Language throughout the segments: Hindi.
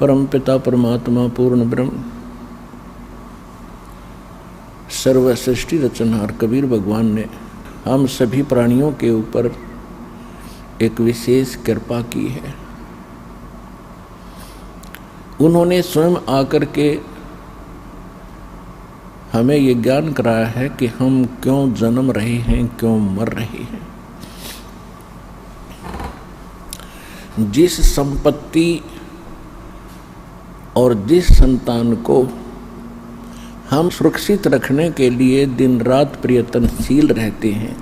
परम पिता परमात्मा पूर्ण ब्रह्म सर्व सृष्टि रचनहार कबीर भगवान ने हम सभी प्राणियों के ऊपर एक विशेष कृपा की है। उन्होंने स्वयं आकर के हमें ये ज्ञान कराया है कि हम क्यों जन्म रहे हैं, क्यों मर रहे हैं। जिस संपत्ति और जिस संतान को हम सुरक्षित रखने के लिए दिन रात प्रयत्नशील रहते हैं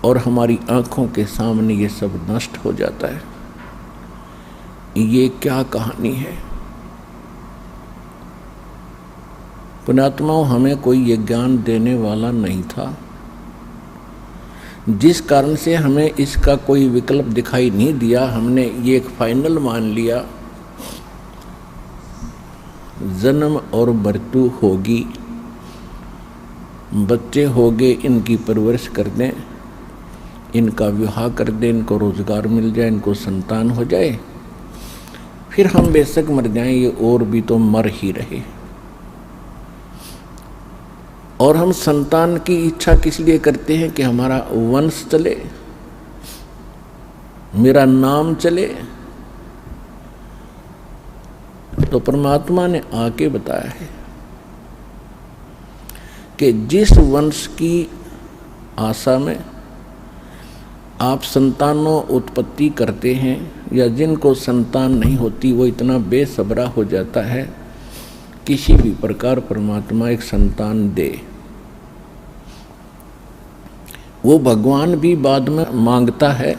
और हमारी आंखों के सामने ये सब नष्ट हो जाता है, ये क्या कहानी है। पुण्यात्माओं, हमें कोई ये ज्ञान देने वाला नहीं था, जिस कारण से हमें इसका कोई विकल्प दिखाई नहीं दिया। हमने ये एक फाइनल मान लिया, जन्म और मृत्यु होगी, बच्चे होंगे, इनकी परवरिश कर दें, इनका विवाह कर दें, इनको रोजगार मिल जाए, इनको संतान हो जाए, फिर हम बेशक मर जाएं, ये और भी तो मर ही रहे। और हम संतान की इच्छा किस लिए करते हैं कि हमारा वंश चले, मेरा नाम चले। तो परमात्मा ने आके बताया है कि जिस वंश की आशा में आप संतानों उत्पत्ति करते हैं या जिनको संतान नहीं होती, वो इतना बेसब्रा हो जाता है किसी भी प्रकार परमात्मा एक संतान दे। वो भगवान भी बाद में मांगता है,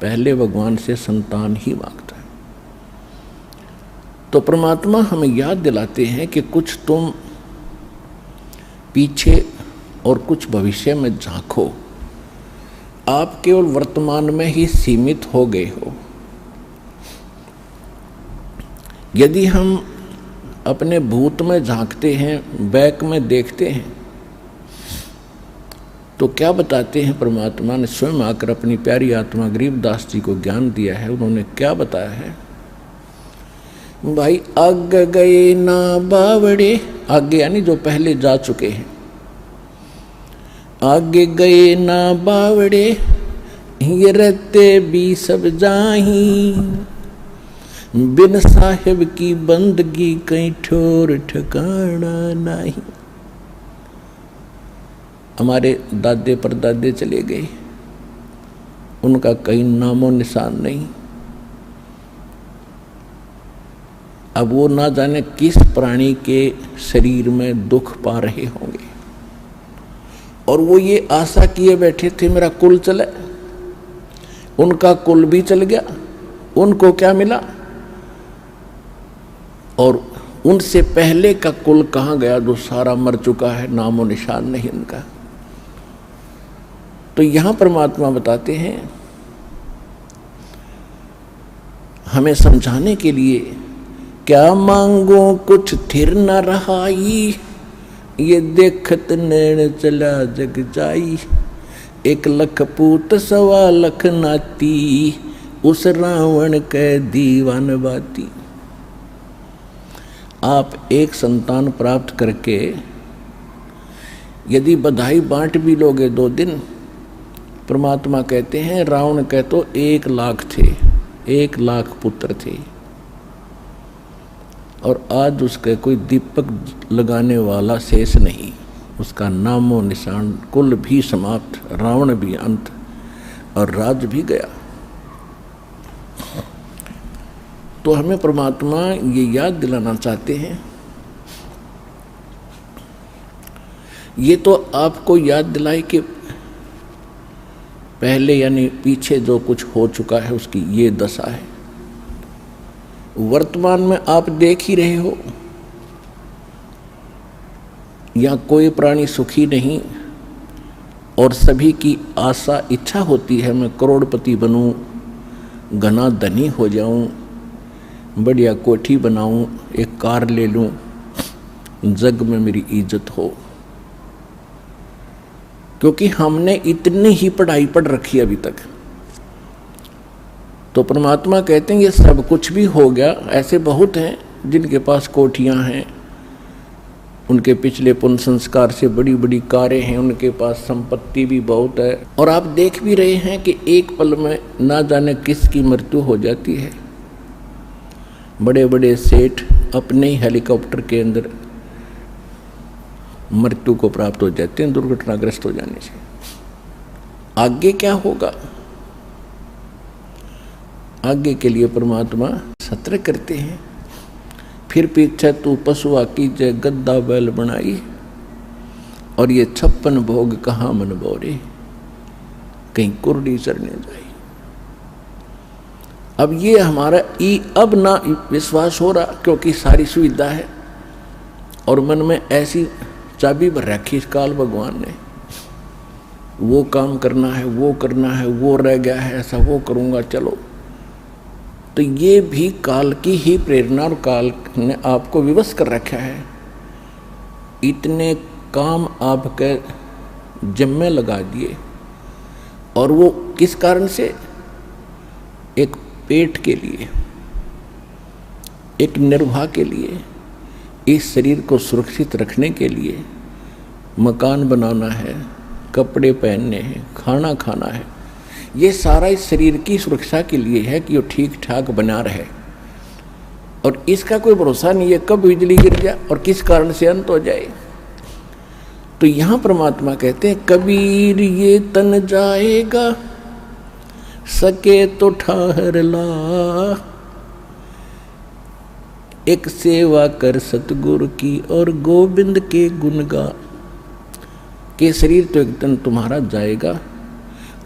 पहले भगवान से संतान ही मांगता है। तो परमात्मा हमें याद दिलाते हैं कि कुछ तुम पीछे और कुछ भविष्य में झांको, आप केवल वर्तमान में ही सीमित हो गए हो। यदि हम अपने भूत में झांकते हैं, बैक में देखते हैं, तो क्या बताते हैं परमात्मा ने स्वयं आकर अपनी प्यारी आत्मा गरीबदास जी को ज्ञान दिया है। उन्होंने क्या बताया है, भाई आगे गए ना बावड़े, आगे यानी जो पहले जा चुके हैं, आगे गए ना बावड़े, ये रहते भी सब जाही, बिन साहिब की बंदगी कहीं ठोर ठिकाना नहीं। हमारे दादे परदादे चले गए, उनका कहीं नामो निशान नहीं। अब वो ना जाने किस प्राणी के शरीर में दुख पा रहे होंगे, और वो ये आशा किए बैठे थे मेरा कुल चले। उनका कुल भी चल गया, उनको क्या मिला, और उनसे पहले का कुल कहाँ गया जो सारा मर चुका है, नामो निशान नहीं उनका। तो यहां परमात्मा बताते हैं हमें समझाने के लिए, क्या मांगो कुछ थिर न रहाई, ये देखत नैन चला जग जाई, 1 लख पूत 1.25 लाख नाती, उस रावण के दीवान बाती। आप एक संतान प्राप्त करके यदि बधाई बांट भी लोगे 2 दिन, परमात्मा कहते हैं रावण के तो 1 लाख थे, 1 लाख पुत्र थे, और आज उसके कोई दीपक लगाने वाला शेष नहीं, उसका नामो निशान, कुल भी समाप्त, रावण भी अंत, और राज भी गया। तो हमें परमात्मा ये याद दिलाना चाहते हैं, ये तो आपको याद दिलाए कि पहले यानी पीछे जो कुछ हो चुका है उसकी ये दशा है। वर्तमान में आप देख ही रहे हो, यहाँ कोई प्राणी सुखी नहीं, और सभी की आशा इच्छा होती है मैं करोड़पति बनूं, घना धनी हो जाऊं, बढ़िया कोठी बनाऊं, एक कार ले लूं, जग में मेरी इज्जत हो। क्योंकि हमने इतनी ही पढ़ाई पढ़ रखी अभी तक, तो परमात्मा कहते हैं ये सब कुछ भी हो गया। ऐसे बहुत हैं जिनके पास कोठियाँ हैं, उनके पिछले पुण्य संस्कार से बड़ी बड़ी कारें हैं, उनके पास संपत्ति भी बहुत है, और आप देख भी रहे हैं कि एक पल में ना जाने किसकी मृत्यु हो जाती है। बड़े बड़े सेठ अपने ही हेलीकॉप्टर के अंदर मृत्यु को प्राप्त हो जाते हैं दुर्घटनाग्रस्त हो जाने से। आगे क्या होगा, आगे के लिए परमात्मा सतर्क करते हैं। फिर पीछे तू पशुआ की जय गद्दा बैल बनाई, और ये 56 भोग कहाँ मन बोरे, कहीं कुर्डी चरने जाई। अब ये हमारा अब ना विश्वास हो रहा, क्योंकि सारी सुविधा है और मन में ऐसी चाबी भर रखी इस काल भगवान ने, वो काम करना है, वो करना है, वो रह गया है, ऐसा वो करूँगा चलो। तो ये भी काल की ही प्रेरणा, और काल ने आपको विवश कर रखा है। इतने काम आपके जिम्मे लगा दिए, और वो किस कारण से? एक पेट के लिए, एक निर्वाह के लिए, इस शरीर को सुरक्षित रखने के लिए। मकान बनाना है, कपड़े पहनने हैं, खाना खाना है, ये सारा इस शरीर की सुरक्षा के लिए है कि वो ठीक ठाक बना रहे। और इसका कोई भरोसा नहीं है कब बिजली गिर जाए और किस कारण से अंत हो जाए। तो यहाँ परमात्मा कहते हैं कबीर ये तन जाएगा, सके तो ठहर ला, एक सेवा कर सतगुरु की और गोविंद के गुण गा। के शरीर तो एक दिन तुम्हारा जाएगा,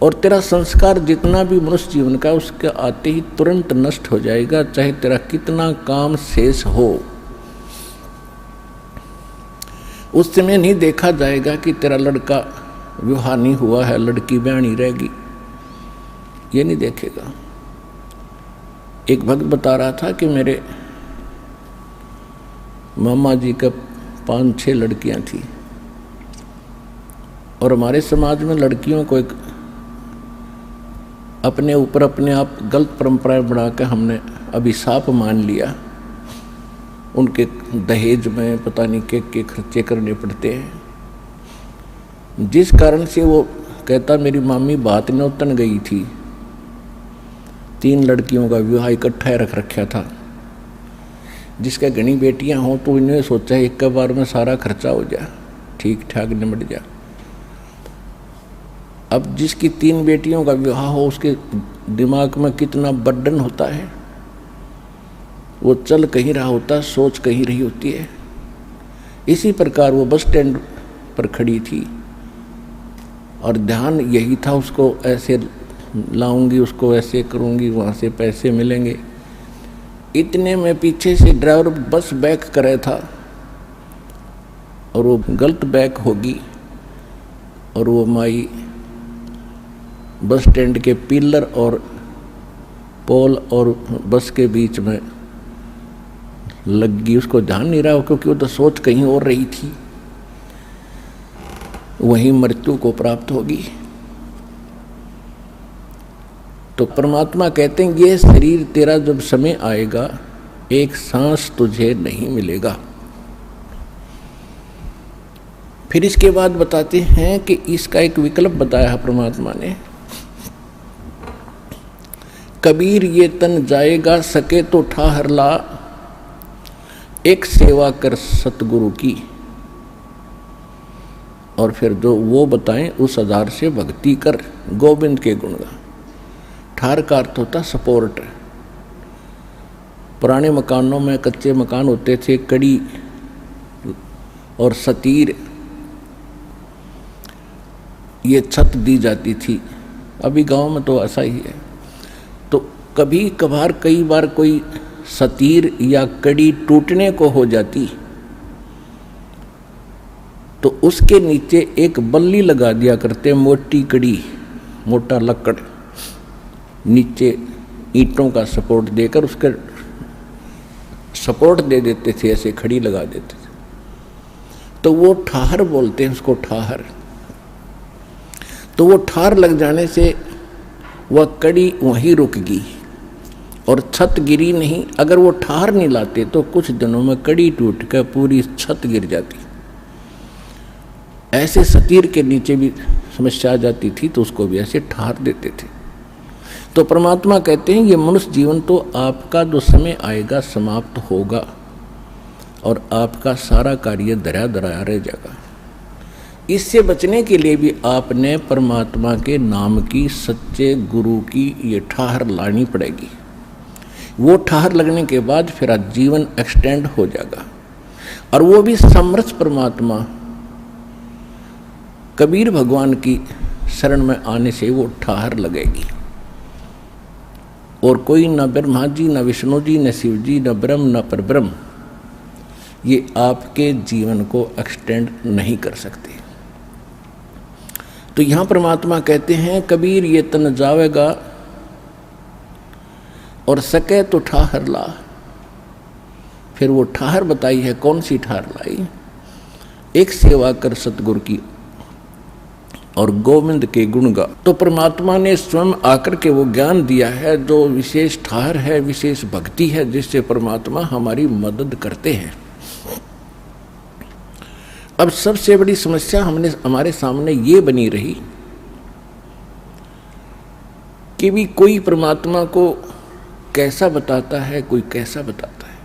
और तेरा संस्कार जितना भी मनुष्य जीवन का उसके आते ही तुरंत नष्ट हो जाएगा, चाहे तेरा कितना काम शेष हो। उस समय नहीं देखा जाएगा कि तेरा लड़का विवाह नहीं हुआ है, लड़की ब्याणी रहेगी, ये नहीं देखेगा। एक भक्त बता रहा था कि मेरे मामा जी का 5-6 लड़कियां थी, और हमारे समाज में लड़कियों को एक अपने ऊपर अपने आप गलत परंपराएं बनाकर हमने अभिशाप मान लिया। उनके दहेज में पता नहीं के खर्चे करने पड़ते हैं, जिस कारण से वो कहता मेरी मामी बात नौतन गई थी, 3 लड़कियों का विवाह इकट्ठा रख रखा था। जिसके घनी बेटियां हों तो इन्होंने सोचा एक के बार में सारा खर्चा हो जाए, ठीक ठाक निपट जाए। अब जिसकी 3 बेटियों का विवाह हो उसके दिमाग में कितना बर्डन होता है, वो चल कहीं रहा होता, सोच कहीं रही होती है। इसी प्रकार वो बस स्टैंड पर खड़ी थी और ध्यान यही था, उसको ऐसे लाऊंगी, उसको ऐसे करूंगी, वहाँ से पैसे मिलेंगे। इतने में पीछे से ड्राइवर बस बैक करे था और वो गलत बैक होगी, और वो माई बस स्टैंड के पिलर और पोल और बस के बीच में लग गई। उसको ध्यान नहीं रहा क्योंकि वो तो सोच कहीं और रही थी, वहीं मृत्यु को प्राप्त होगी। तो परमात्मा कहते हैं ये शरीर तेरा जब समय आएगा, एक सांस तुझे नहीं मिलेगा। फिर इसके बाद बताते हैं कि इसका एक विकल्प बताया है परमात्मा ने, कबीर ये तन जाएगा, सके तो ठाहर ला, एक सेवा कर सतगुरु की। और फिर जो वो बताएं उस आधार से भक्ति कर, गोविंद के गुण गा। ठार का अर्थ होता सपोर्ट। पुराने मकानों में कच्चे मकान होते थे, कड़ी और सतीर ये छत दी जाती थी। अभी गांव में तो ऐसा ही है। तो कभी कभार कई बार कोई सतीर या कड़ी टूटने को हो जाती तो उसके नीचे एक बल्ली लगा दिया करते, मोटी कड़ी, मोटा लकड़, नीचे ईंटों का सपोर्ट देकर उसके सपोर्ट दे देते थे, ऐसे खड़ी लगा देते थे। तो वो ठाहर बोलते हैं उसको, ठाहर। तो वो ठार लग जाने से वह कड़ी वहीं रुक गई, और छत गिरी नहीं, अगर वो ठार नहीं लाते तो कुछ दिनों में कड़ी टूट कर पूरी छत गिर जाती। ऐसे सतीर के नीचे भी समस्या आ जाती थी तो उसको भी ऐसे ठार देते थे। तो परमात्मा कहते हैं ये मनुष्य जीवन तो आपका जो समय आएगा समाप्त होगा और आपका सारा कार्य दरा दराया रह जाएगा। इससे बचने के लिए भी आपने परमात्मा के नाम की, सच्चे गुरु की ये ठाहर लानी पड़ेगी। वो ठाहर लगने के बाद फिर जीवन एक्सटेंड हो जाएगा। और वो भी समर्थ परमात्मा कबीर भगवान की शरण में आने से वो ठाहर लगेगी। और कोई न ब्रह्मा जी, न विष्णु जी, न शिव जी, न ब्रह्म, न परब्रह्म ये आपके जीवन को एक्सटेंड नहीं कर सकते। तो यहां परमात्मा कहते हैं कबीर ये तन जावेगा और सके तो ठाहर ला। फिर वो ठाहर बताई है, कौन सी ठाहर लाई? एक सेवा कर सतगुरु की और गोविंद के गुण गा। तो परमात्मा ने स्वयं आकर के वो ज्ञान दिया है जो विशेष ठाहर है, विशेष भक्ति है, जिससे परमात्मा हमारी मदद करते हैं। अब सबसे बड़ी समस्या हमारे सामने ये बनी रही कि भी कोई परमात्मा को कैसा बताता है, कोई कैसा बताता है।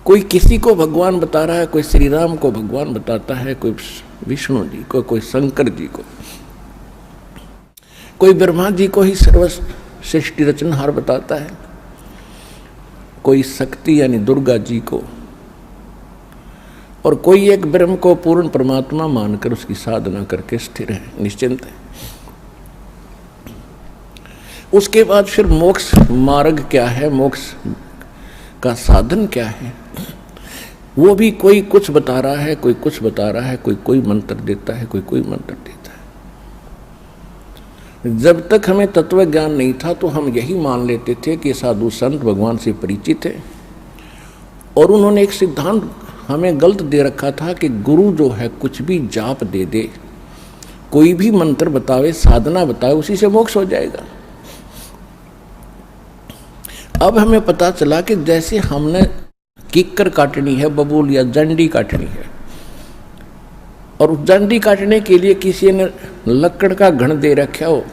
कोई किसी को भगवान बता रहा है, कोई श्री राम को भगवान बताता है, कोई विष्णु जी को, कोई शंकर जी को, कोई ब्रह्मा जी को ही सर्व सृष्टि रचनहार बताता है, कोई शक्ति यानी दुर्गा जी को, और कोई एक ब्रह्म को पूर्ण परमात्मा मानकर उसकी साधना करके स्थिर है, निश्चिंत है। उसके बाद फिर मोक्ष मार्ग क्या है, मोक्ष का साधन क्या है, वो भी कोई कुछ बता रहा है, कोई कुछ बता रहा है, कोई मंत्र देता है, कोई मंत्र देता है। जब तक हमें तत्व ज्ञान नहीं था तो हम यही मान लेते थे कि साधु संत भगवान से परिचित है, और उन्होंने एक सिद्धांत हमें गलत दे रखा था कि गुरु जो है कुछ भी जाप दे दे, कोई भी मंत्र बतावे, साधना बतावे, उसी से मोक्ष हो जाएगा। अब हमें पता चला कि जैसे हमने किक्कर काटनी है, बबूल या जंडी काटनी है, और उस जंडी काटने के लिए किसी ने लकड़ का घन दे रखा हो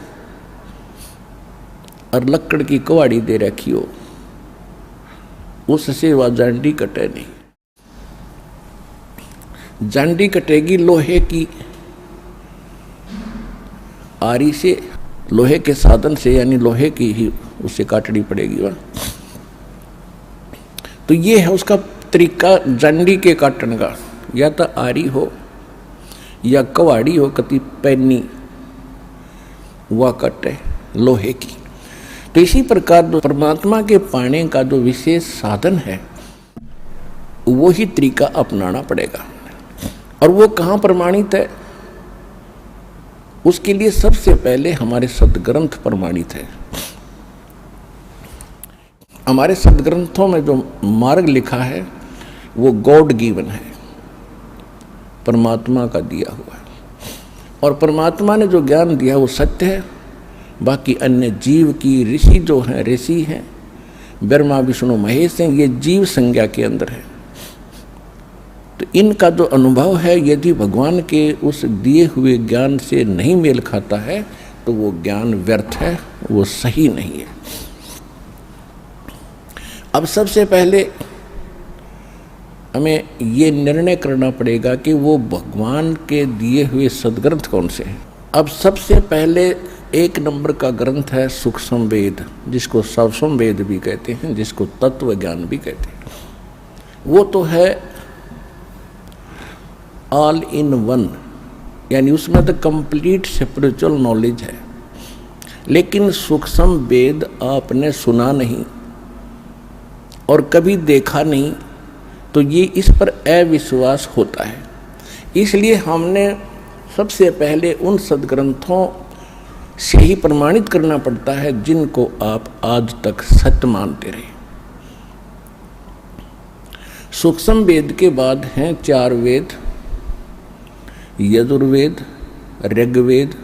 और लकड़ की कुहाड़ी दे रखी हो, उससे वह जंडी कटे नहीं। जंडी कटेगी लोहे की आरी से, लोहे के साधन से, यानी लोहे की ही उसे काटनी पड़ेगी वह। तो ये है उसका तरीका जंडी के काटने का, या तो आरी हो या कवाड़ी हो, कति पैनी वह कटे लोहे की। तो इसी प्रकार जो परमात्मा के पाने का जो विशेष साधन है वो ही तरीका अपनाना पड़ेगा। और वो कहाँ प्रमाणित है? उसके लिए सबसे पहले हमारे सदग्रंथ प्रमाणित है। हमारे सदग्रंथों में जो मार्ग लिखा है वो गॉड गिवन है, परमात्मा का दिया हुआ है। और परमात्मा ने जो ज्ञान दिया वो सत्य है। बाकी अन्य जीव की ऋषि जो हैं, ऋषि हैं, ब्रह्मा विष्णु महेश हैं, ये जीव संज्ञा के अंदर है। तो इनका जो अनुभव है, यदि भगवान के उस दिए हुए ज्ञान से नहीं मेल खाता है तो वो ज्ञान व्यर्थ है, वो सही नहीं है। अब सबसे पहले हमें ये निर्णय करना पड़ेगा कि वो भगवान के दिए हुए सदग्रंथ कौन से हैं। अब सबसे पहले एक नंबर का ग्रंथ है सूक्ष्म वेद, जिसको सवसम वेद भी कहते हैं, जिसको तत्व ज्ञान भी कहते हैं। वो तो है ऑल इन वन, यानी उसमें तो कंप्लीट स्पिरिचुअल नॉलेज है। लेकिन सूक्ष्म वेद आपने सुना नहीं और कभी देखा नहीं तो ये इस पर अविश्वास होता है। इसलिए हमने सबसे पहले उन सदग्रंथों से ही प्रमाणित करना पड़ता है जिनको आप आज तक सत्य मानते रहे। सूक्ष्म वेद के बाद हैं 4 वेद, यजुर्वेद, ऋग्वेद,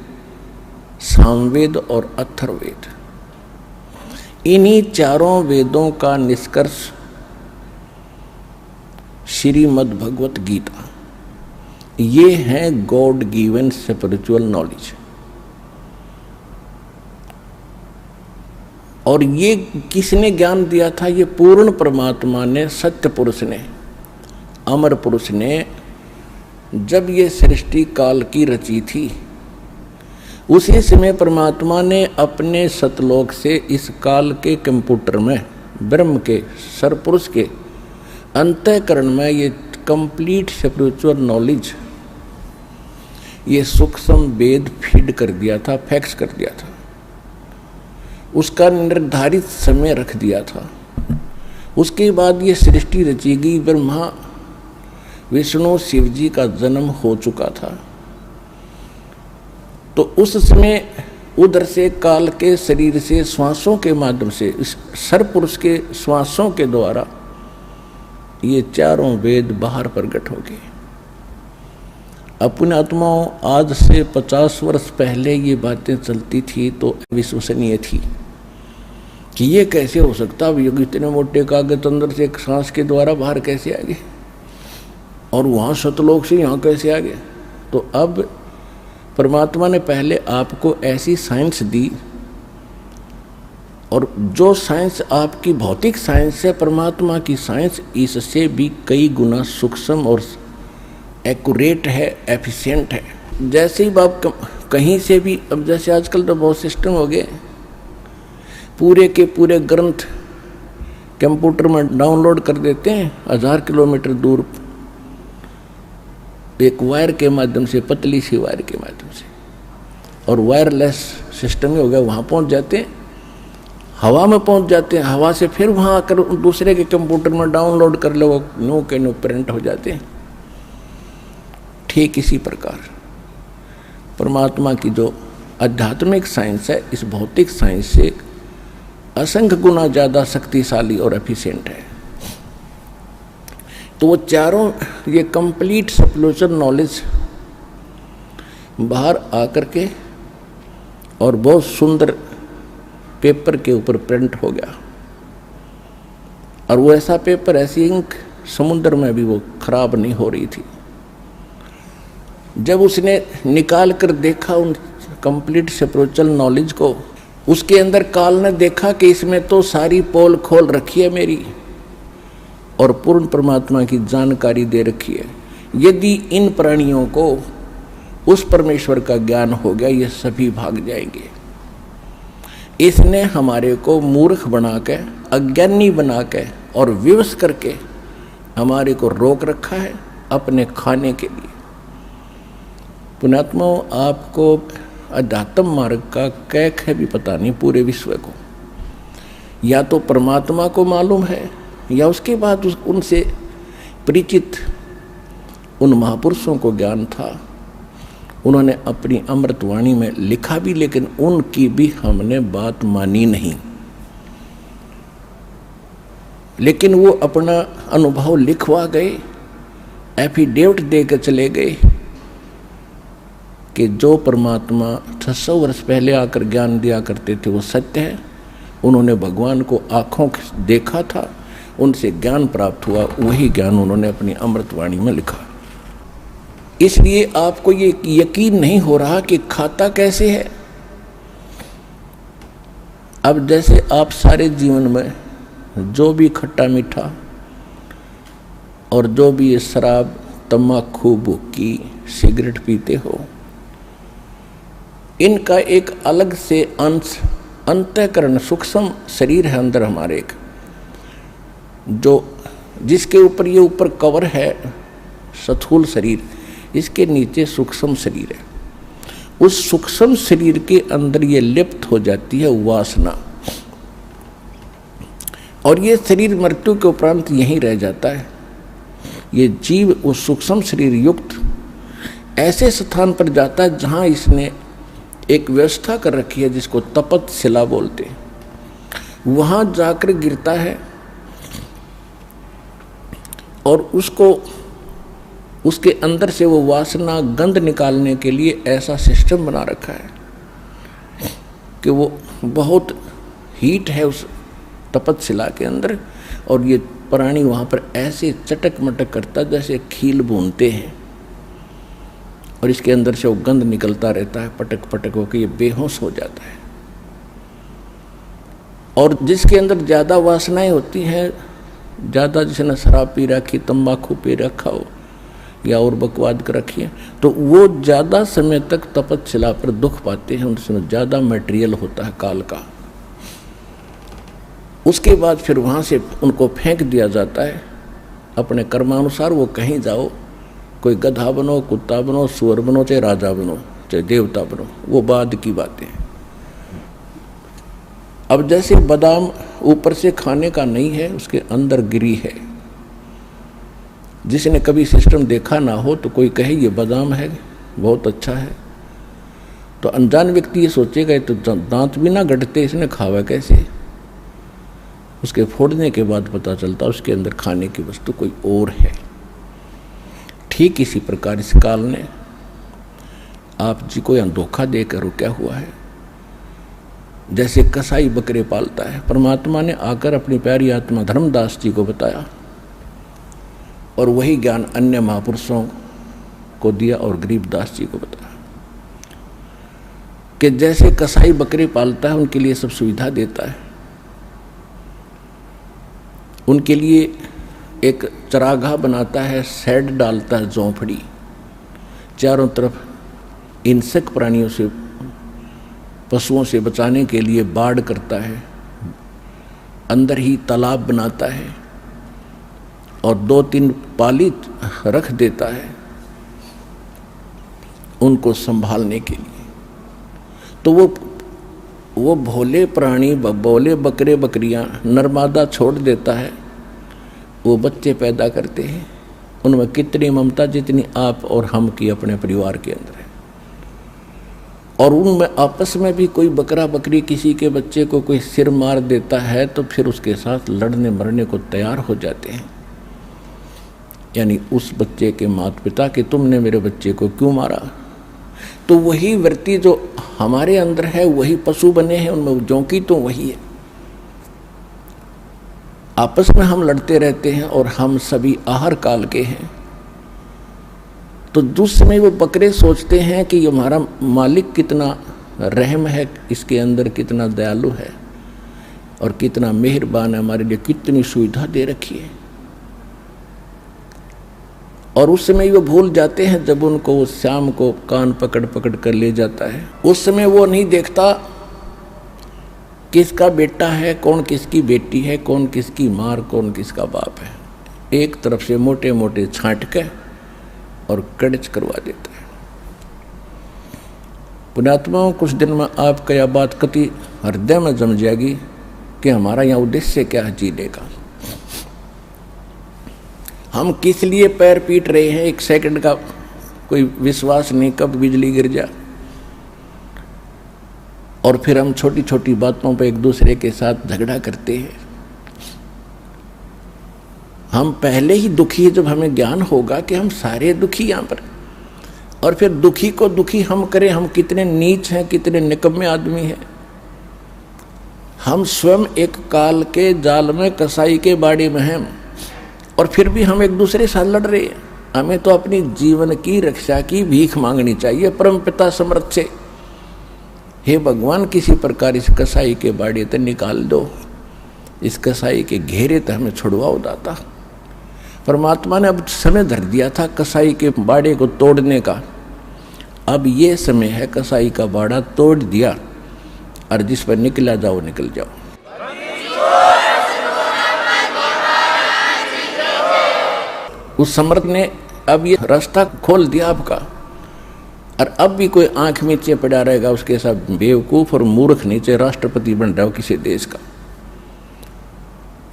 सामवेद और अथर्ववेद। इन्हीं चारों वेदों का निष्कर्ष श्रीमद् भगवत गीता, ये है गॉड गिवन स्पिरिचुअल नॉलेज। और ये किसने ज्ञान दिया था? ये पूर्ण परमात्मा ने, सत्य पुरुष ने, अमर पुरुष ने जब ये सृष्टि काल की रची थी, उसी समय परमात्मा ने अपने सतलोक से इस काल के कंप्यूटर में, ब्रह्म के सरपुरुष के अंतःकरण में ये कंप्लीट स्पिरिचुअल नॉलेज, ये सूक्ष्म वेद फीड कर दिया था, फैक्स कर दिया था, उसका निर्धारित समय रख दिया था। उसके बाद ये सृष्टि रची गई। ब्रह्मा विष्णु शिव जी का जन्म हो चुका था। तो उस समय उधर से काल के शरीर से श्वासों के माध्यम से, इस सरपुरुष के श्वासों के द्वारा ये चारों वेद बाहर प्रकट हो गए। अपने आत्माओं, आज से 50 वर्ष पहले ये बातें चलती थी तो विश्वसनीय थी कि ये कैसे हो सकता, अब योग इतने मोटे कागज अंदर से एक सांस के द्वारा बाहर कैसे आ गए, और वहाँ सतलोक से यहाँ कैसे आ गए। तो अब परमात्मा ने पहले आपको ऐसी साइंस दी, और जो साइंस आपकी भौतिक साइंस है, परमात्मा की साइंस इससे भी कई गुना सूक्ष्म और एक्यूरेट है, एफिशिएंट है। जैसे ही आप कहीं से भी, अब जैसे आजकल तो बहुत सिस्टम हो गए, पूरे के पूरे ग्रंथ कंप्यूटर में डाउनलोड कर देते हैं 1000 किलोमीटर दूर, एक वायर के माध्यम से, पतली सी वायर के माध्यम से, और वायरलेस सिस्टम ही हो गया, वहाँ पहुँच जाते हैं, हवा में पहुँच जाते हैं, हवा से फिर वहाँ आकर दूसरे के कंप्यूटर में डाउनलोड कर लो, नो के नो प्रिंट हो जाते हैं। ठीक इसी प्रकार परमात्मा की जो आध्यात्मिक साइंस है, इस भौतिक साइंस से असंख्य गुना ज़्यादा शक्तिशाली और एफिशिएंट है। तो वो चारों, ये कंप्लीट स्पिरिचुअल नॉलेज बाहर आकर के और बहुत सुंदर पेपर के ऊपर प्रिंट हो गया। और वो ऐसा पेपर, ऐसी इंक समुद्र में भी वो खराब नहीं हो रही थी। जब उसने निकाल कर देखा उन कंप्लीट स्पिरिचुअल नॉलेज को, उसके अंदर काल ने देखा कि इसमें तो सारी पोल खोल रखी है मेरी, और पूर्ण परमात्मा की जानकारी दे रखी है। यदि इन प्राणियों को उस परमेश्वर का ज्ञान हो गया, ये सभी भाग जाएंगे। इसने हमारे को मूर्ख बना के, अज्ञानी बना के और विवश करके हमारे को रोक रखा है अपने खाने के लिए। पुण्यात्माओं, आपको अध्यात्म मार्ग का कैक है भी पता नहीं पूरे विश्व को। या तो परमात्मा को मालूम है, या उसके बाद उनसे परिचित उन महापुरुषों को ज्ञान था, उन्होंने अपनी अमृतवाणी में लिखा भी, लेकिन उनकी भी हमने बात मानी नहीं। लेकिन वो अपना अनुभव लिखवा गए, एफिडेविट दे के चले गए कि जो परमात्मा 600 वर्ष पहले आकर ज्ञान दिया करते थे वो सत्य है। उन्होंने भगवान को आँखों से देखा था, उनसे ज्ञान प्राप्त हुआ, वही ज्ञान उन्होंने अपनी अमृतवाणी में लिखा। इसलिए आपको ये यकीन नहीं हो रहा कि खाता कैसे है। अब जैसे आप सारे जीवन में जो भी खट्टा मीठा और जो भी ये शराब, तम्बाकू, भुक्की, सिगरेट पीते हो, इनका एक अलग से अंश, अंतःकरण, सूक्ष्म शरीर है अंदर हमारे एक, जो जिसके ऊपर ये ऊपर कवर है स्थूल शरीर, इसके नीचे सूक्ष्म शरीर है। उस सूक्ष्म शरीर के अंदर ये लिप्त हो जाती है वासना, और ये शरीर मृत्यु के उपरांत यहीं रह जाता है। ये जीव उस सूक्ष्म शरीर युक्त ऐसे स्थान पर जाता है जहाँ इसने एक व्यवस्था कर रखी है, जिसको तपत शिला बोलते हैं। वहाँ जाकर गिरता है और उसको, उसके अंदर से वो वासना गंध निकालने के लिए ऐसा सिस्टम बना रखा है कि वो बहुत हीट है उस तपतशिला के अंदर, और ये प्राणी वहाँ पर ऐसे चटक मटक करता जैसे खील भूनते हैं, और इसके अंदर से वो गंध निकलता रहता है, पटक पटक होकर ये बेहोश हो जाता है। और जिसके अंदर ज़्यादा वासनाएं होती हैं, ज़्यादा जिसने शराब पी रखी, तंबाकू पी रखा हो या और बकवाद कर रखी है, तो वो ज़्यादा समय तक तपतशिला पर दुख पाते हैं, उनमें ज़्यादा मटेरियल होता है काल का। उसके बाद फिर वहाँ से उनको फेंक दिया जाता है अपने कर्मानुसार। वो कहीं जाओ, कोई गधा बनो, कुत्ता बनो, सुअर बनो, चाहे राजा बनो, चाहे देवता बनो, वो बाद की बातें हैं। अब जैसे बादाम ऊपर से खाने का नहीं है, उसके अंदर गिरी है। जिसने कभी सिस्टम देखा ना हो तो कोई कहे ये बादाम है, बहुत अच्छा है, तो अनजान व्यक्ति ये सोचेगा तो दांत भी ना गटते, इसने खावा कैसे। उसके फोड़ने के बाद पता चलता उसके अंदर खाने की वस्तु कोई और है। ठीक इसी प्रकार इस काल ने आप जी को यहाँ धोखा देकर रुका हुआ है। जैसे कसाई बकरे पालता है, परमात्मा ने आकर अपनी प्यारी आत्मा धर्मदास जी को बताया, और वही ज्ञान अन्य महापुरुषों को दिया और गरीबदास जी को बताया कि जैसे कसाई बकरे पालता है, उनके लिए सब सुविधा देता है, उनके लिए एक चरागाह बनाता है, शेड डालता है, झोंपड़ी, चारों तरफ हिंसक प्राणियों से, पशुओं से बचाने के लिए बाड़ करता है, अंदर ही तालाब बनाता है और 2-3 पाली रख देता है उनको संभालने के लिए। तो वो भोले प्राणी, भोले बकरे बकरियां नरमादा छोड़ देता है, वो बच्चे पैदा करते हैं, उनमें कितनी ममता जितनी आप और हम की अपने परिवार के अंदर है। और उनमें आपस में भी कोई बकरा बकरी किसी के बच्चे को कोई सिर मार देता है तो फिर उसके साथ लड़ने मरने को तैयार हो जाते हैं। यानी उस बच्चे के माता पिता कि तुमने मेरे बच्चे को क्यों मारा। तो वही वृत्ति जो हमारे अंदर है, वही पशु बने हैं, उनमें जोंकी तो वही है। आपस में हम लड़ते रहते हैं और हम सभी आहार काल के हैं। तो दूसरे में वो बकरे सोचते हैं कि ये हमारा मालिक कितना रहम है, इसके अंदर कितना दयालु है और कितना मेहरबान है, हमारे लिए कितनी सुविधा दे रखी है। और उस समय वो भूल जाते हैं जब उनको वो शाम को कान पकड़ पकड़ कर ले जाता है। उस समय वो नहीं देखता किसका बेटा है, कौन किसकी बेटी है, कौन किसकी मार, कौन किसका बाप है। एक तरफ से मोटे मोटे छांट के और कड़च करवा देता है। पुण्यात्माओं, कुछ दिन में आपका यह बात कति हृदय में जम जाएगी कि हमारा यहाँ उद्देश्य क्या है जीने का। हम किस लिए पैर पीट रहे हैं, एक सेकंड का कोई विश्वास नहीं कब बिजली गिर जाए। और फिर हम छोटी छोटी बातों पर एक दूसरे के साथ झगड़ा करते हैं। हम पहले ही दुखी है, जब हमें ज्ञान होगा कि हम सारे दुखी यहाँ पर, और फिर दुखी को दुखी हम करें। हम कितने नीच हैं, कितने निकम्मे आदमी हैं। हम स्वयं एक काल के जाल में, कसाई के बाड़े में हैं, और फिर भी हम एक दूसरे साथ लड़ रहे हैं। हमें तो अपनी जीवन की रक्षा की भीख मांगनी चाहिए परम पिता समर्थ से। हे भगवान, किसी प्रकार इस कसाई के बाड़े तक निकाल दो, इस कसाई के घेरे तक हमें छुड़वाओ दाता। परमात्मा ने अब समय धर दिया था कसाई के बाड़े को तोड़ने का। अब ये समय है, कसाई का बाड़ा तोड़ दिया और जिस पर निकला जाओ निकल जाओ। उस समर्थ ने अब ये रास्ता खोल दिया आपका। और अब भी कोई आंख नीचे पड़ा रहेगा, उसके साथ बेवकूफ और मूर्ख नीचे राष्ट्रपति बन रहा हो किसी देश का।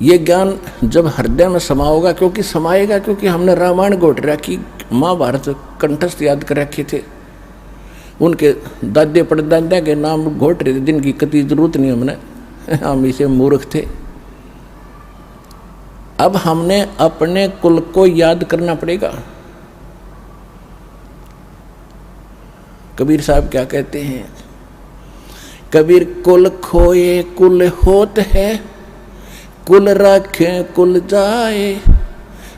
ये ज्ञान जब हृदय में समा होगा, क्योंकि समाएगा, क्योंकि हमने रामायण घोट रखी, महाभारत कंठस्थ याद कर रखे थे, उनके दादे परदादा के नाम घोट रहे थे, जिनकी कति जरूरत नहीं हमने, हम इसे मूर्ख थे। अब हमने अपने कुल को याद करना पड़ेगा। कबीर साहब क्या कहते हैं, कबीर कुल खोए कुल होत है, कुल राखे कुल जाए,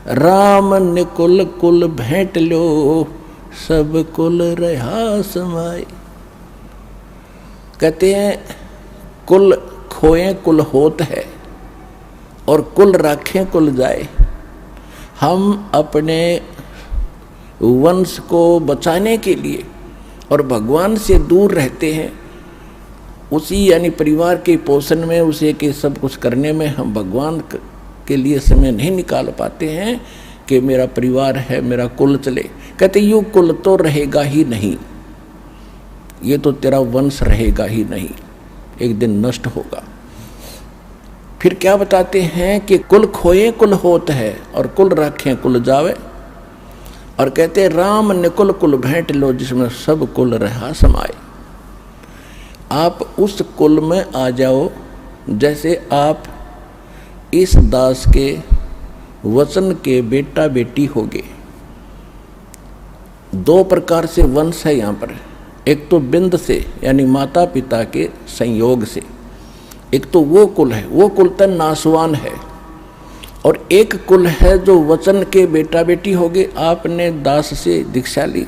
राम निकुल कुल भेंट लो, सब कुल रहा समाए। कहते हैं कुल खोए कुल होत है और कुल राखें कुल जाए। हम अपने वंश को बचाने के लिए और भगवान से दूर रहते हैं, उसी यानी परिवार के पोषण में, उसे के सब कुछ करने में हम भगवान के लिए समय नहीं निकाल पाते हैं कि मेरा परिवार है, मेरा कुल चले। कहते यूँ कुल तो रहेगा ही नहीं, ये तो तेरा वंश रहेगा ही नहीं, एक दिन नष्ट होगा। फिर क्या बताते हैं कि कुल खोए कुल होत है और कुल राखें कुल जावे, और कहते राम निकुल कुल भेंट लो, जिसमें सब कुल रहा समाए। आप उस कुल में आ जाओ जैसे आप इस दास के वचन के बेटा बेटी होगे। दो प्रकार से वंश है यहाँ पर, एक तो बिंद से यानी माता पिता के संयोग से, एक तो वो कुल है, वो कुल तो नासवान है, और एक कुल है जो वचन के बेटा बेटी होगे। आपने दास से दीक्षा ली,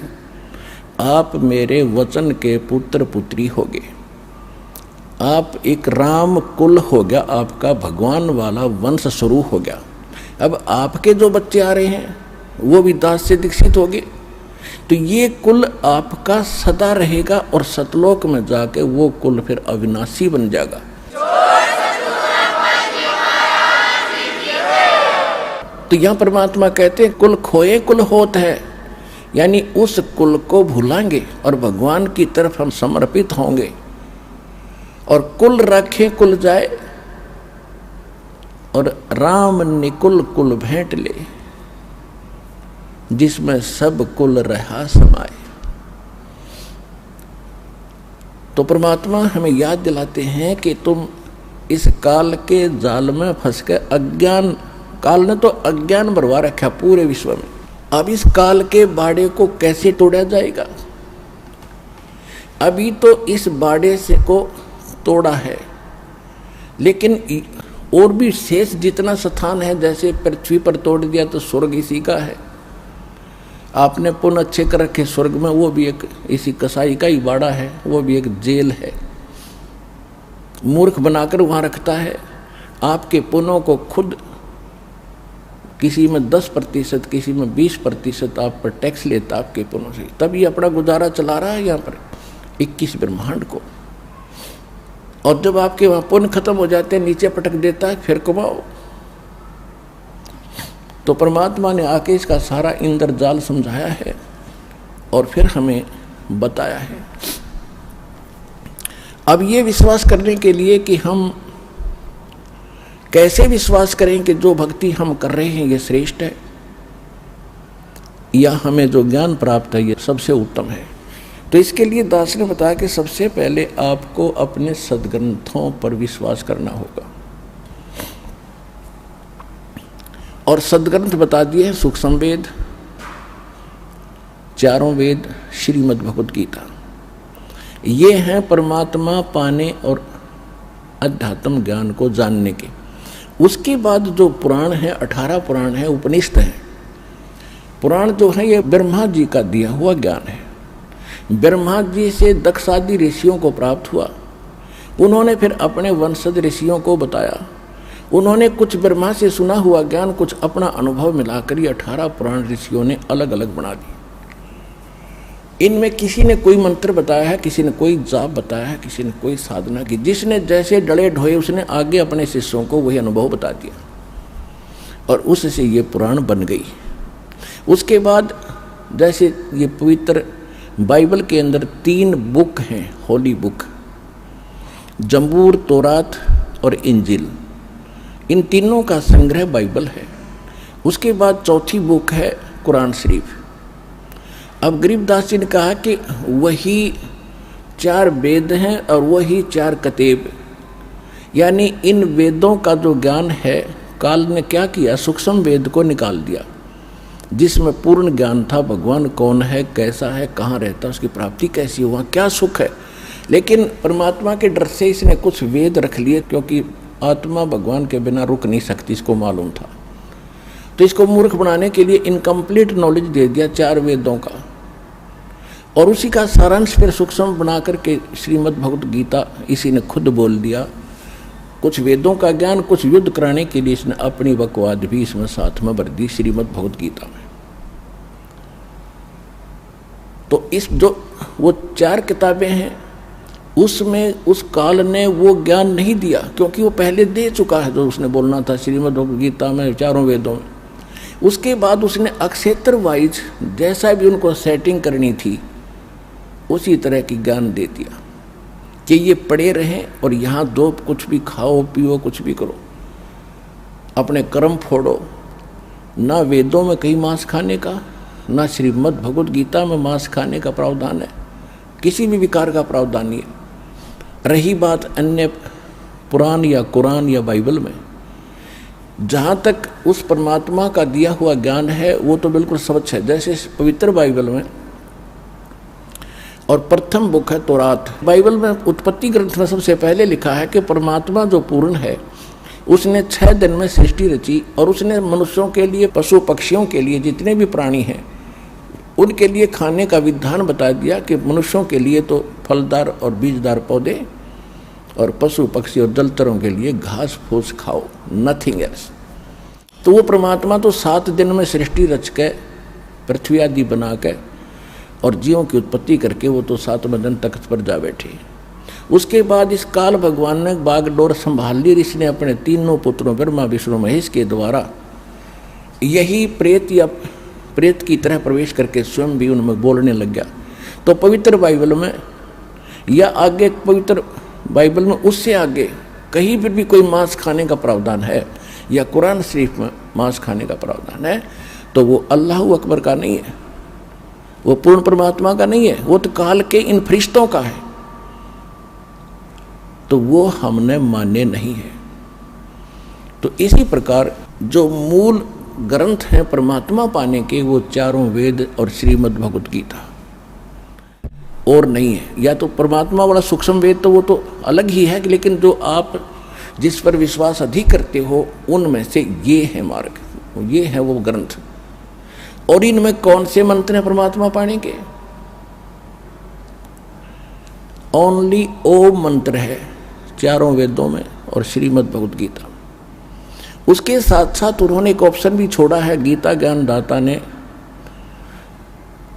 आप मेरे वचन के पुत्र पुत्री होगे, आप एक राम कुल हो गया, आपका भगवान वाला वंश शुरू हो गया। अब आपके जो बच्चे आ रहे हैं वो भी दास से दीक्षित होंगे, तो ये कुल आपका सदा रहेगा और सतलोक में जाके वो कुल फिर अविनाशी बन जाएगा। तो यहाँ परमात्मा कहते हैं कुल खोए कुल होत है, यानी उस कुल को भूलांगे और भगवान की तरफ हम समर्पित होंगे, और कुल रखे कुल जाए, और राम निकुल कुल भेंट ले, जिसमें सब कुल रहा समाए। तो परमात्मा हमें याद दिलाते हैं कि तुम इस काल के जाल में फंस के, अज्ञान काल ने तो अज्ञान भरवा रखा पूरे विश्व में। अब इस काल के बाड़े को कैसे तोड़ा जाएगा? अभी तो इस बाड़े से को तोड़ा है, लेकिन और भी शेष जितना स्थान है, जैसे पृथ्वी पर तोड़ दिया तो स्वर्ग इसी का है। आपने पुण्य अच्छे कर रखे स्वर्ग में, वो भी एक इसी कसाई का ही बाड़ा है, वो भी एक जेल है। मूर्ख बनाकर वहाँ रखता है। आपके पुण्यों को खुद किसी में 10%, किसी में 20% आप पर टैक्स लेता आपके पुण्यों से, तब ये अपना गुजारा चला रहा है यहाँ पर 21 ब्रह्मांड को। और जब आपके वहाँ पुण्य खत्म हो जाते हैं, नीचे पटक देता है, फिर कमाओ। तो परमात्मा ने आके इसका सारा इंद्रजाल समझाया है और फिर हमें बताया है। अब ये विश्वास करने के लिए कि हम कैसे विश्वास करें कि जो भक्ति हम कर रहे हैं ये श्रेष्ठ है, या हमें जो ज्ञान प्राप्त है ये सबसे उत्तम है। तो इसके लिए दास ने बताया कि सबसे पहले आपको अपने सद्ग्रंथों पर विश्वास करना होगा, और सद्ग्रंथ बता दिए हैं सूक्ष्म वेद, चारों वेद, श्रीमद् भगवद गीता। ये हैं परमात्मा पाने और अध्यात्म ज्ञान को जानने के। उसके बाद जो पुराण है, 18 पुराण है, उपनिषद है। पुराण जो है ये ब्रह्मा जी का दिया हुआ ज्ञान है। ब्रह्मा जी से दक्ष आदि ऋषियों को प्राप्त हुआ, उन्होंने फिर अपने वंशज ऋषियों को बताया। उन्होंने कुछ ब्रह्मा से सुना हुआ ज्ञान, कुछ अपना अनुभव मिलाकर ये 18 पुराण ऋषियों ने अलग अलग बना दी। इनमें किसी ने कोई मंत्र बताया है, किसी ने कोई जाप बताया है, किसी ने कोई साधना की। जिसने जैसे डले ढोए उसने आगे अपने शिष्यों को वही अनुभव बता दिया, और उससे ये पुराण बन गई। उसके बाद जैसे ये पवित्र बाइबल के अंदर 3 बुक हैं, होली बुक, जंबूर, तौरात और इंजिल। इन तीनों का संग्रह बाइबल है। उसके बाद चौथी बुक है कुरान शरीफ। अब गरीबदास जी ने कहा कि वही 4 वेद हैं और वही 4 कतेब, यानी इन वेदों का जो ज्ञान है काल ने क्या किया, सूक्ष्म वेद को निकाल दिया, जिसमें पूर्ण ज्ञान था। भगवान कौन है, कैसा है, कहाँ रहता है, उसकी प्राप्ति कैसी हुआ, क्या सुख है, लेकिन परमात्मा के डर से इसने कुछ वेद रख लिए, क्योंकि आत्मा भगवान के बिना रुक नहीं सकती, इसको मालूम था। तो इसको मूर्ख बनाने के लिए इनकम्प्लीट नॉलेज दे दिया 4 वेदों का, और उसी का सारांश फिर सूक्ष्म बना करके श्रीमद् भगवत गीता इसी ने खुद बोल दिया। कुछ वेदों का ज्ञान, कुछ युद्ध कराने के लिए इसने अपनी बकवाद भी इसमें साथ में भर दी श्रीमद् भगवत गीता में। तो इस जो वो 4 किताबें हैं उसमें उस काल ने वो ज्ञान नहीं दिया, क्योंकि वो पहले दे चुका है जो उसने बोलना था श्रीमद् भगवत गीता में 4 वेदों में। उसके बाद उसने अक्षेत्र वाइज जैसा भी उनको सेटिंग करनी थी उसी तरह की ज्ञान दे दिया कि ये पड़े रहें और यहाँ दो कुछ भी खाओ पियो कुछ भी करो, अपने कर्म फोड़ो। ना वेदों में कहीं मांस खाने का, ना श्रीमद् भगवत गीता में मांस खाने का प्रावधान है, किसी भी विकार का प्रावधान नहीं है। रही बात अन्य पुराण या कुरान या बाइबल में, जहाँ तक उस परमात्मा का दिया हुआ ज्ञान है वो तो बिल्कुल स्वच्छ है। जैसे पवित्र बाइबल में, और प्रथम बुक है तौरात। बाइबल में उत्पत्ति ग्रंथ में सबसे पहले लिखा है कि परमात्मा जो पूर्ण है उसने 6 दिन में सृष्टि रची, और उसने मनुष्यों के लिए, पशु पक्षियों के लिए, जितने भी प्राणी हैं उनके लिए खाने का विधान बता दिया कि मनुष्यों के लिए तो फलदार और बीजदार पौधे, और पशु पक्षी और जलचरों के लिए घास फूस खाओ, नथिंग एल्स। तो वो परमात्मा तो 7 दिन में सृष्टि रच के, पृथ्वी आदि बना के और जीवों की उत्पत्ति करके वो तो 7वें दिन तख्त पर जा बैठे। उसके बाद इस काल भगवान ने बागडोर संभाल ली। इसने अपने 3 पुत्रों ब्रह्मा विष्णु महेश के द्वारा यही प्रेत या प्रेत की तरह प्रवेश करके स्वयं भी उनमें बोलने लग गया। तो पवित्र बाइबल में या आगे पवित्र बाइबल में उससे आगे कहीं पर भी कोई मांस खाने का प्रावधान है या कुरान शरीफ में मांस खाने का प्रावधान है तो वो अल्लाह अकबर का नहीं है, वो पूर्ण परमात्मा का नहीं है, वो तो काल के इन फरिश्तों का है। तो वो हमने माने नहीं है। तो इसी प्रकार जो मूल ग्रंथ हैं परमात्मा पाने के, वो 4 वेद और श्रीमद् भगवत गीता, और नहीं है। या तो परमात्मा वाला सूक्ष्म वेद तो वो तो अलग ही है, लेकिन जो आप जिस पर विश्वास अधिक करते हो उनमें से ये है मार्ग, ये है वो ग्रंथ। और इनमें कौन से मंत्र हैं परमात्मा पाने के? ओनली ओम मंत्र है 4 वेदों में और श्रीमद् भगवत गीता। उसके साथ साथ उन्होंने एक ऑप्शन भी छोड़ा है गीता ज्ञानदाता ने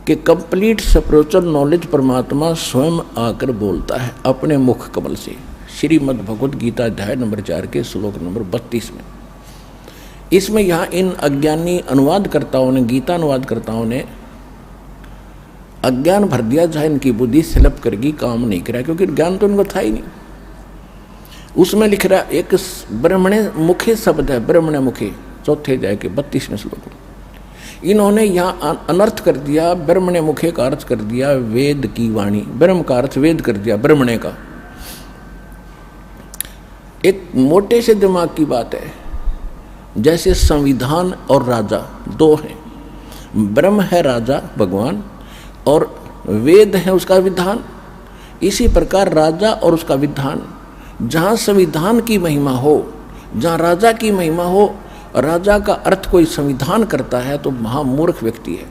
कि कंप्लीट स्पिरिचुअल नॉलेज परमात्मा स्वयं आकर बोलता है अपने मुख कमल से। श्रीमद् भगवत गीता अध्याय नंबर 4 के श्लोक नंबर 32 में। इसमें यहाँ इन अज्ञानी अनुवादकर्ताओं ने, गीता अनुवादकर्ताओं ने अज्ञान भर दिया, जहाँ इनकी बुद्धि स्लप करके काम नहीं करा, क्योंकि ज्ञान तो इनको था ही नहीं। उसमें लिख रहा एक ब्रह्मणे मुखे शब्द है, ब्रह्मणे मुखे, 4थे अध्याय के 32वें श्लोक में। इन्होंने यहाँ अनर्थ कर दिया, ब्रह्मणे मुखे का अर्थ कर दिया वेद की वाणी, ब्रह्म का अर्थ वेद कर दिया ब्रह्मणे का। एक मोटे से दिमाग की बात है, जैसे संविधान और राजा 2 हैं, ब्रह्म है राजा भगवान और वेद है उसका विधान। इसी प्रकार राजा और उसका विधान, जहाँ संविधान की महिमा हो, जहाँ राजा की महिमा हो, राजा का अर्थ कोई संविधान करता है तो महामूर्ख व्यक्ति है।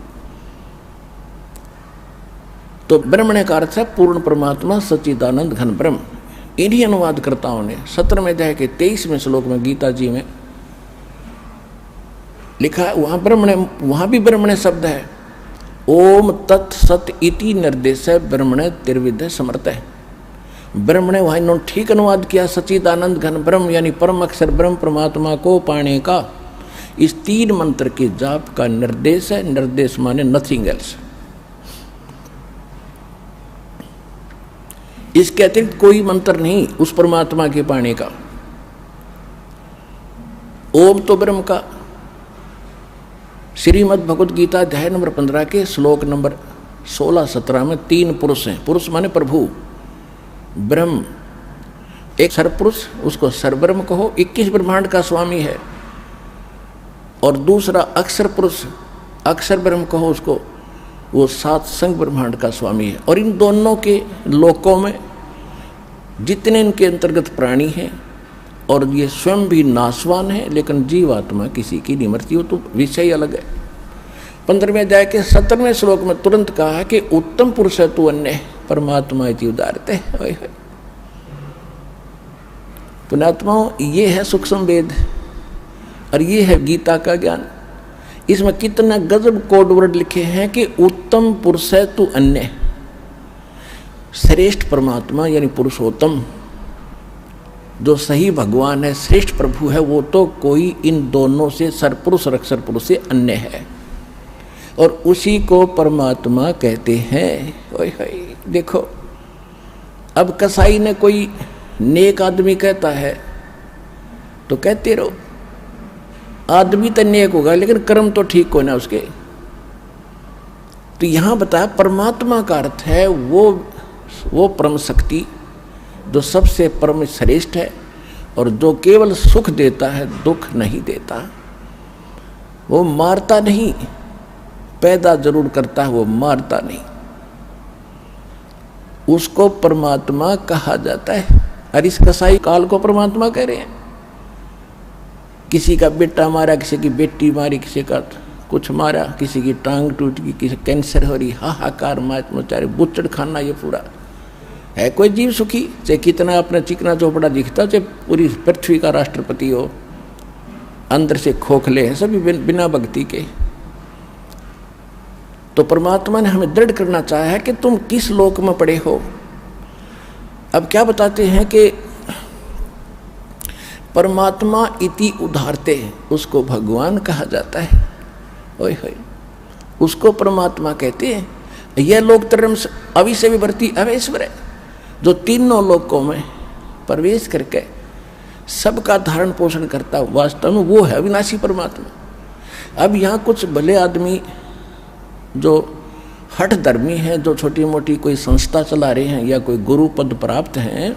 तो ब्रह्मण्य का अर्थ है पूर्ण परमात्मा सच्चिदानंद घन ब्रह्म। इन्हीं अनुवादकर्ताओं ने 17वें अध्याय के 23वें श्लोक में गीता जी में लिखा है, वहाँ ब्रह्मण्य, वहाँ भी ब्रह्मण्य शब्द है। ओम तत् सत इति निर्देश ब्रह्मण्य त्रिविध समर्थ है। ब्रह्मण्य वहाँ इन्होंने ठीक अनुवाद किया, सच्चिदानंद घन ब्रह्म यानी परम अक्षर ब्रह्म परमात्मा को पाने का इस 3 मंत्र के जाप का निर्देश है। निर्देश माने नथिंग एल्स, इसके अतिरिक्त कोई मंत्र नहीं उस परमात्मा के पाने का। ओम तो ब्रह्म का। श्रीमद् भगवत गीता अध्याय नंबर 15 के श्लोक नंबर 16-17 में 3 पुरुष हैं। पुरुष माने प्रभु, ब्रह्म, एक सरपुरुष उसको सरब्रह्म कहो, 21 ब्रह्मांड का स्वामी है, और दूसरा अक्षर पुरुष, अक्षर ब्रह्म कहो उसको, वो 7 संग ब्रह्मांड का स्वामी है। और इन दोनों के लोकों में जितने इनके अंतर्गत प्राणी हैं, और ये स्वयं भी नाशवान है, लेकिन जीवात्मा किसी की नहीं मरती हो, तो विषय अलग है। 15वें अध्याय के 17वें श्लोक में तुरंत कहा है कि उत्तम पुरुष है तू अन्य परमात्मा इति उदारते। पुण्यात्माओं, ये है सूक्ष्म वेद और ये है गीता का ज्ञान। इसमें कितना गजब कोड वर्ड लिखे हैं कि उत्तम पुरुष है तू अन्य। श्रेष्ठ परमात्मा यानी पुरुषोत्तम, जो सही भगवान है, श्रेष्ठ प्रभु है, वो तो कोई इन दोनों से सरपुरुष और अक्षर पुरुष से अन्य है, और उसी को परमात्मा कहते हैं। ओए होए, देखो अब कसाई ने कोई नेक आदमी कहता है तो कहते रहो, आदमी तो नेक होगा लेकिन कर्म तो ठीक हो ना उसके। तो यहां बताया परमात्मा का अर्थ है वो परम शक्ति जो सबसे परम श्रेष्ठ है, और जो केवल सुख देता है, दुख नहीं देता। वो मारता नहीं, पैदा जरूर करता है, वो मारता नहीं। उसको परमात्मा कहा जाता है। और इस कसाई काल को परमात्मा कह रहे हैं। किसी का बेटा मारा, किसी की बेटी मारी, किसी का कुछ मारा, किसी की टांग टूट गई, किसी कैंसर हो रही, हाहाकार मचारे, बुच्चड़ खाना, ये पूरा है कोई जीव सुखी? चाहे कितना अपना चिकना चौपड़ा दिखता, चाहे पूरी पृथ्वी का राष्ट्रपति हो, अंदर से खोखले हैं सभी बिना भक्ति के। तो परमात्मा ने हमें दृढ़ करना चाहा है कि तुम किस लोक में पड़े हो। अब क्या बताते हैं कि परमात्मा इति उदारते, उसको भगवान कहा जाता है। ओए होए, उसको परमात्मा कहते हैं। यह लोक धर्म अविषय विवर्ती अवेश्वर है, जो तीनों लोकों में प्रवेश करके सबका धारण पोषण करता, वास्तव में वो है अविनाशी परमात्मा। अब यहाँ कुछ भले आदमी जो हठ धर्मी हैं, जो छोटी मोटी कोई संस्था चला रहे हैं या कोई गुरु पद प्राप्त हैं,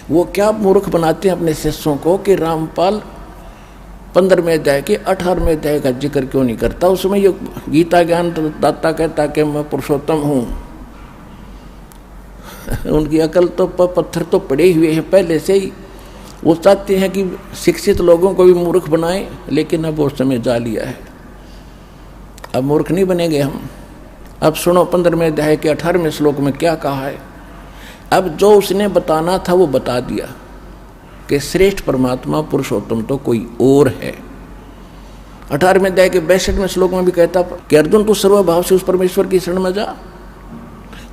वो क्या मूर्ख बनाते हैं अपने शिष्यों को कि रामपाल 15वें अध्याय के 18वें अध्याय का जिक्र क्यों नहीं करता। उसमें ये गीता ज्ञान दाता कहता कि मैं पुरुषोत्तम हूँ। उनकी अकल तो पत्थर तो पड़े हुए हैं पहले से ही। वो चाहते हैं कि शिक्षित लोगों को भी मूर्ख बनाएं, लेकिन अब वो समय जा लिया है। अब मूर्ख नहीं बनेंगे हम। अब सुनो 15वें अध्याय के 18वें श्लोक में क्या कहा है। अब जो उसने बताना था वो बता दिया कि श्रेष्ठ परमात्मा पुरुषोत्तम तो कोई और है। 18वें अध्याय के 62वें श्लोक में भी कहता कि अर्जुन तू सर्वभाव से उस परमेश्वर की शरण में जा,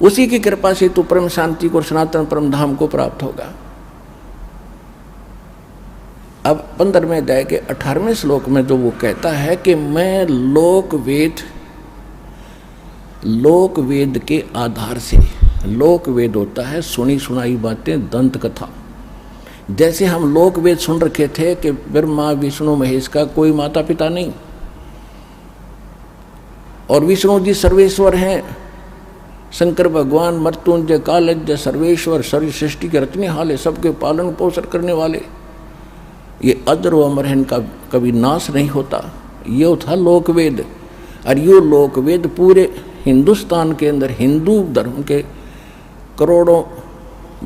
उसी की कृपा से तू परम शांति को, सनातन परम धाम को प्राप्त होगा। अब 15वें अध्याय के 18वें श्लोक में जो वो कहता है कि मैं लोक वेद के आधार से, लोक वेद होता है सुनी सुनाई बातें, दंत कथा। जैसे हम लोक वेद सुन रखे थे कि ब्रह्मा विष्णु महेश का कोई माता पिता नहीं, और विष्णु जी सर्वेश्वर हैं, शंकर भगवान मृत्युंजय कालज्ञ सर्वेश्वर, सर्व सृष्टि के रचनेहार है, सबके पालन पोषण करने वाले, ये अजर व अमर है, इनका कभी नाश नहीं होता। ये था लोकवेद। और ये लोकवेद पूरे हिंदुस्तान के अंदर हिंदू धर्म के करोड़ों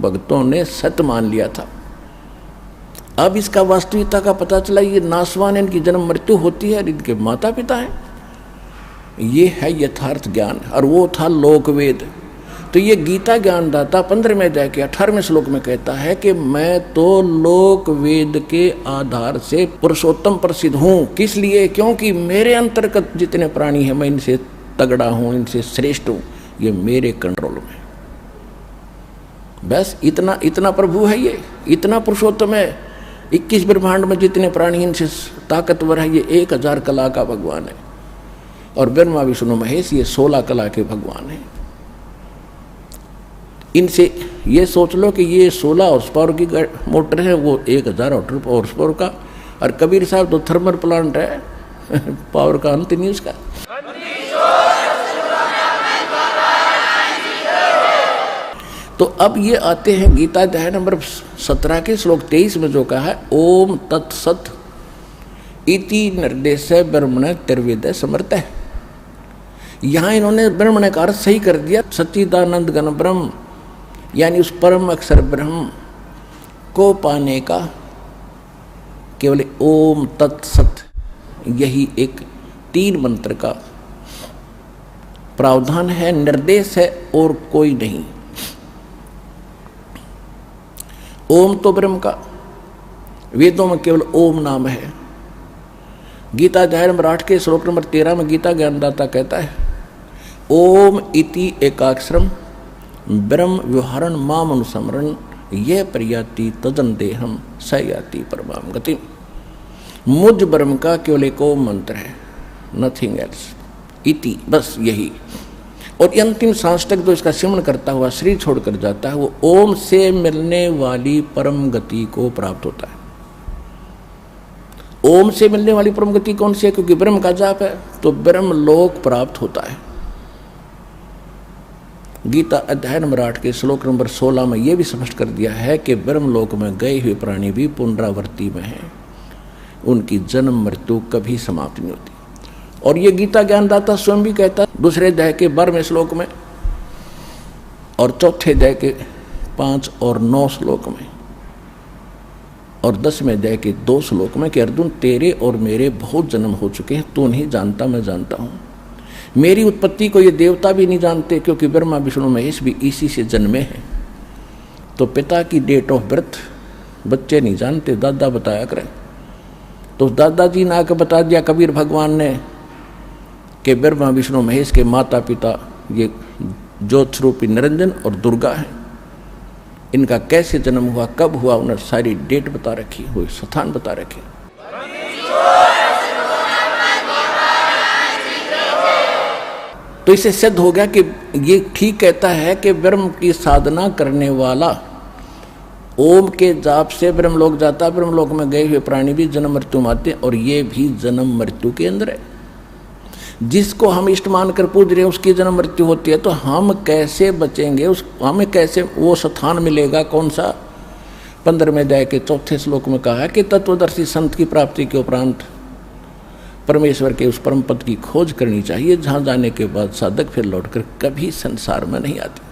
भक्तों ने सत्य मान लिया था। अब इसका वास्तविकता का पता चला, ये नासवान, इनकी जन्म मृत्यु होती है, इनके माता पिता हैं। ये है यथार्थ ज्ञान, और वो था लोकवेद। तो ये गीता ज्ञानदाता 15वें अध्याय के 18वें श्लोक में कहता है कि मैं तो लोक वेद के आधार से पुरुषोत्तम प्रसिद्ध हूँ। किस लिए? क्योंकि मेरे अंतर्गत जितने प्राणी हैं मैं इनसे तगड़ा हूँ, इनसे श्रेष्ठ हूँ, ये मेरे कंट्रोल में। बस इतना प्रभु है, ये इतना पुरुषोत्तम है। 21 ब्रह्मांड में जितने प्राणी इनसे ताकतवर है, ये 1000 कला का भगवान है। और ब्रह्मा विष्णु महेश ये 16 कला के भगवान हैं। इनसे ये सोच लो कि ये 16 हॉर्स पावर की मोटर है, वो 1000 हॉर्स पावर का। और कबीर साहब तो थर्मल प्लांट है, पावर का अंत नहीं उसका। तो अब ये आते हैं गीता अध्याय नंबर 17 के श्लोक 23 में जो कहा है, ओम तत्सत इति निर्देश ब्रह्मण तिर्वेद समर्थ है। यहाँ इन्होंने ब्रह्मण का अर्थ सही कर दिया, सच्चिदानंद घन ब्रह्म, यानी उस परम अक्षर ब्रह्म को पाने का केवल ओम तत्सत यही एक 3 मंत्र का प्रावधान है, निर्देश है और कोई नहीं। ओम तो ब्रह्म का, वेदों में केवल ओम नाम है। गीता अध्याय नंबर 8 के श्लोक नंबर 13 में गीता ज्ञानदाता कहता है ओम इति एकाक्षरम ब्रह्म व्यवहारण माम अनुसमरण यह प्रयाति तदन देहम स याति परमाम गति। मुझ ब्रह्म का केवल एक ओम मंत्र है, नथिंग एल्स, इति बस यही। और अंतिम सांस तक जो इसका सिमरण करता हुआ शरीर छोड़कर जाता है वो ओम से मिलने वाली परम गति को प्राप्त होता है। ओम से मिलने वाली परम गति कौन सी है? क्योंकि ब्रह्म का जाप है तो ब्रह्म लोक प्राप्त होता है। गीता अध्याय नंबर 8 के श्लोक नंबर 16 में यह भी स्पष्ट कर दिया है कि ब्रह्मलोक में गए हुए प्राणी भी पुनरावृत्ति में हैं, उनकी जन्म मृत्यु कभी समाप्त नहीं होती। और ये गीता ज्ञानदाता स्वयं भी कहता है दूसरे अध्याय के 12वें श्लोक में और चौथे अध्याय के 5 और 9 श्लोक में और 10वें अध्याय के 2 श्लोक में कि अर्जुन तेरे और मेरे बहुत जन्म हो चुके हैं, तू नहीं जानता मैं जानता हूँ। मेरी उत्पत्ति को ये देवता भी नहीं जानते क्योंकि ब्रह्मा विष्णु महेश भी इसी से जन्मे हैं। तो पिता की डेट ऑफ बर्थ बच्चे नहीं जानते, दादा बताया करें। तो दादाजी ने आकर बता दिया कबीर भगवान ने कि ब्रह्मा विष्णु महेश के माता पिता ये ज्योत स्वरूपी निरंजन और दुर्गा है। इनका कैसे जन्म हुआ, कब हुआ, उन्होंने सारी डेट बता रखी, वो स्थान बता रखे। तो इसे सिद्ध हो गया कि ये ठीक कहता है कि ब्रह्म की साधना करने वाला ओम के जाप से ब्रह्मलोक जाता है। ब्रह्मलोक में गए हुए प्राणी भी जन्म मृत्यु माते और ये भी जन्म मृत्यु के अंदर है। जिसको हम इष्ट मानकर पूज रहे हैं उसकी जन्म मृत्यु होती है, तो हम कैसे बचेंगे, हमें कैसे वो स्थान मिलेगा? कौन सा? 15वें अध्याय के 4 श्लोक में कहा है कि तत्वदर्शी संत की प्राप्ति के उपरांत परमेश्वर के उस परम पद की खोज करनी चाहिए जहां जाने के बाद साधक फिर लौटकर कभी संसार में नहीं आते।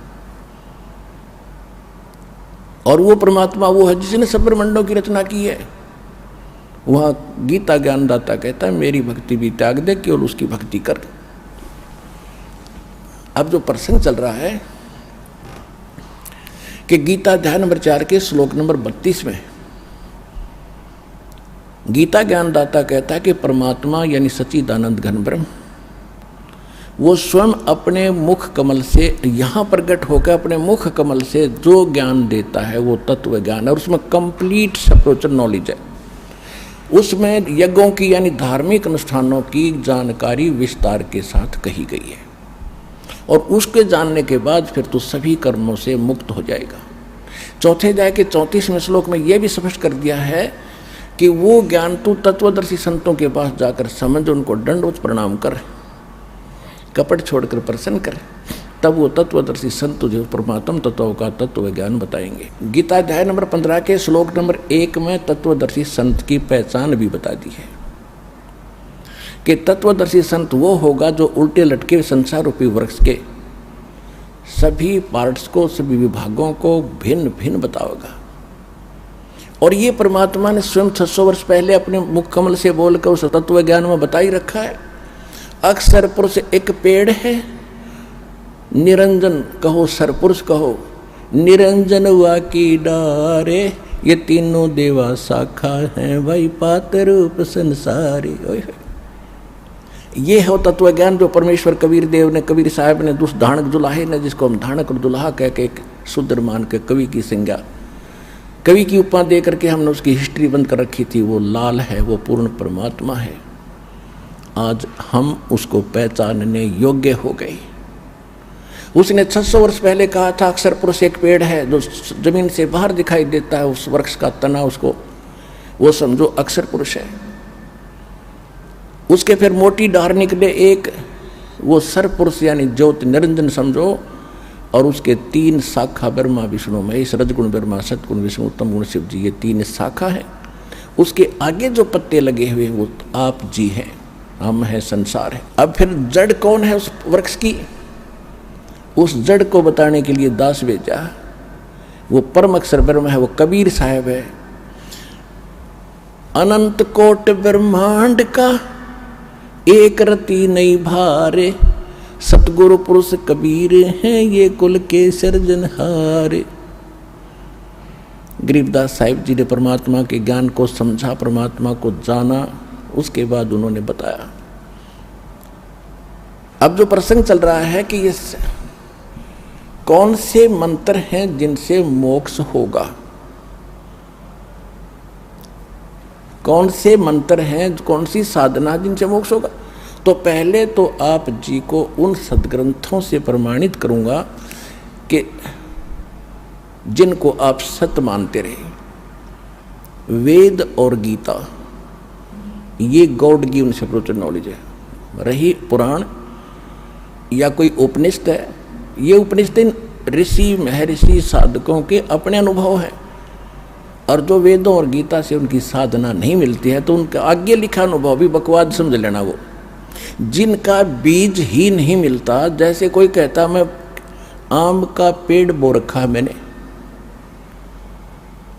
और वो परमात्मा वो है जिसने सब ब्रह्मांडों की रचना की है। वहां गीता ज्ञानदाता कहता है मेरी भक्ति भी त्याग दे, केवल उसकी भक्ति कर। अब जो प्रसंग चल रहा है कि गीता अध्याय नंबर 4 के श्लोक नंबर 32 में गीता ज्ञानदाता कहता है कि परमात्मा यानी सच्चिदानंद घन ब्रह्म वो स्वयं अपने मुख कमल से यहाँ प्रकट होकर अपने मुख कमल से जो ज्ञान देता है वो तत्व ज्ञान है और उसमें कंप्लीट सप्रोचर नॉलेज है। उसमें यज्ञों की यानी धार्मिक अनुष्ठानों की जानकारी विस्तार के साथ कही गई है और उसके जानने के बाद फिर तो सभी कर्मों से मुक्त हो जाएगा। चौथे अध्याय के 34वें श्लोक में यह भी स्पष्ट कर दिया है कि वो ज्ञान तू तत्वदर्शी संतों के पास जाकर समझ, उनको दंडवत प्रणाम कर, कपट छोड़कर प्रसन्न कर, तब वो तत्वदर्शी संत तुझे परमात्म तत्व का तत्व ज्ञान बताएंगे। गीता अध्याय नंबर 15 के श्लोक नंबर 1 में तत्वदर्शी संत की पहचान भी बता दी है कि तत्वदर्शी संत वो होगा जो उल्टे लटके संसार रूपी वृक्ष के सभी पार्ट्स को, सभी विभागों को भिन्न भिन्न बताओगा। और ये परमात्मा ने स्वयं 600 वर्ष पहले अपने मुख कमल से बोलकर उस तत्व ज्ञान में बता ही रखा है। अक्षर पुरुष एक पेड़ है, निरंजन कहो सरपुरुष कहो, निरंजन हुआ की डारे, ये तीनों देवा शाखा हैं भाई पात रूप संसारी। ये हो तत्व ज्ञान जो परमेश्वर कबीर देव ने, कबीर साहब ने, उस धानक दुल्हे ने, जिसको हम धानक और दुल्हा कह के एक शुद्र मान के कवि की संज्ञा, कवि की उपमा दे करके हमने उसकी हिस्ट्री बंद कर रखी थी। वो लाल है, वो पूर्ण परमात्मा है। आज हम उसको पहचानने योग्य हो गए। उसने 600 वर्ष पहले कहा था अक्षर पुरुष एक पेड़ है जो जमीन से बाहर दिखाई देता है, उस वृक्ष का तना उसको वो समझो अक्षर पुरुष है। उसके फिर मोटी डार निकले एक, वो सर पुरुष यानी ज्योति निरंजन समझो, और उसके 3 शाखा ब्रह्मा विष्णु महेश, रजगुण ब्रह्मा, सतगुण विष्णु, उत्तम गुण शिव जी, ये 3 शाखा है। उसके आगे जो पत्ते लगे हुए वो आप जी हैं, हम है, संसार है। अब फिर जड़ कौन है उस वृक्ष की, उस जड़ को बताने के लिए दास भेजा वो परम अक्षर ब्रह्म है, वो कबीर साहब है। अनंत कोट ब्रह्मांड का एक रति नहीं भारे, सतगुरु पुरुष कबीर हैं ये कुल के सृजनहारे। गरीबदास साहिब जी ने परमात्मा के ज्ञान को समझा, परमात्मा को जाना, उसके बाद उन्होंने बताया। अब जो प्रसंग चल रहा है कि ये कौन से मंत्र हैं जिनसे मोक्ष होगा, कौन से मंत्र हैं, कौन सी साधना जिनसे मोक्ष होगा। तो पहले तो आप जी को उन सदग्रंथों से प्रमाणित करूंगा कि जिनको आप सत्य मानते रहे। वेद और गीता ये गॉड गिवन स्पिरिचुअल नॉलेज है। रही पुराण या कोई उपनिषद है, ये उपनिषद ऋषि महर्षि साधकों के अपने अनुभव है। और जो वेदों और गीता से उनकी साधना नहीं मिलती है तो उनका आगे लिखा अनुभव भी बकवाद समझ लेना। वो जिनका बीज ही नहीं मिलता, जैसे कोई कहता मैं आम का पेड़ बो रखा है मैंने,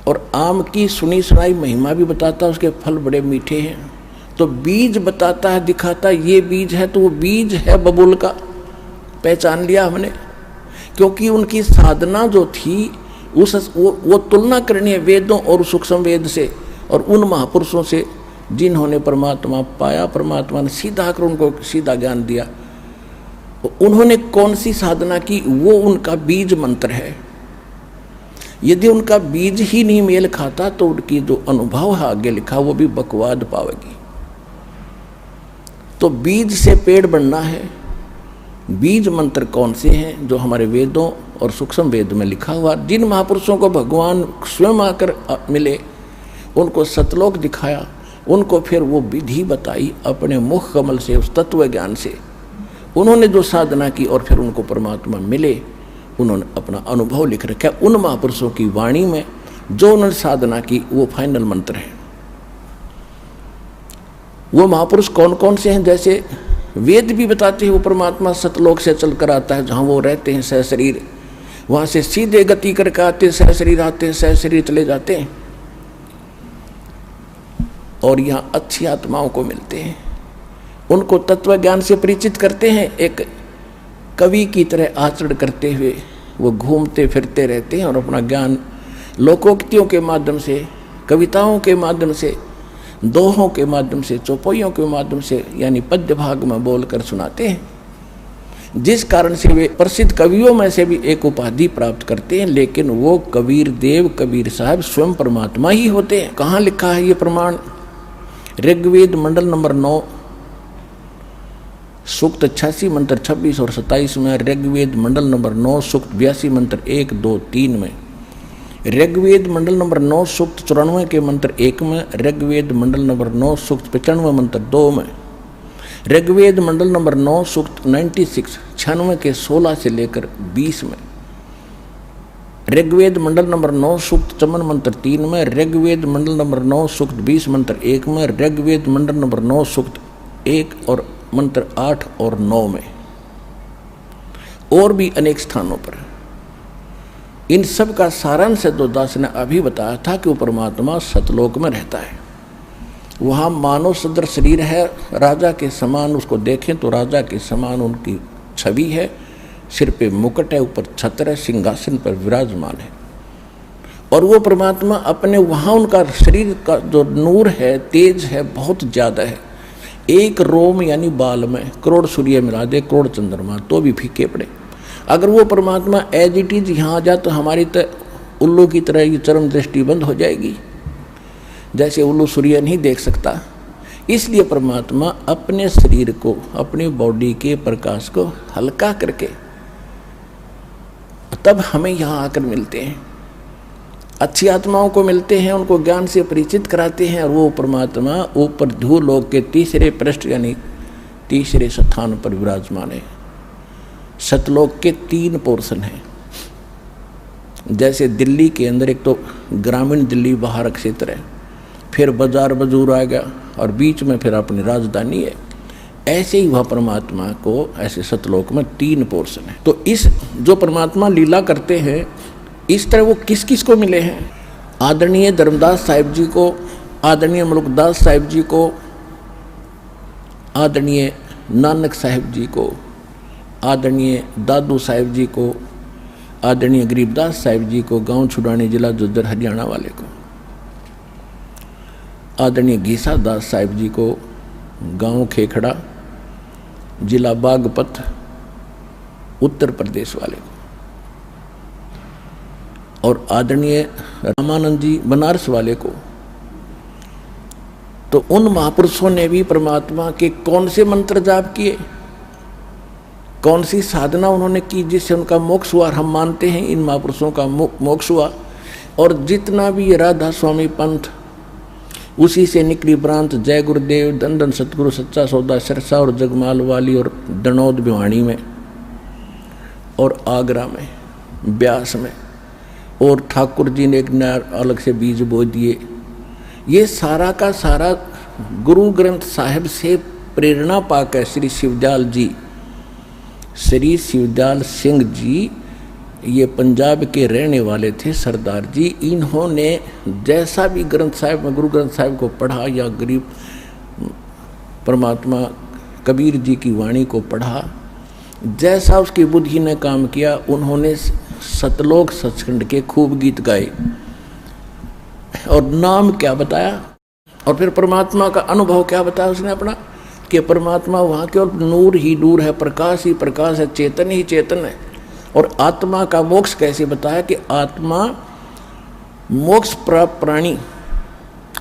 और आम की सुनी सुनाई महिमा भी बताता, उसके फल बड़े मीठे हैं, तो बीज बताता है, दिखाता ये बीज है, तो वो बीज है बबूल का, पहचान लिया हमने। क्योंकि उनकी साधना जो थी वो तुलना करनी है वेदों और सूक्ष्म वेद से और उन महापुरुषों से जिन्होंने परमात्मा पाया, परमात्मा ने सीधा आकर उनको सीधा ज्ञान दिया। उन्होंने कौन सी साधना की, वो उनका बीज मंत्र है। यदि उनका बीज ही नहीं मेल खाता तो उनकी जो अनुभव है आगे लिखा वो भी बकवाद पावेगी। तो बीज से पेड़ बनना है। बीज मंत्र कौन से हैं जो हमारे वेदों और सूक्ष्म वेद में लिखा हुआ, जिन महापुरुषों को भगवान स्वयं आकर मिले, उनको सतलोक दिखाया, उनको फिर वो विधि बताई अपने मुख कमल से, उस तत्व ज्ञान से उन्होंने जो साधना की और फिर उनको परमात्मा मिले, उन्होंने अपना अनुभव लिख रखा। उन महापुरुषों की वाणी में जो उन्होंने साधना की वो फाइनल मंत्र है। वो महापुरुष कौन कौन से हैं, जैसे वेद भी बताते हैं वो परमात्मा सतलोक से चलकर आता है, जहाँ वो रहते हैं सह शरीर, वहाँ से सीधे गति करके आते, सह शरीर आते, सह शरीर चले जाते हैं और यहाँ अच्छी आत्माओं को मिलते हैं, उनको तत्व ज्ञान से परिचित करते हैं। एक कवि की तरह आचरण करते हुए वो घूमते फिरते रहते हैं और अपना ज्ञान लोकोक्तियों के माध्यम से, कविताओं के माध्यम से, दोहों के माध्यम से, चौपाइयों के माध्यम से, यानी पद्य भाग में बोलकर सुनाते हैं, जिस कारण से वे प्रसिद्ध कवियों में से भी एक उपाधि प्राप्त करते हैं। लेकिन वो कबीर देव, कबीर साहब स्वयं परमात्मा ही होते हैं। कहाँ लिखा है ये प्रमाण? ऋग्वेद मंडल नंबर 9 सूक्त 86 मंत्र 26 और 27 में, ऋग्वेद मंडल नंबर 9 सूक्त 82 मंत्र 1, 2, 3 में, ऋग्वेद मंडल नंबर 9 सूक्त 94 के मंत्र 1 में, ऋग्वेद मंडल नंबर 9 सूक्त 95 मंत्र 2 में, ऋग्वेद मंडल नंबर 9 सूक्त 96 के 16 से लेकर 20 में, ऋग्वेद मंडल नंबर 9 सूक्त 54 मंत्र 3 में, ऋग्वेद मंडल नंबर 9 सूक्त 20 मंत्र 1 में, ऋग्वेद मंडल नंबर 9 सूक्त 1 और मंत्र 8 और 9 में, और भी अनेक स्थानों पर। इन सब का सारांश जो दास ने अभी बताया था कि वो परमात्मा सतलोक में रहता है। वहाँ मानव सदृश शरीर है, राजा के समान उसको देखें तो राजा के समान उनकी छवि है, सिर पे मुकुट है, ऊपर छत्र है, सिंहासन पर विराजमान है। और वो परमात्मा अपने वहाँ उनका शरीर का जो नूर है, तेज है, बहुत ज़्यादा है। एक रोम यानी बाल में करोड़ सूर्य मिला दे, करोड़ चंद्रमा, तो भी फीके पड़े। अगर वो परमात्मा एज इट इज यहाँ आ जाए तो हमारी उल्लू की तरह ये चरम दृष्टि बंद हो जाएगी, जैसे उल्लू सूर्य नहीं देख सकता। इसलिए परमात्मा अपने शरीर को, अपनी बॉडी के प्रकाश को हल्का करके तब हमें यहाँ आकर मिलते हैं, अच्छी आत्माओं को मिलते हैं, उनको ज्ञान से परिचित कराते हैं। और वो परमात्मा ऊपर भूलोक के तीसरे पृष्ठ यानी तीसरे स्थान पर विराजमान है। सतलोक के 3 पोर्शन हैं। जैसे दिल्ली के अंदर एक तो ग्रामीण दिल्ली बाहर क्षेत्र है, फिर बाजार बजूर आ गया और बीच में फिर अपनी राजधानी है। ऐसे ही वह परमात्मा को ऐसे सतलोक में 3 पोर्शन है। तो इस जो परमात्मा लीला करते हैं इस तरह वो किस किस को मिले हैं? आदरणीय धर्मदास साहिब जी को, आदरणीय मुल्कदास साहिब जी को, आदरणीय नानक साहिब जी को, आदरणीय दादू साहिब जी को, आदरणीय गरीबदास साहिब जी को, गांव छुड़ाने जिला झज्जर हरियाणा वाले को, आदरणीय गीसा दास साहिब जी को, गांव खेखड़ा जिला बागपत उत्तर प्रदेश वाले को, और आदरणीय रामानंद जी बनारस वाले को। तो उन महापुरुषों ने भी परमात्मा के कौन से मंत्र जाप किए, कौन सी साधना उन्होंने की जिससे उनका मोक्ष हुआ? हम मानते हैं इन महापुरुषों का मोक्ष हुआ। और जितना भी राधा स्वामी पंथ, उसी से निकली प्रांत जय गुरुदेव, दंदन सतगुरु, सच्चा सौदा, सिरसा और जगमाल वाली और दनौद भिवानी में और आगरा में, ब्यास में, और ठाकुर जी ने एक नया अलग से बीज बो दिए। ये सारा का सारा गुरु ग्रंथ साहिब से प्रेरणा पाकर श्री शिवदयाल जी, श्री शिवदयाल सिंह जी, ये पंजाब के रहने वाले थे सरदार जी। इन्होंने जैसा भी ग्रंथ साहिब में, गुरु ग्रंथ साहिब को पढ़ा या गरीब परमात्मा कबीर जी की वाणी को पढ़ा, जैसा उसकी बुद्धि ने काम किया, उन्होंने सतलोक सचखंड के खूब गीत गाए और नाम क्या बताया, और फिर परमात्मा का अनुभव क्या बताया उसने अपना, कि परमात्मा वहाँ केवल नूर ही नूर है, प्रकाश ही प्रकाश है, चेतन ही चेतन है। और आत्मा का मोक्ष कैसे बताया, कि आत्मा मोक्ष प्राप्त प्राणी,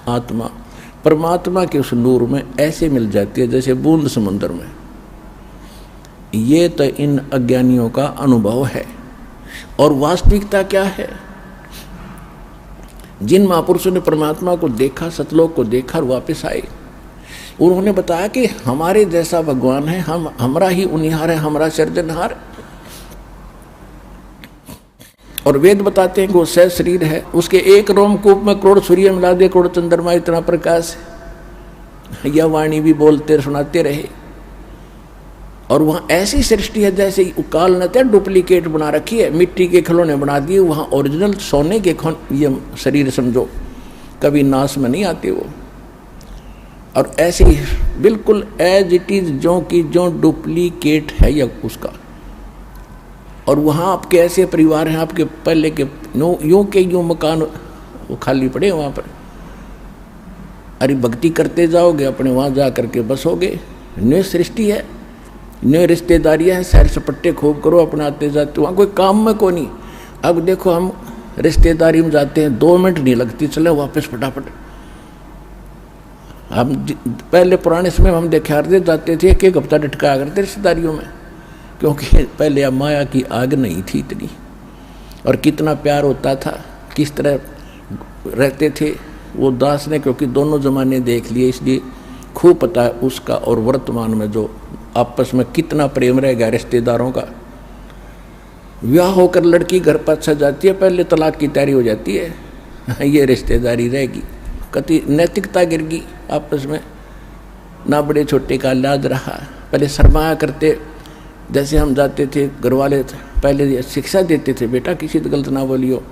आत्मा परमात्मा के उस नूर में ऐसे मिल जाती है जैसे बूंद समुद्र में। ये तो इन अज्ञानियों का अनुभव है। और वास्तविकता क्या है? जिन महापुरुषों ने परमात्मा को देखा, सतलोक को देखा और वापस आए, उन्होंने बताया कि हमारे जैसा भगवान है, हम हमारा ही उनिहार है, हमारा सर्जनहार। और वेद बताते हैं कि वो सह शरीर है, उसके एक रोमकूप में करोड़ सूर्य मिला दे, करोड़ चंद्रमा इतना प्रकाश है। यह वाणी भी बोलते सुनाते रहे। और वहाँ ऐसी सृष्टि है जैसे काल ने तो डुप्लीकेट बना रखी है, मिट्टी के खिलौने बना दिए, वहाँ ओरिजिनल सोने के ये शरीर समझो, कभी नाश में नहीं आते वो। और ऐसे ही बिल्कुल एज इट इज, जो कि जो डुप्लीकेट है या उसका। और वहाँ आपके ऐसे परिवार हैं, आपके पहले के यूं के यूं मकान वो खाली पड़े वहाँ पर। अरे भक्ति करते जाओगे, अपने वहाँ जा करके बसोगे। न्यू सृष्टि है, न्यू रिश्तेदारियाँ हैं, सैर सपट्टे खूब करो, अपने आते जाते, वहाँ कोई काम में को नहीं। अब देखो हम रिश्तेदारी में जाते हैं, 2 मिनट नहीं लगती, चले वापस फटाफट। हम पहले पुराने समय में हम देखारते जाते थे, एक हफ्ता डटका करते रिश्तेदारियों में, क्योंकि पहले अब माया की आग नहीं थी इतनी, और कितना प्यार होता था, किस तरह रहते थे वो दास ने, क्योंकि दोनों ज़माने देख लिए, इसलिए खूब पता है उसका। और वर्तमान में जो आपस में कितना प्रेम रह गया रिश्तेदारों का। ब्याह होकर लड़की घर पर अच्छा जाती है, पहले तलाक की तैयारी हो जाती है, ये रिश्तेदारी रहेगी, कति नैतिकता गिर गई आपस में, ना बड़े छोटे का लाज रहा। पहले शर्माया करते, जैसे हम जाते थे घर वाले पहले शिक्षा देते थे, बेटा किसी तो गलत ना बोलियो,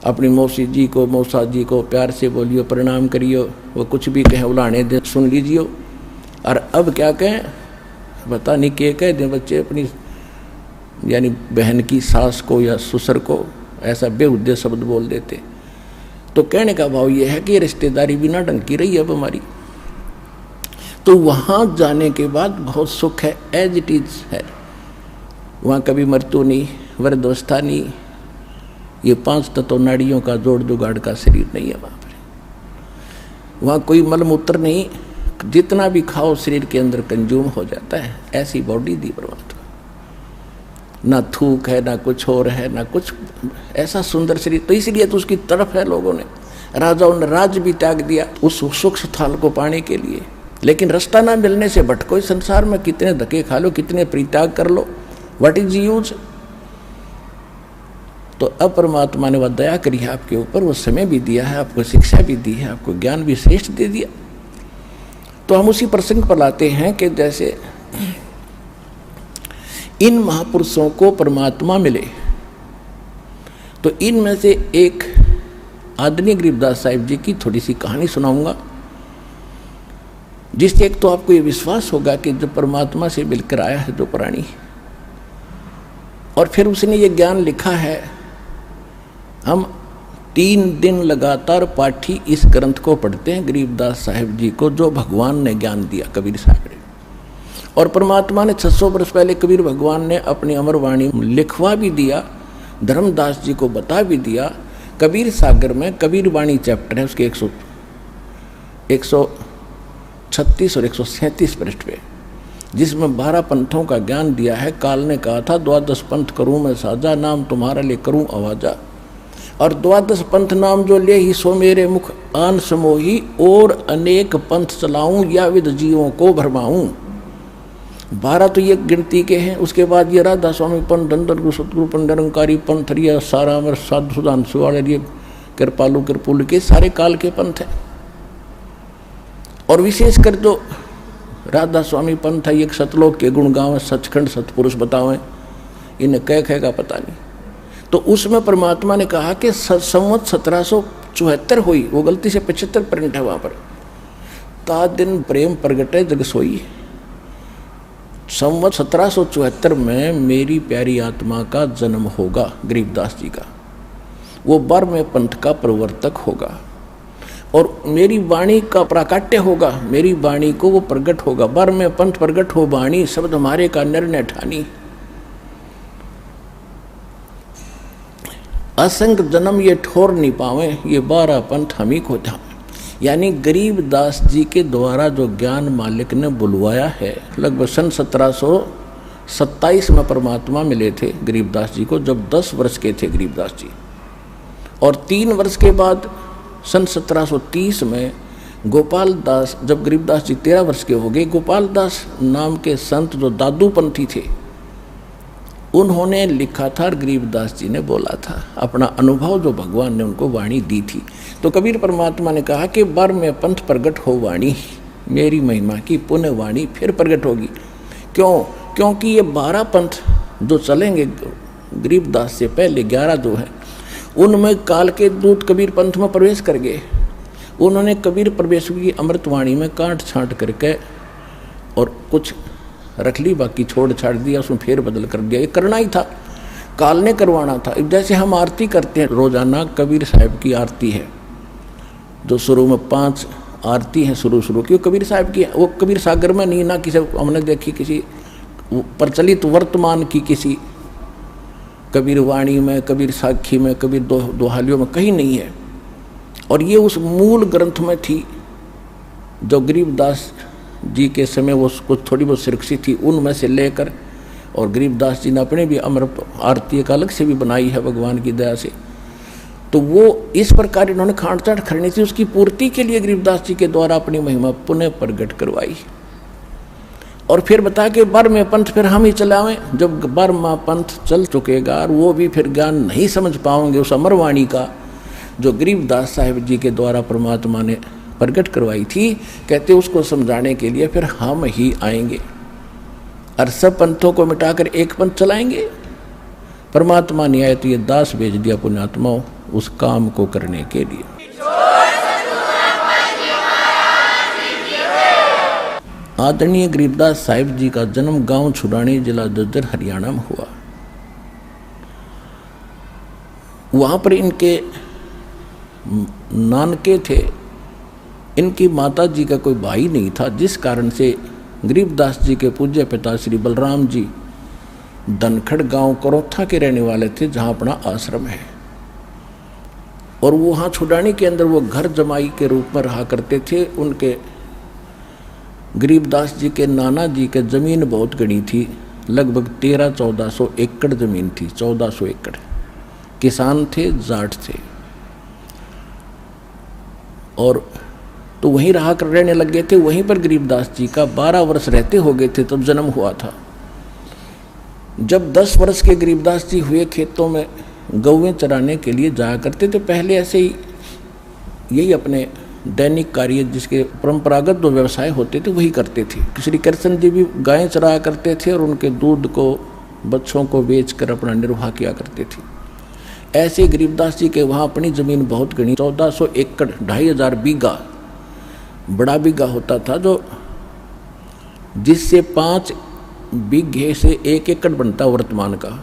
अपनी मौसी जी को, मौसा जी को प्यार से बोलियो, प्रणाम करियो, वो कुछ भी कहें उलाने दे सुन लीजियो। और अब क्या कहें, पता नहीं क्या कह दें बच्चे अपनी, यानी बहन की सास को या ससुर को ऐसा बेहुद्दे शब्द बोल देते। तो कहने का भाव ये है कि रिश्तेदारी बिना ढंग की रही अब हमारी। तो वहाँ जाने के बाद बहुत सुख है, एज इट इज है। वहाँ कभी मृत्यु नहीं, वृद्धावस्था नहीं, ये 5 तत्व नाड़ियों का जोड़ जुगाड़ का शरीर नहीं है वहाँ पर। वहाँ कोई मलमूत्र नहीं, जितना भी खाओ शरीर के अंदर कंज्यूम हो जाता है, ऐसी बॉडी दी परमात्मा। ना थूक है, ना कुछ और है, ना कुछ, ऐसा सुंदर शरीर। तो इसलिए तो उसकी तरफ है लोगों ने, राजाओं ने राज भी त्याग दिया उस सुख स्थान को पाने के लिए। लेकिन रास्ता ना मिलने से भटको इस संसार में, कितने धक्के खा लो, कितने परित्याग कर लो, व्हाट इज यूज। तो अब परमात्मा ने वह दया करी है आपके ऊपर, वो समय भी दिया है, आपको शिक्षा भी दी है, आपको ज्ञान भी श्रेष्ठ दे दिया। तो हम उसी प्रसंग पर लाते हैं कि जैसे इन महापुरुषों को परमात्मा मिले तो इनमें से एक आदरणीय गरीबदास साहिब जी की थोड़ी सी कहानी सुनाऊंगा, जिससे एक तो आपको ये विश्वास होगा कि जब परमात्मा से मिलकर आया है जो प्राणी, और फिर उसने ये ज्ञान लिखा है। हम 3 दिन लगातार पाठी इस ग्रंथ को पढ़ते हैं गरीबदास साहिब जी को, जो भगवान ने ज्ञान दिया कबीर साहब ने। और परमात्मा ने 600 वर्ष पहले कबीर भगवान ने अपनी अमर वाणी लिखवा भी दिया, धर्मदास जी को बता भी दिया। कबीर सागर में कबीर वाणी चैप्टर है, उसके 136 और 137 पृष्ठ पे, जिसमें 12 पंथों का ज्ञान दिया है। काल ने कहा था 12 पंथ करूं मैं साजा, नाम तुम्हारा ले करूं आवाजा। और 12 पंथ नाम जो ले ही सो मेरे मुख आन समोही, और अनेक पंथ चलाऊं या विद जीवों को भरमाऊं। 12 तो ये गिनती के हैं। उसके बाद ये राधा स्वामी पंथ, धनधर गुरु सतगुरु पंथ, निरंकारी पंथ, रिया सारा अमर साधु सुधान सुवाड़े कृपालु कृपुल के सारे काल के पंथ हैं। और विशेषकर जो राधा स्वामी पंथ है, एक सतलोक के गुण गावे, सचखंड सतपुरुष बतावें, इन्हें कह का पता नहीं। तो उसमें परमात्मा ने कहा कि संवत 1774 हुई, वो गलती से 75 प्रिंट है वहाँ पर। ता दिन प्रेम प्रगटे जग सोई। संवत 1774 में मेरी प्यारी आत्मा का जन्म होगा, गरीबदास जी का। वो बर्म पंथ का प्रवर्तक होगा और मेरी वाणी का प्राकट्य होगा, मेरी वाणी को वो प्रकट होगा। बर्म पंथ प्रगट हो वाणी, शब्द हमारे का निर्णय ठानी। असंग जन्म ये ठोर नहीं पावे, ये 12 पंथ हम ही को था। यानी गरीबदास जी के द्वारा जो ज्ञान मालिक ने बुलवाया है, लगभग सन 1727 में परमात्मा मिले थे गरीबदास जी को, जब 10 वर्ष के थे गरीबदास जी। और 3 वर्ष के बाद सन 1730 में गोपाल दास, जब गरीबदास जी 13 वर्ष के हो गए, गोपाल दास नाम के संत जो दादू पंथी थे, उन्होंने लिखा था और गरीबदास जी ने बोला था अपना अनुभव जो भगवान ने उनको वाणी दी थी। तो कबीर परमात्मा ने कहा कि बार में पंथ प्रगट हो वाणी, मेरी महिमा की पुण्य वाणी फिर प्रगट होगी। क्यों? क्योंकि ये 12 पंथ जो चलेंगे गरीबदास से पहले 11 जो हैं, उनमें काल के दूत कबीर पंथ में प्रवेश कर गए। उन्होंने कबीर प्रवेश की अमृतवाणी में काट छांट करके और कुछ रख ली, बाकी छोड़ छाड़ दिया, उसमें फेर बदल कर दिया। ये करना ही था, काल ने करवाना था। जैसे हम आरती करते हैं रोजाना, कबीर साहब की आरती है जो शुरू में 5 आरती हैं शुरू की, वो कबीर साहब की। वो कबीर सागर में नहीं, ना किसी हमने देखी किसी प्रचलित वर्तमान की किसी कबीर वाणी में, कबीर साखी में, कबीर दोहालियों में कहीं नहीं है। और ये उस मूल ग्रंथ में थी जो गरीबदास जी के समय वो कुछ थोड़ी बहुत सुरक्षित थी, उनमें से लेकर, और गरीबदास जी ने अपने भी अमृत आरती एक अलग से भी बनाई है भगवान की दया से। तो वो इस प्रकार इन्होंने खांडचाट करनी थी, उसकी पूर्ति के लिए गरीबदास जी के द्वारा अपनी महिमा पुनः प्रकट करवाई। और फिर बता के बर्म पंथ फिर हम ही चलावें। जब बर्मा पंथ चल चुकेगा और वो भी फिर ज्ञान नहीं समझ पाओगे उस अमरवाणी का जो गरीबदास साहिब जी के द्वारा परमात्मा ने प्रकट करवाई थी, कहते उसको समझाने के लिए फिर हम ही आएंगे और सब पंथों को मिटाकर एक पंथ चलाएंगे। परमात्मा नहीं आए तो ये दास भेज दिया पुण्यात्माओं उस काम को करने के लिए। आदरणीय गरीबदास साहिब जी का जन्म गांव छुड़ानी, जिला जज्जर, हरियाणा में हुआ। वहां पर इनके नानके थे, इनकी माता जी का कोई भाई नहीं था, जिस कारण से गरीबदास जी के पूज्य पिता श्री बलराम जी धनखड़ गांव करोथा के रहने वाले थे, जहां अपना आश्रम है। और वो वहाँ छुड़ानी के अंदर वो घर जमाई के रूप में रहा करते थे। उनके गरीबदास जी के नाना जी के जमीन बहुत गणी थी, लगभग 1300-1400 एकड़ जमीन थी, 1400 एकड़। किसान थे, जाट थे, और तो वहीं रहा कर रहने लग गए थे। वहीं पर गरीबदास जी का 12 वर्ष रहते हो गए थे तब जन्म हुआ था। जब 10 वर्ष के गरीबदास जी हुए, खेतों में गौवें चराने के लिए जाया करते थे। पहले ऐसे ही यही अपने दैनिक कार्य जिसके परंपरागत जो व्यवसाय होते थे वही करते थे। श्री कृष्ण जी भी गायें चराया करते थे और उनके दूध को, बच्चों को बेचकर अपना निर्वाह किया करते थे। ऐसे गरीबदास जी के वहाँ अपनी ज़मीन बहुत गणी, 1400 एकड़ 2500 बीघा बड़ा बीघा होता था, जो जिससे 5 बीघे से 1 एकड़ बनता वर्तमान का।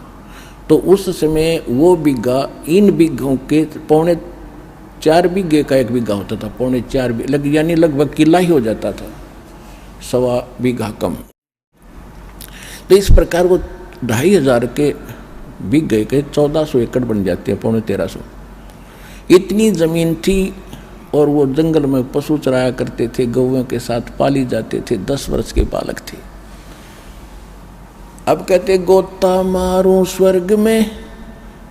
तो उस समय वो बीघा इन बीघों के 4.25 बीघे का 1 बीघा होता था, 4.25 बीघे यानी लगभग किला ही हो जाता था, 1.25 बीघा कम। तो इस प्रकार वो 2500 के बीघे के 1400 एकड़ बन जाते हैं, 1350। इतनी ज़मीन थी और वो जंगल में पशु चराया करते थे, गौओं के साथ पाली जाते थे, 10 वर्ष के बालक थे। अब कहते गोता मारूं स्वर्ग में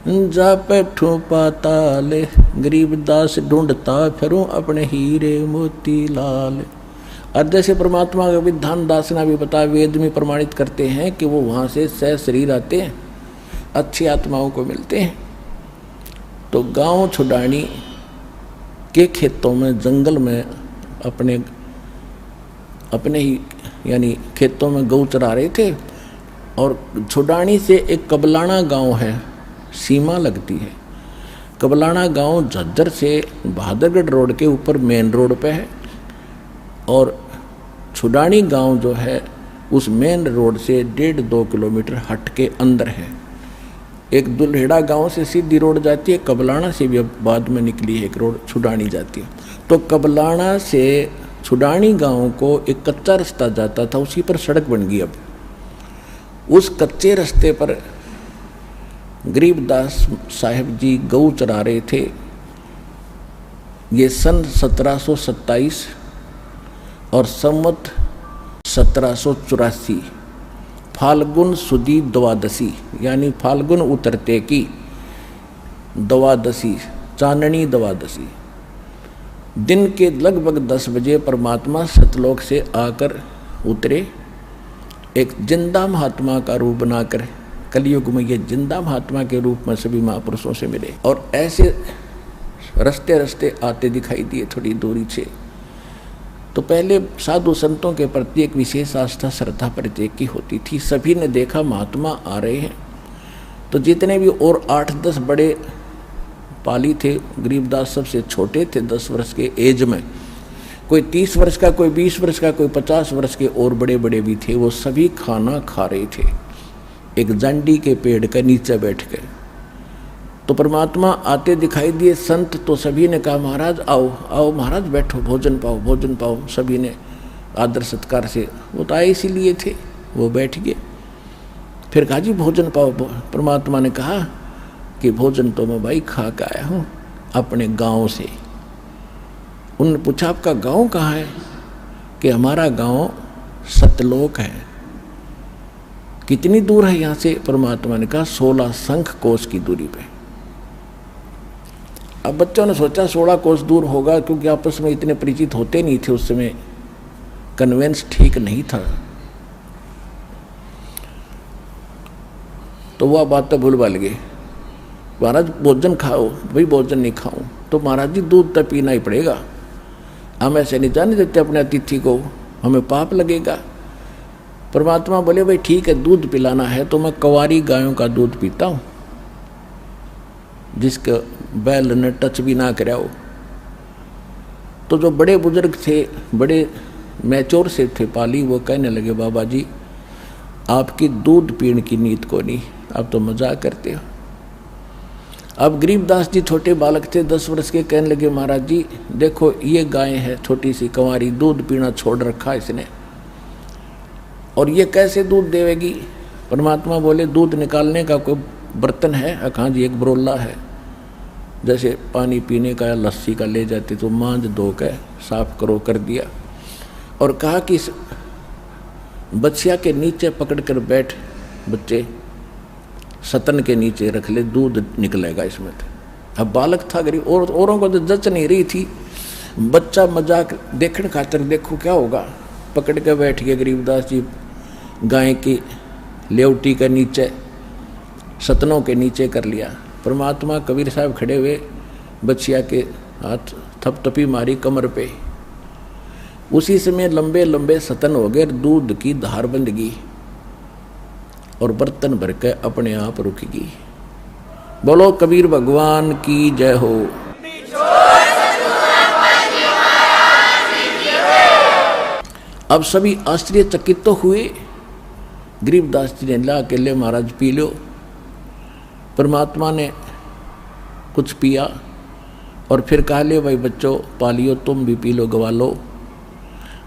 जा बैठूं पाताल, गरीबदास ढूंढता फिरूं अपने हीरे मोती लाल। और जैसे परमात्मा का विधान दासना भी बता, वेद में प्रमाणित करते हैं कि वो वहाँ से सह शरीर आते हैं, अच्छी आत्माओं को मिलते हैं। तो गांव छुडानी के खेतों में, जंगल में अपने ही यानी खेतों में गौ चरा रहे थे। और छुडानी से एक कबलाना गांव है, सीमा लगती है। कबलाना गांव झज्जर से बहादुरगढ़ रोड के ऊपर मेन रोड पे है, और छुडानी गांव जो है उस मेन रोड से 1.5-2 किलोमीटर हट के अंदर है। एक दुल्हेड़ा गांव से सीधी रोड जाती है, कबलाना से भी अब बाद में निकली है एक रोड छुडानी जाती है। तो कबलाना से छुडानी गांव को एक कच्चा रास्ता जाता था, उसी पर सड़क बन गई। अब उस कच्चे रास्ते पर गरीबदास साहब जी गऊ चरा रहे थे। ये सन 1727 और संवत 1784 फाल्गुन सुदी द्वादशी, यानी फाल्गुन उतरते की द्वादशी, चांदनी द्वादशी दिन के लगभग 10 बजे परमात्मा सतलोक से आकर उतरे। एक जिंदा महात्मा का रूप बनाकर कलयुग में ये जिंदा महात्मा के रूप में सभी महापुरुषों से मिले। और ऐसे रास्ते रास्ते आते दिखाई दिए थोड़ी दूरी से। तो पहले साधु संतों के प्रति एक विशेष आस्था श्रद्धा प्रत्येक की होती थी। सभी ने देखा महात्मा आ रहे हैं, तो जितने भी और 8-10 बड़े पाली थे, गरीबदास सबसे छोटे थे 10 वर्ष के एज में, कोई 30 वर्ष का, कोई 20 वर्ष का, कोई 50 वर्ष के, और बड़े बड़े भी थे। वो सभी खाना खा रहे थे एक जांडी के पेड़ के नीचे बैठ के। तो परमात्मा आते दिखाई दिए। संत तो सभी ने कहा महाराज आओ आओ महाराज बैठो, भोजन पाओ भोजन पाओ। सभी ने आदर सत्कार से, वो तो आए इसीलिए थे, वो बैठ गए। फिर कहा जी भोजन पाओ। परमात्मा ने कहा कि भोजन तो मैं भाई खा के आया हूँ अपने गाँव से। उन्होंने पूछा आपका गांव कहाँ है? कि हमारा गांव सतलोक है। कितनी दूर है यहाँ से? परमात्मा ने कहा 16 शंख कोस की दूरी पे। अब बच्चों ने सोचा 16 कोस दूर होगा, क्योंकि आपस में इतने परिचित होते नहीं थे उस समय, कन्वेंस ठीक नहीं था। तो वह बात तो भूल भाल गए। महाराज भोजन खाओ। भाई भोजन नहीं खाऊं तो महाराज जी दूध तो पीना ही पड़ेगा, हम ऐसे नहीं जाने देते अपने अतिथि को, हमें पाप लगेगा। परमात्मा बोले भाई ठीक है, दूध पिलाना है तो मैं कवारी गायों का दूध पीता हूँ, जिसके बैल ने टच भी ना कराओ। तो जो बड़े बुजुर्ग थे, बड़े मैच्योर से थे पाली, वो कहने लगे बाबा जी आपकी दूध पीने की नीत को नहीं, आप तो मजाक करते हो। अब गरीबदास जी छोटे बालक थे 10 वर्ष के, कहने लगे महाराज जी देखो ये गाय है छोटी सी कंवारी, दूध पीना छोड़ रखा इसने, और ये कैसे दूध देवेगी? परमात्मा बोले दूध निकालने का कोई बर्तन है? हाँ जी एक बरोला है, जैसे पानी पीने का या लस्सी का ले जाते तो मांझ धो के साफ करो, कर दिया। और कहा कि बच्चिया के नीचे पकड़ कर बैठ, बच्चे सतन के नीचे रख ले, दूध निकलेगा इसमें। अब बालक था गरीब, और औरों को तो जच नहीं रही थी। बच्चा मजाक देखने खातर देखो क्या होगा, पकड़ के बैठ गए गरीबदास जी गाय की लेवटी के नीचे, सतनों के नीचे कर लिया। परमात्मा कबीर साहब खड़े हुए, बच्चिया के हाथ थपथपी मारी कमर पे। उसी समय लंबे लंबे सतन हो गए, दूध की धार बंध गई और बर्तन भर के अपने आप रुक गई। बोलो कबीर भगवान की जय हो। अब सभी आश्चर्यचकित तो हुए। गरीबदास जी ने ला के ले महाराज पी लो। परमात्मा ने कुछ पिया और फिर कहा ले भाई बच्चों पालियो, तुम भी पी लो, गवा लो।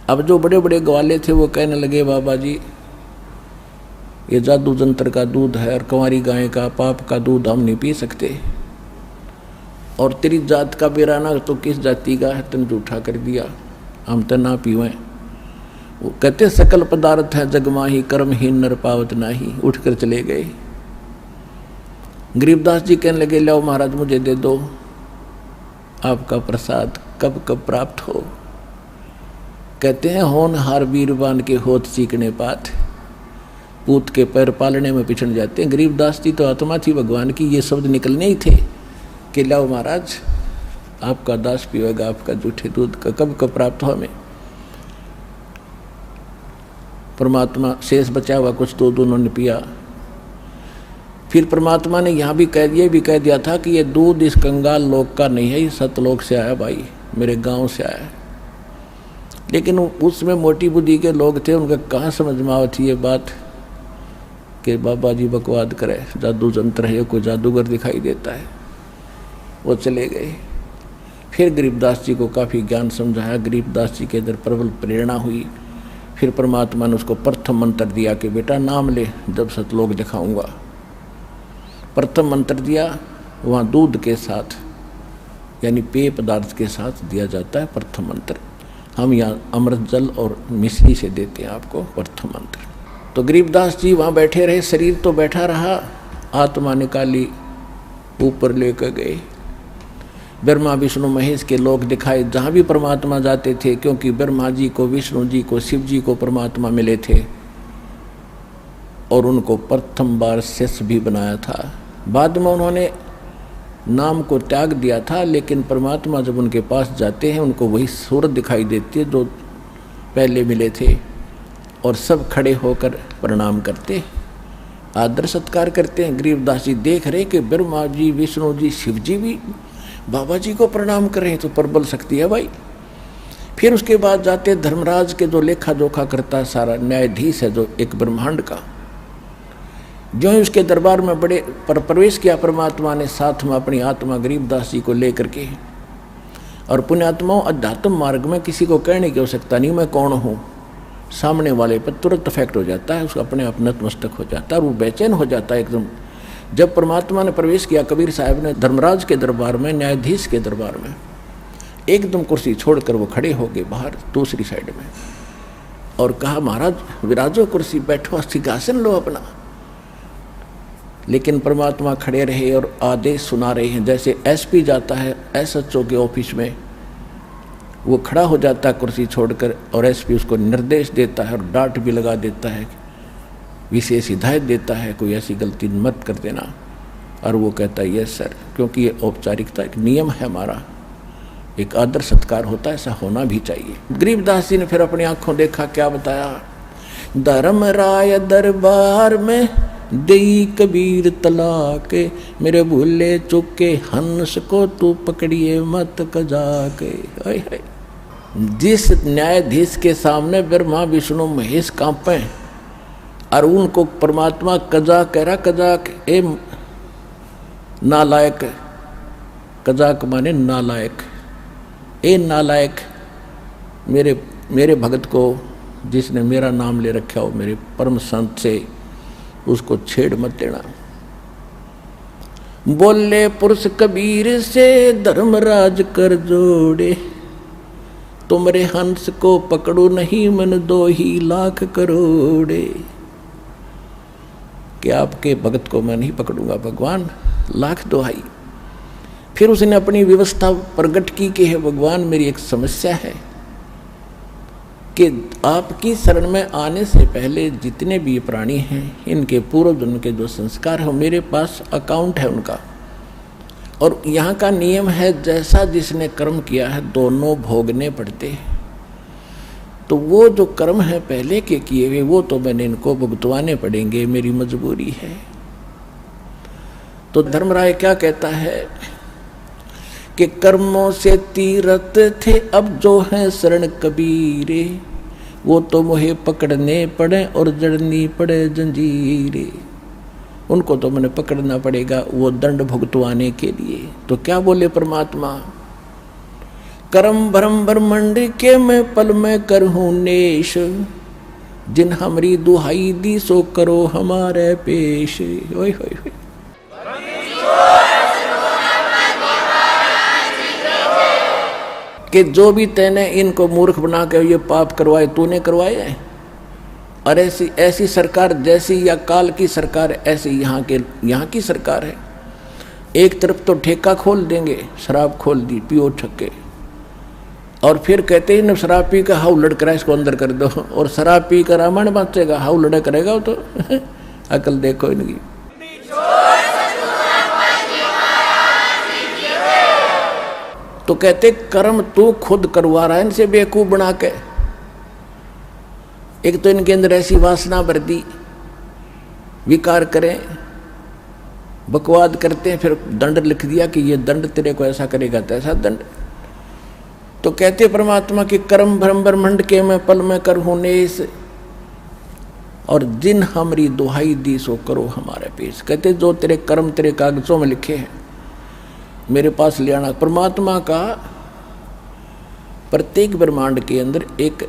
अब जो बड़े बड़े ग्वाले थे वो कहने लगे बाबा जी ये जादू जंत्र का दूध है और कंवारी गाय का पाप का दूध हम नहीं पी सकते, और तेरी जात का बेराना तो किस जाति का है, तन झूठा कर दिया, हम तो ना पीवें। वो कहते सकल पदार्थ है जगमाही, कर्महीन नर पावत नाही। उठ कर चले गए। गरीबदास जी कहने लगे लो महाराज मुझे दे दो, आपका प्रसाद कब कब प्राप्त हो। कहते हैं होनहार वीरवान के होत सीखने पात, पूत के पैर पालने में पिछड़ जाते हैं। गरीबदास जी तो आत्मा थी भगवान की, ये शब्द निकलने ही थे कि लाओ महाराज आपका दास पीवेगा आपका जूठे दूध का, कब कब प्राप्त हो हमें। परमात्मा शेष बचा हुआ कुछ दूध उन्होंने पिया। फिर परमात्मा ने यहाँ भी कह दिया था कि ये दूध इस कंगाल लोक का नहीं है, ये सतलोक से आया भाई, मेरे गांव से आया। लेकिन उसमें मोटी बुद्धि के लोग थे, उनका कहाँ समझ में आवती ये बात कि बाबा जी बकवाद करे, जादू जंत्र है, कोई जादूगर दिखाई देता है। वो चले गए। फिर गरीबदास जी को काफ़ी ज्ञान समझाया, गरीबदास जी के अंदर प्रबल प्रेरणा हुई। फिर परमात्मा ने उसको प्रथम मंत्र दिया कि बेटा नाम ले, जब सतलोक दिखाऊंगा। प्रथम मंत्र दिया, वहाँ दूध के साथ यानी पेय पदार्थ के साथ दिया जाता है प्रथम मंत्र। हम यहाँ अमृत जल और मिश्री से देते हैं आपको प्रथम मंत्र। तो गरीबदास जी वहाँ बैठे रहे, शरीर तो बैठा रहा, आत्मा निकाली ऊपर लेकर गए। ब्रह्मा विष्णु महेश के लोक दिखाए, जहाँ भी परमात्मा जाते थे, क्योंकि ब्रह्मा जी को, विष्णु जी को, शिव जी को परमात्मा मिले थे और उनको प्रथम बार शेष भी बनाया था। बाद में उन्होंने नाम को त्याग दिया था, लेकिन परमात्मा जब उनके पास जाते हैं उनको वही सूरत दिखाई देती है जो पहले मिले थे, और सब खड़े होकर प्रणाम करते, आदर सत्कार करते हैं। गरीबदास जी देख रहे कि ब्रह्मा जी, विष्णु जी, शिव जी भी बाबा जी को प्रणाम कर रहे हैं, तो प्रबल शक्ति है भाई। फिर उसके बाद जाते धर्मराज के जो लेखा जोखा करता सारा न्यायाधीश है जो एक ब्रह्मांड का, जो ही उसके दरबार में बड़े प्रवेश किया परमात्मा ने, साथ में अपनी आत्मा गरीबदास जी को लेकर के। और पुण्यात्माओं अध्यात्म मार्ग में किसी को कहने की आवश्यकता नहीं मैं कौन हूँ, सामने वाले पर तुरंत इफेक्ट हो जाता है, उसका अपने आप नतमस्तक हो जाता है और वो बेचैन हो जाता है एकदम। जब परमात्मा ने प्रवेश किया कबीर साहब ने धर्मराज के दरबार में, न्यायाधीश के दरबार में, एकदम कुर्सी छोड़कर वो खड़े हो गए बाहर दूसरी साइड में और कहा महाराज विराजो कुर्सी, बैठो, सिंहासन लो अपना। लेकिन परमात्मा खड़े रहे और आदेश सुना रहे हैं। जैसे एसपी जाता है एसएचओ के ऑफिस में, वो खड़ा हो जाता है कुर्सी छोड़कर और एसपी उसको निर्देश देता है और डांट भी लगा देता है, विशेष हिदायत देता है, कोई ऐसी गलती मत कर देना। और वो कहता है यस सर, क्योंकि ये औपचारिकता एक नियम है हमारा, एक आदर सत्कार होता है, ऐसा होना भी चाहिए। गरीबदास जी ने फिर अपनी आंखों देखा, क्या बताया, धर्मराय दरबार में दई कबीर तलाके, मेरे भूले चुके हंस को तू पकड़िए मत कजाके। जिस न्यायाधीश के सामने ब्रह्मा विष्णु महेश कांपे और उनको परमात्मा कजा कह रहा, कजाक ए नालायक, कजाक माने नालायक, ए नालायक, मेरे भगत को जिसने मेरा नाम ले रखा हो, मेरे परम संत से, उसको छेड़ मत देना। बोले पुरुष कबीर से धर्मराज कर जोड़े, तुमरे हंस को पकड़ो नहीं मन 2 लाख करोड़े। कि आपके भगत को मैं नहीं पकड़ूंगा भगवान, लाख दोहाई। फिर उसने अपनी व्यवस्था प्रकट की कि है भगवान मेरी एक समस्या है कि आपकी शरण में आने से पहले जितने भी प्राणी हैं इनके पूर्व जन्म के जो संस्कार हैं मेरे पास अकाउंट है उनका, और यहाँ का नियम है जैसा जिसने कर्म किया है दोनों भोगने पड़ते हैं। तो वो जो कर्म है पहले के किए हुए वो तो मैंने इनको भुगतवाने पड़ेंगे, मेरी मजबूरी है। तो धर्मराय क्या कहता है कि कर्मों से तीरथ थे अब जो है शरण कबीरे, वो तो मोहे पकड़ने पड़े और जड़नी पड़े जंजीरे। उनको तो मैंने पकड़ना पड़ेगा वो दंड भुगतवाने के लिए। तो क्या बोले परमात्मा, करम भरम ब्रह्मंड के मैं पल में करहूं नेश, जिन हमरी दुहाई दी सो करो हमारे पेश। ओए होए होए। कि जो भी तैने इनको मूर्ख बना के ये पाप करवाए तूने करवाए हैं। और ऐसी सरकार जैसी या काल की सरकार ऐसी यहाँ की सरकार है। एक तरफ तो ठेका खोल देंगे, शराब खोल दी, पियो छक्के, और फिर कहते हैं न शराब पी का हाउ लड़ करा इसको अंदर कर दो, और शराब पी कर रामायण बांचेगा, हाउ लड़ा करेगा वो तो अकल देखो इनकी। तो कहते कर्म तू खुद करवा रहा है इनसे बेवकूफ बना के। एक तो इनके अंदर ऐसी वासना भर दी, विकार करें, बकवाद करते हैं, फिर दंड लिख दिया कि ये दंड तेरे को ऐसा करेगा तैसा दंड। तो कहते परमात्मा कि कर्म भ्रम ब्रह्मंड के मैं पल में करहूं नेस, और जिन हमारी दुहाई दी सो करो हमारे पेश। कहते जो तेरे कर्म तेरे कागजों में लिखे हैं मेरे पास ले आना। परमात्मा का प्रत्येक ब्रह्मांड के अंदर एक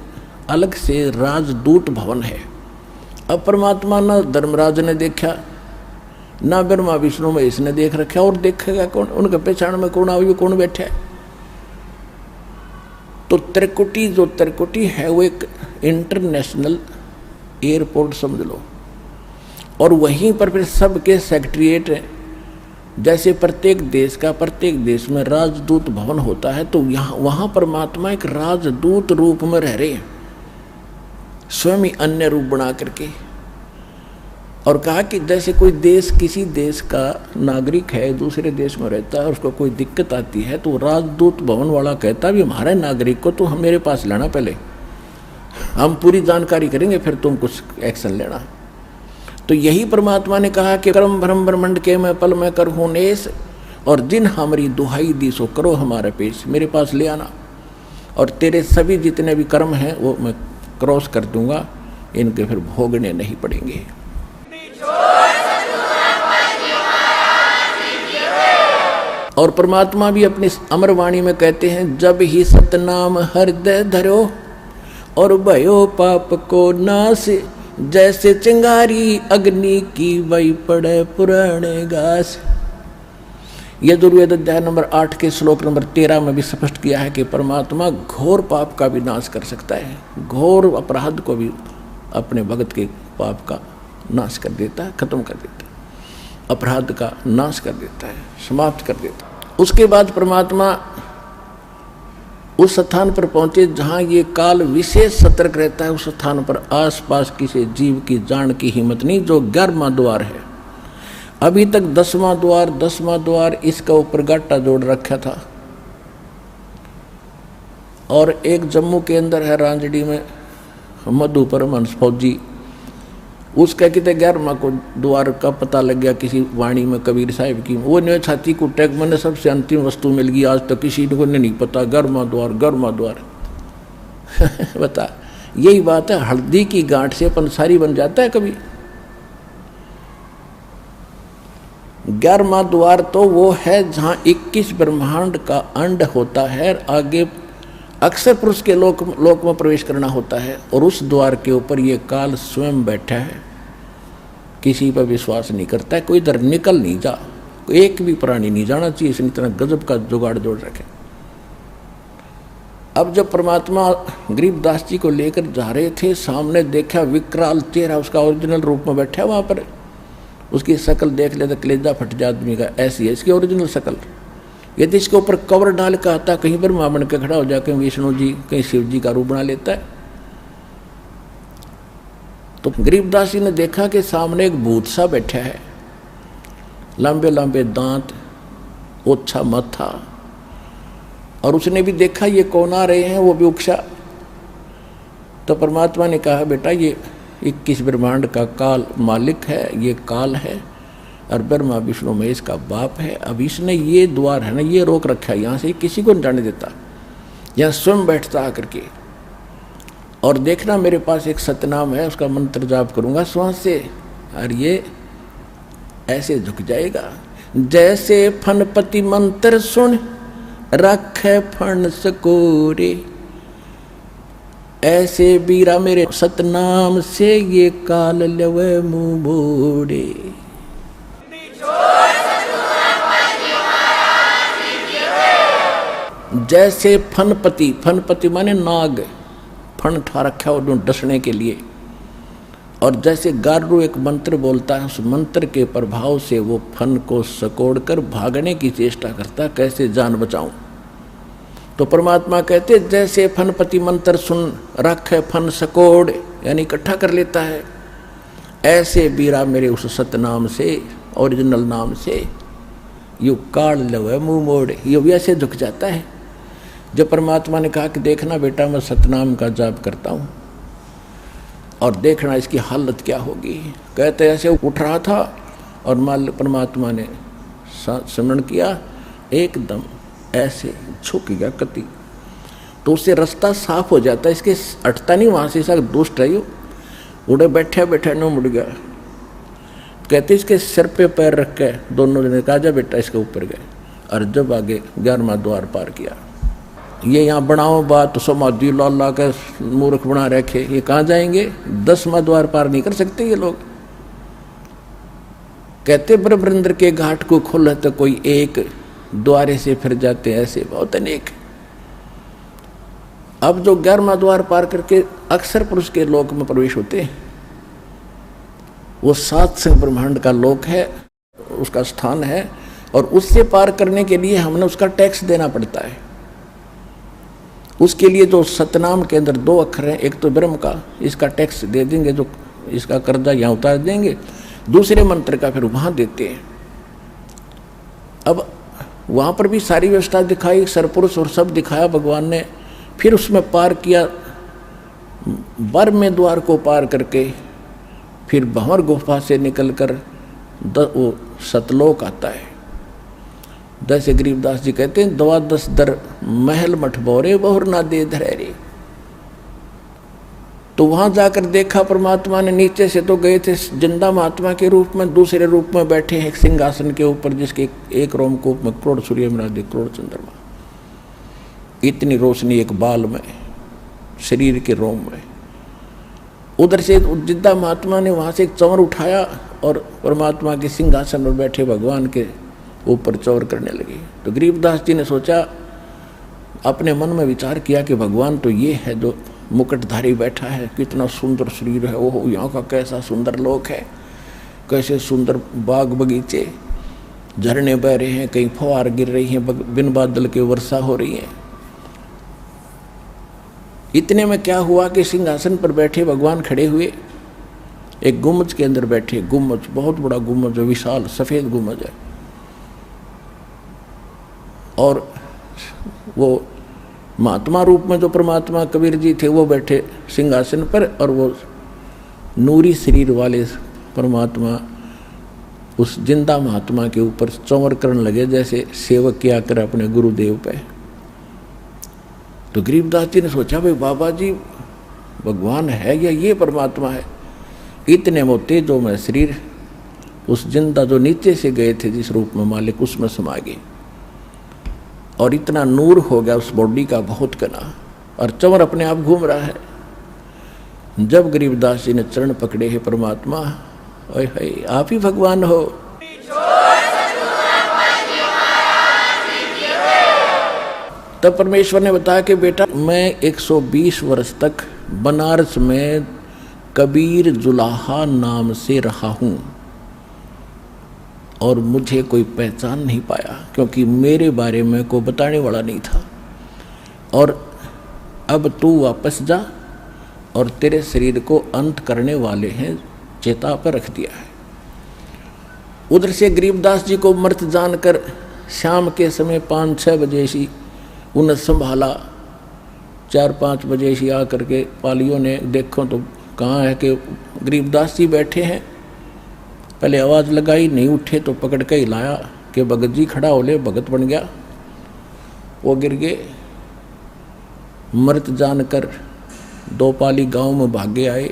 अलग से राजदूत भवन है। अब परमात्मा ना धर्मराज ने देखा, ना ब्रह्मा विष्णु में इसने देख रखा, और देखेगा कौन? उनके पहचान में कौन आवे, कौन बैठा है? तो त्रिकुटी जो त्रिकुटी है वो एक इंटरनेशनल एयरपोर्ट समझ लो, और वहीं पर फिर सबके सेक्रेटरीट है। जैसे प्रत्येक देश में राजदूत भवन होता है, तो यहाँ वहाँ परमात्मा एक राजदूत रूप में रह रहे हैं, स्वयं ही अन्य रूप बना करके। और कहा कि जैसे कोई देश किसी देश का नागरिक है, दूसरे देश में रहता है, उसको कोई दिक्कत आती है तो राजदूत भवन वाला कहता है भी हमारे नागरिक को तो हम मेरे पास लाना, पहले हम पूरी जानकारी करेंगे फिर तुम कुछ एक्शन लेना। तो यही परमात्मा ने कहा कि कर्म भ्रम ब्रह्मंड के मैं पल में करहूं नेस, और जिन हमारी दुहाई दी सो करो हमारे पेश, मेरे पास ले आना, और तेरे सभी जितने भी कर्म हैं वो मैं क्रॉस कर दूंगा, इनके फिर भोगने नहीं पड़ेंगे। और परमात्मा भी अपनी अमर वाणी में कहते हैं, जब ही सतनाम हृदय धरो और भयो पाप को नाश, जैसे चिंगारी अग्नि की वही पड़े पुराने घास। यजुर्वेद अध्याय नंबर 8 के श्लोक नंबर 13 में भी स्पष्ट किया है कि परमात्मा घोर पाप का भी नाश कर सकता है, घोर अपराध को भी अपने भगत के पाप का नाश कर देता है, खत्म कर देता है, अपराध का नाश कर देता है, समाप्त कर देता है। उसके बाद परमात्मा उस स्थान पर पहुंचे जहां ये काल विशेष सतर्क रहता है। उस स्थान पर आसपास किसी जीव की जान की हिम्मत नहीं, जो 11वां द्वार है। अभी तक 10वां द्वार इसका ऊपर गाटा जोड़ रखा था, और एक जम्मू के अंदर है रांजड़ी में मधु परमहंस फौजी, उसका कितने 11वां को द्वार का पता लग गया किसी वाणी में कबीर साहिब की। वो ने छाती को टैग मैंने सबसे अंतिम वस्तु मिल गई, आज तक किसी को नहीं पता 11वां द्वार बता, यही बात है, हल्दी की गांठ से पंसारी बन जाता है कभी। 11वां द्वार तो वो है जहां 21 ब्रह्मांड का अंड होता है, आगे अक्सर पुरुष के लोक में प्रवेश करना होता है, और उस द्वार के ऊपर ये काल स्वयं बैठा है, किसी पर विश्वास नहीं करता है, कोई इधर निकल नहीं जा, एक भी प्राणी नहीं जाना चाहिए, इसने इतना गजब का जुगाड़ जोड़ रखे। अब जब परमात्मा गरीबदास जी को लेकर जा रहे थे, सामने देखा विकराल चेहरा उसका ओरिजिनल रूप में बैठा है वहां पर, उसकी शक्ल देख ले तो कलेजा फट जाए आदमी का, ऐसी है इसकी ओरिजिनल शक्ल। यदि इसके ऊपर कवर डाल का आता, कहीं पर मां बन के खड़ा हो जाए, कहीं विष्णु जी कहीं शिव जी का रूप बना लेता है। तो गरीबदास जी ने देखा कि सामने एक भूत सा बैठा है, लंबे लंबे दांत, ओछा माथा, और उसने भी देखा ये कौन आ रहे हैं, वो भी उकसा। तो परमात्मा ने कहा बेटा ये 21 ब्रह्मांड का काल मालिक है, ये काल है, और ब्रह्मा विष्णु महेश का बाप है। अब इसने ये द्वार है ना, ये रोक रखा है, यहाँ से किसी को नहीं जाने देता, यहाँ स्वयं बैठता आकर के। और देखना मेरे पास एक सतनाम है, उसका मंत्र जाप करूँगा श्वास से, और ये ऐसे झुक जाएगा। जैसे फनपति मंत्र सुन रखे फण सकोरे, ऐसे बीरा मेरे सतनाम से ये काल लवे मुँह बोड़े। जैसे फनपति, फनपति माने नाग, फन ठा रखा है डसने के लिए। और जैसे गारू एक मंत्र बोलता है, उस मंत्र के प्रभाव से वो फन को सकोड़ कर भागने की चेष्टा करता, कैसे जान बचाऊं। तो परमात्मा कहते जैसे फनपति मंत्र सुन रखे फन सकोड़, यानी इकट्ठा कर लेता है, ऐसे बीरा मेरे उस सतनाम से, ओरिजिनल नाम से यू काल लवे मुंह मोड़, ये भी ऐसे झुक जाता है। जब परमात्मा ने कहा कि देखना बेटा मैं सतनाम का जाप करता हूँ और देखना इसकी हालत क्या होगी, कहते ऐसे उठ रहा था और माल परमात्मा ने स्मरण किया, एकदम ऐसे झुक गया कति, तो उससे रास्ता साफ हो जाता है, इसके हटता नहीं वहाँ से, सब दुष्ट है, उड़े बैठे बैठे न मुड़ गया। कहते इसके सिर पे पैर रख के दोनों जने कहा जा बेटा इसके ऊपर गए, और जब आगे 11वां द्वार पार किया। ये यहाँ बनाओ बात तो समाधि ला के मूर्ख बना रखे, ये कहाँ जाएंगे, 10वां द्वार पार नहीं कर सकते ये लोग। कहते ब्रह्मेंद्र के घाट को खोले तो कोई एक द्वारे से फिर जाते, ऐसे बहुत अनेक। अब जो 11वां द्वार पार करके अक्सर पुरुष के लोक में प्रवेश होते हैं, वो 7 संग ब्रह्मांड का लोक है, उसका स्थान है, और उससे पार करने के लिए हमने उसका टैक्स देना पड़ता है। उसके लिए जो सतनाम के अंदर 2 अक्षर हैं, एक तो ब्रह्म का, इसका टैक्स दे देंगे, जो इसका कर्जा यहाँ उतार देंगे, दूसरे मंत्र का फिर वहाँ देते हैं। अब वहाँ पर भी सारी व्यवस्था दिखाई, सरपुरुष और सब दिखाया भगवान ने, फिर उसमें पार किया, 12वें द्वार को पार करके फिर भंवर गुफा से निकलकर वो सतलोक आता है। जैसे गरीबदास जी कहते हैं, 12 दर महल मठ बोरे बहुर ना दे धरे। तो वहां जाकर देखा परमात्मा ने, नीचे से तो गए थे जिंदा महात्मा के रूप में, दूसरे रूप में बैठे हैं एक सिंहासन के ऊपर, जिसके एक रोमकूप में करोड़ सूर्य मिला, करोड़ चंद्रमा, इतनी रोशनी एक बाल में, शरीर के रोम में। उधर से जिंदा महात्मा ने वहां से एक चंवर उठाया और परमात्मा के सिंहासन पर बैठे भगवान के ऊपर चौर करने लगी। तो गरीबदास जी ने सोचा, अपने मन में विचार किया कि भगवान तो ये है जो मुकुटधारी बैठा है, कितना सुंदर शरीर है, ओहो यहाँ का कैसा सुंदर लोक है, कैसे सुंदर बाग बगीचे, झरने बह रहे हैं, कहीं फुहार गिर रही हैं, बिन बादल के वर्षा हो रही है। इतने में क्या हुआ कि सिंहासन पर बैठे भगवान खड़े हुए, एक गुम्बज के अंदर बैठे, गुम्बज बहुत बड़ा गुम्बज है, विशाल सफेद गुम्बज है, और वो महात्मा रूप में जो परमात्मा कबीर जी थे वो बैठे सिंहासन पर, और वो नूरी शरीर वाले परमात्मा उस जिंदा महात्मा के ऊपर चंवर करने लगे, जैसे सेवक किया कर अपने गुरुदेव पे। तो गरीबदास जी ने सोचा, भाई बाबा जी भगवान है या ये परमात्मा है। इतने में तेजो में शरीर उस जिंदा जो नीचे से गए थे जिस रूप में मालिक, उसमें समा गए, और इतना नूर हो गया उस बॉडी का बहुत घना, और चंवर अपने आप घूम रहा है। जब गरीबदास जी ने चरण पकड़े हैं परमात्मा, ओए हाय आप ही भगवान हो। तब परमेश्वर ने बताया कि बेटा मैं 120 वर्ष तक बनारस में कबीर जुलाहा नाम से रहा हूँ, और मुझे कोई पहचान नहीं पाया, क्योंकि मेरे बारे में कोई बताने वाला नहीं था। और अब तू वापस जा, और तेरे शरीर को अंत करने वाले हैं चेता पर रख दिया है। उधर से गरीबदास जी को मृत जानकर शाम के समय 5-6 बजे सी उन्हें संभाला, 4-5 बजे सी आकर के पालियों ने देखो तो कहाँ है कि गरीबदास जी बैठे हैं, पहले आवाज़ लगाई, नहीं उठे तो पकड़ के हिलाया कि भगत जी खड़ा हो ले, भगत बन गया। वो गिर गए, मृत जानकर दो पाली गांव में भागे आए।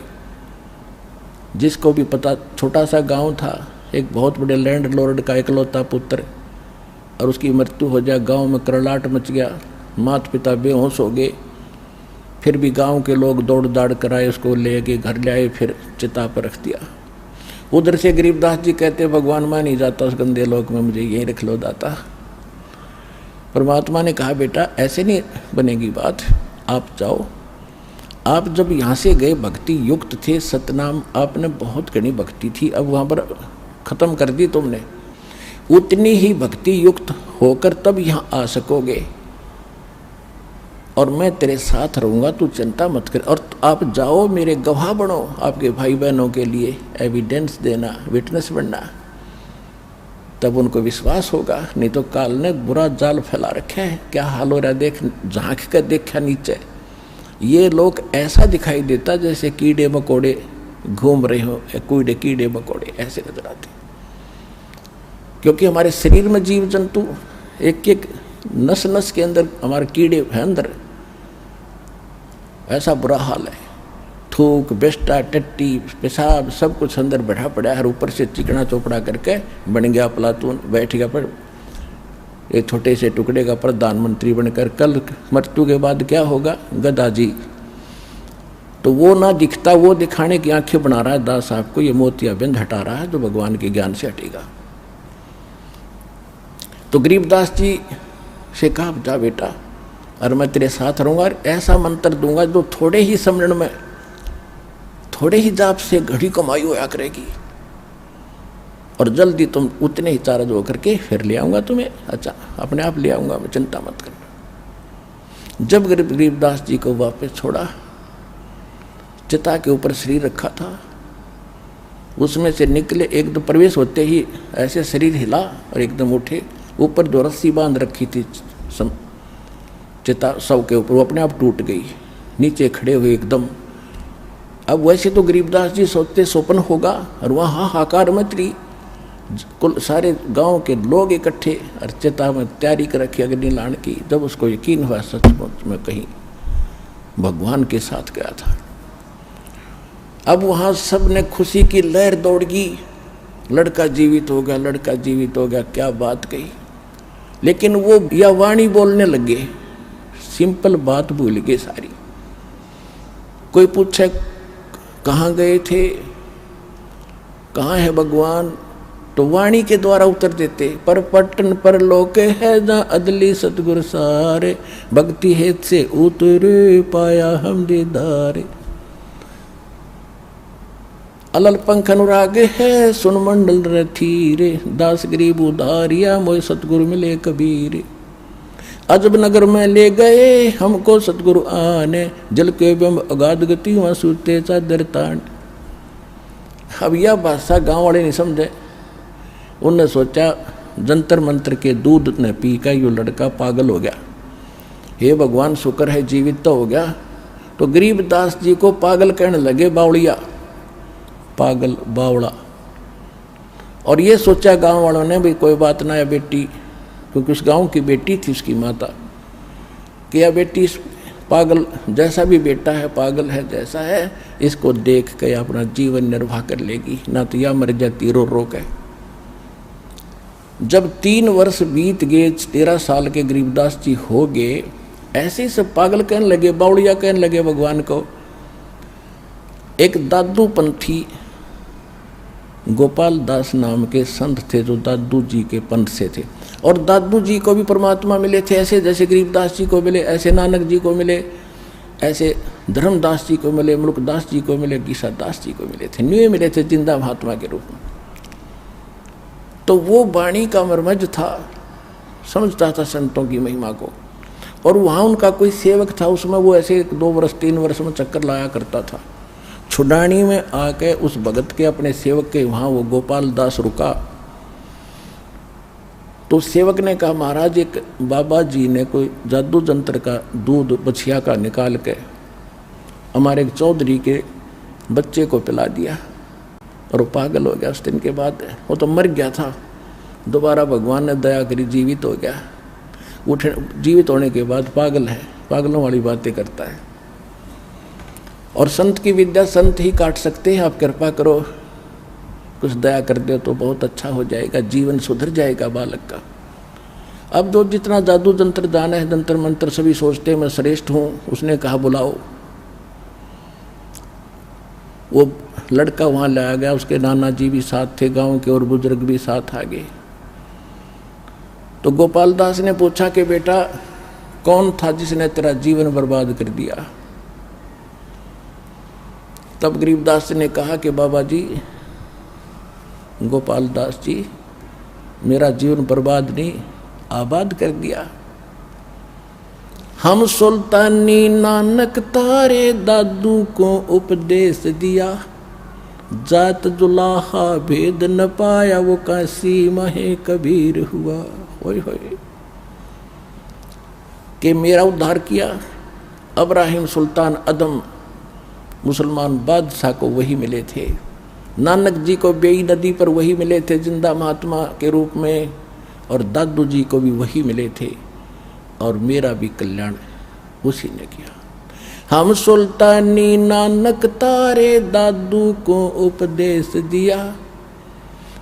जिसको भी पता, छोटा सा गांव था, एक बहुत बड़े लैंड लॉर्ड का इकलौता पुत्र, और उसकी मृत्यु हो जाए, गांव में करलाट मच गया, माता पिता बेहोश हो गए। फिर भी गांव के लोग दौड़ दाड़ कराए, उसको ले के घर ले आए, फिर चिता पर रख दिया। उधर से गरीबदास जी कहते, भगवान मैं नहीं जाता उस गंदे लोक में, मुझे यहीं रख लो दाता। परमात्मा ने कहा बेटा ऐसे नहीं बनेगी बात, आप जाओ। आप जब यहाँ से गए भक्ति युक्त थे, सतनाम आपने बहुत घनी भक्ति थी, अब वहाँ पर खत्म कर दी तुमने, उतनी ही भक्ति युक्त होकर तब यहाँ आ सकोगे, और मैं तेरे साथ रहूँगा, तू चिंता मत कर। और आप जाओ, मेरे गवाह बनो, आपके भाई बहनों के लिए एविडेंस देना, विटनेस बनना, तब उनको विश्वास होगा। नहीं तो काल ने बुरा जाल फैला रखे हैं, क्या हाल हो रहा है देख, झांक कर देखा नीचे, ये लोग ऐसा दिखाई देता जैसे कीड़े मकोड़े घूम रहे हो, कीड़े मकोड़े ऐसे नजर आते, क्योंकि हमारे शरीर में जीव जंतु एक एक नस नस के अंदर हमारे कीड़े हैं अंदर, ऐसा बुरा हाल है। थूक, बेस्टा, टट्टी, पेशाब सब कुछ अंदर बैठा पड़ा है, और ऊपर से चिकना चोपड़ा करके बन गया प्लातून, बैठ गया पर एक छोटे से टुकड़े का प्रधानमंत्री बनकर। कल मृत्यु के बाद क्या होगा, गदा जी। तो वो ना दिखता, वो दिखाने की आंखें बना रहा है दास साहब को, ये मोतियाबिंद हटा रहा है जो भगवान के ज्ञान से हटेगा। तो गरीबदास जी से कहा जा बेटा, और मैं तेरे साथ रहूंगा, और ऐसा मंत्र दूंगा जो थोड़े ही समरण में, थोड़े ही जाप से घड़ी कमाई होया करेगी, और जल्दी तुम उतने ही चार्ज होकर के फिर ले आऊंगा तुम्हें। अच्छा, अपने आप ले आऊंगा मैं, चिंता मत करना। जब गरीबदास जी को वापस छोड़ा, चिता के ऊपर शरीर रखा था, उसमें से निकले, एकदम प्रवेश होते ही ऐसे शरीर हिला और एकदम उठे। ऊपर जो रस्सी बांध रखी थी चिता शव के ऊपर, वो अपने आप टूट गई, नीचे खड़े हुए एकदम। अब वैसे तो गरीबदास जी सोचते स्वप्न होगा, और वहाँ हाहाकार मच रही, कुल सारे गांव के लोग इकट्ठे, और चिता में तैयारी कर रखी अग्नि लाने की। जब उसको यकीन हुआ सचमुच में कहीं भगवान के साथ गया था, अब वहाँ सब ने खुशी की लहर दौड़ गई, लड़का जीवित हो गया, लड़का जीवित हो गया, क्या बात कही। लेकिन वो या वाणी बोलने लगे, सिंपल बात भूल गए सारी। कोई पूछे कहाँ गए थे, कहाँ है भगवान, तो वाणी के द्वारा उत्तर देते, पर पट्टन पर लोके है जहाँ अदली सतगुर सारे, भक्ति हेत से उतरे पाया हम दीदारे। अलल पंख अनुराग है सुन मंडल रथीरे, दास गरीब उधारिया मोय सतगुरु मिले कबीरे। अजब नगर में ले गए हमको सतगुरु आने, जल के बिंब अगाध गति वहाँ सूते चादर तान। अब यह भाषा गांव वाले नहीं समझे, उनने सोचा जंतर मंत्र के दूध ने पी का यो लड़का पागल हो गया, हे भगवान शुक्र है जीवित तो हो गया। तो गरीबदास जी को पागल कहने लगे, बावड़िया, पागल, बावड़ा। और ये सोचा गांव वालों ने भी कोई बात ना है बेटी, क्योंकि उस गांव की बेटी थी उसकी माता, कि यह बेटी पागल जैसा भी बेटा है, पागल है जैसा है, इसको देख के अपना जीवन निर्वाह कर लेगी, ना तो यह मर जाती रो रो के। जब 3 वर्ष बीत गए, 13 साल के गरीबदास जी हो गए, ऐसे ही सब पागल कहने लगे, बावड़िया कहने लगे भगवान को। एक दादू पंथी गोपाल दास नाम के संत थे जो दादू जी के पंथ से थे, और दादू जी को भी परमात्मा मिले थे, ऐसे जैसे गरीबदास जी को मिले, ऐसे नानक जी को मिले, ऐसे धर्मदास जी को मिले, मुल्कदास जी को मिले, गीसा दास जी को मिले थे, न्यू मिले थे जिंदा महात्मा के रूप में। तो वो वाणी का मर्मज था, समझता था संतों की महिमा को। और वहाँ उनका कोई सेवक था, उसमें वो ऐसे 2 वर्ष 3 वर्ष में चक्कर लाया करता था। छुडानी में आके उस भगत के अपने सेवक के वहाँ वो गोपाल दास रुका, तो सेवक ने कहा महाराज एक बाबा जी ने कोई जादू जंत्र का दूध बछिया का निकाल के हमारे एक चौधरी के बच्चे को पिला दिया, और वो पागल हो गया उस दिन के बाद। वो तो मर गया था, दोबारा भगवान ने दया करी जीवित हो गया। उठ जीवित होने के बाद पागल है, पागलों वाली बातें करता है। और संत की विद्या संत ही काट सकते हैं। आप कृपा करो, कुछ दया कर दो तो बहुत अच्छा हो जाएगा, जीवन सुधर जाएगा बालक का। अब जो जितना जादू जंत्र जाना है, जंतर मंत्र सभी सोचते हैं मैं श्रेष्ठ हूँ। उसने कहा बुलाओ। वो लड़का वहाँ लाया गया, उसके नाना जी भी साथ थे, गांव के और बुजुर्ग भी साथ आ गए। तो गोपाल दास ने पूछा कि बेटा कौन था जिसने तेरा जीवन बर्बाद कर दिया? तब गरीबदास ने कहा कि बाबा जी, गोपाल दास जी, मेरा जीवन बर्बाद नहीं आबाद कर दिया। हम सुल्तानी नानक तारे दादू को उपदेश दिया, जात जुलाहा भेद न पाया वो काशी महे कबीर हुआ। होय होय कि मेरा उद्धार किया। अब्राहिम सुल्तान अदम मुसलमान बादशाह को वही मिले थे, नानक जी को बेई नदी पर वही मिले थे जिंदा महात्मा के रूप में, और दादू जी को भी वही मिले थे, और मेरा भी कल्याण उसी ने किया। हम सुल्तानी नानक तारे दादू को उपदेश दिया,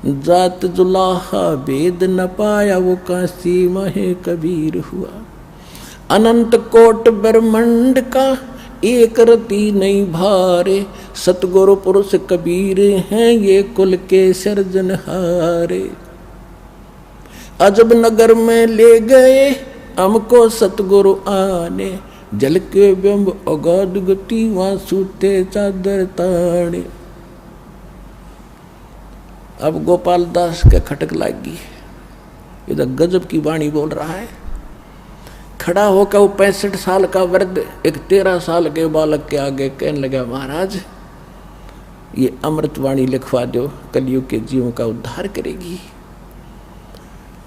जात जुलाहा भेद न पाया वो काशी महे कबीर हुआ। अनंत कोट ब्रह्मांड का एक रति नहीं भारे, सतगुरु पुरुष कबीर हैं ये कुल के सर्जनहारे। अजब नगर में ले गए हमको सतगुरु आने, जल के बिंब अगाध गति वहां सूते चादर ताने। अब गोपाल दास के खटक लागी, इधर गजब की वाणी बोल रहा है। खड़ा होकर वो 65 साल का वृद्ध एक 13 साल के बालक के आगे कहने लगा, महाराज ये अमृतवाणी लिखवा दो, कलयुग के जीवों का उद्धार करेगी।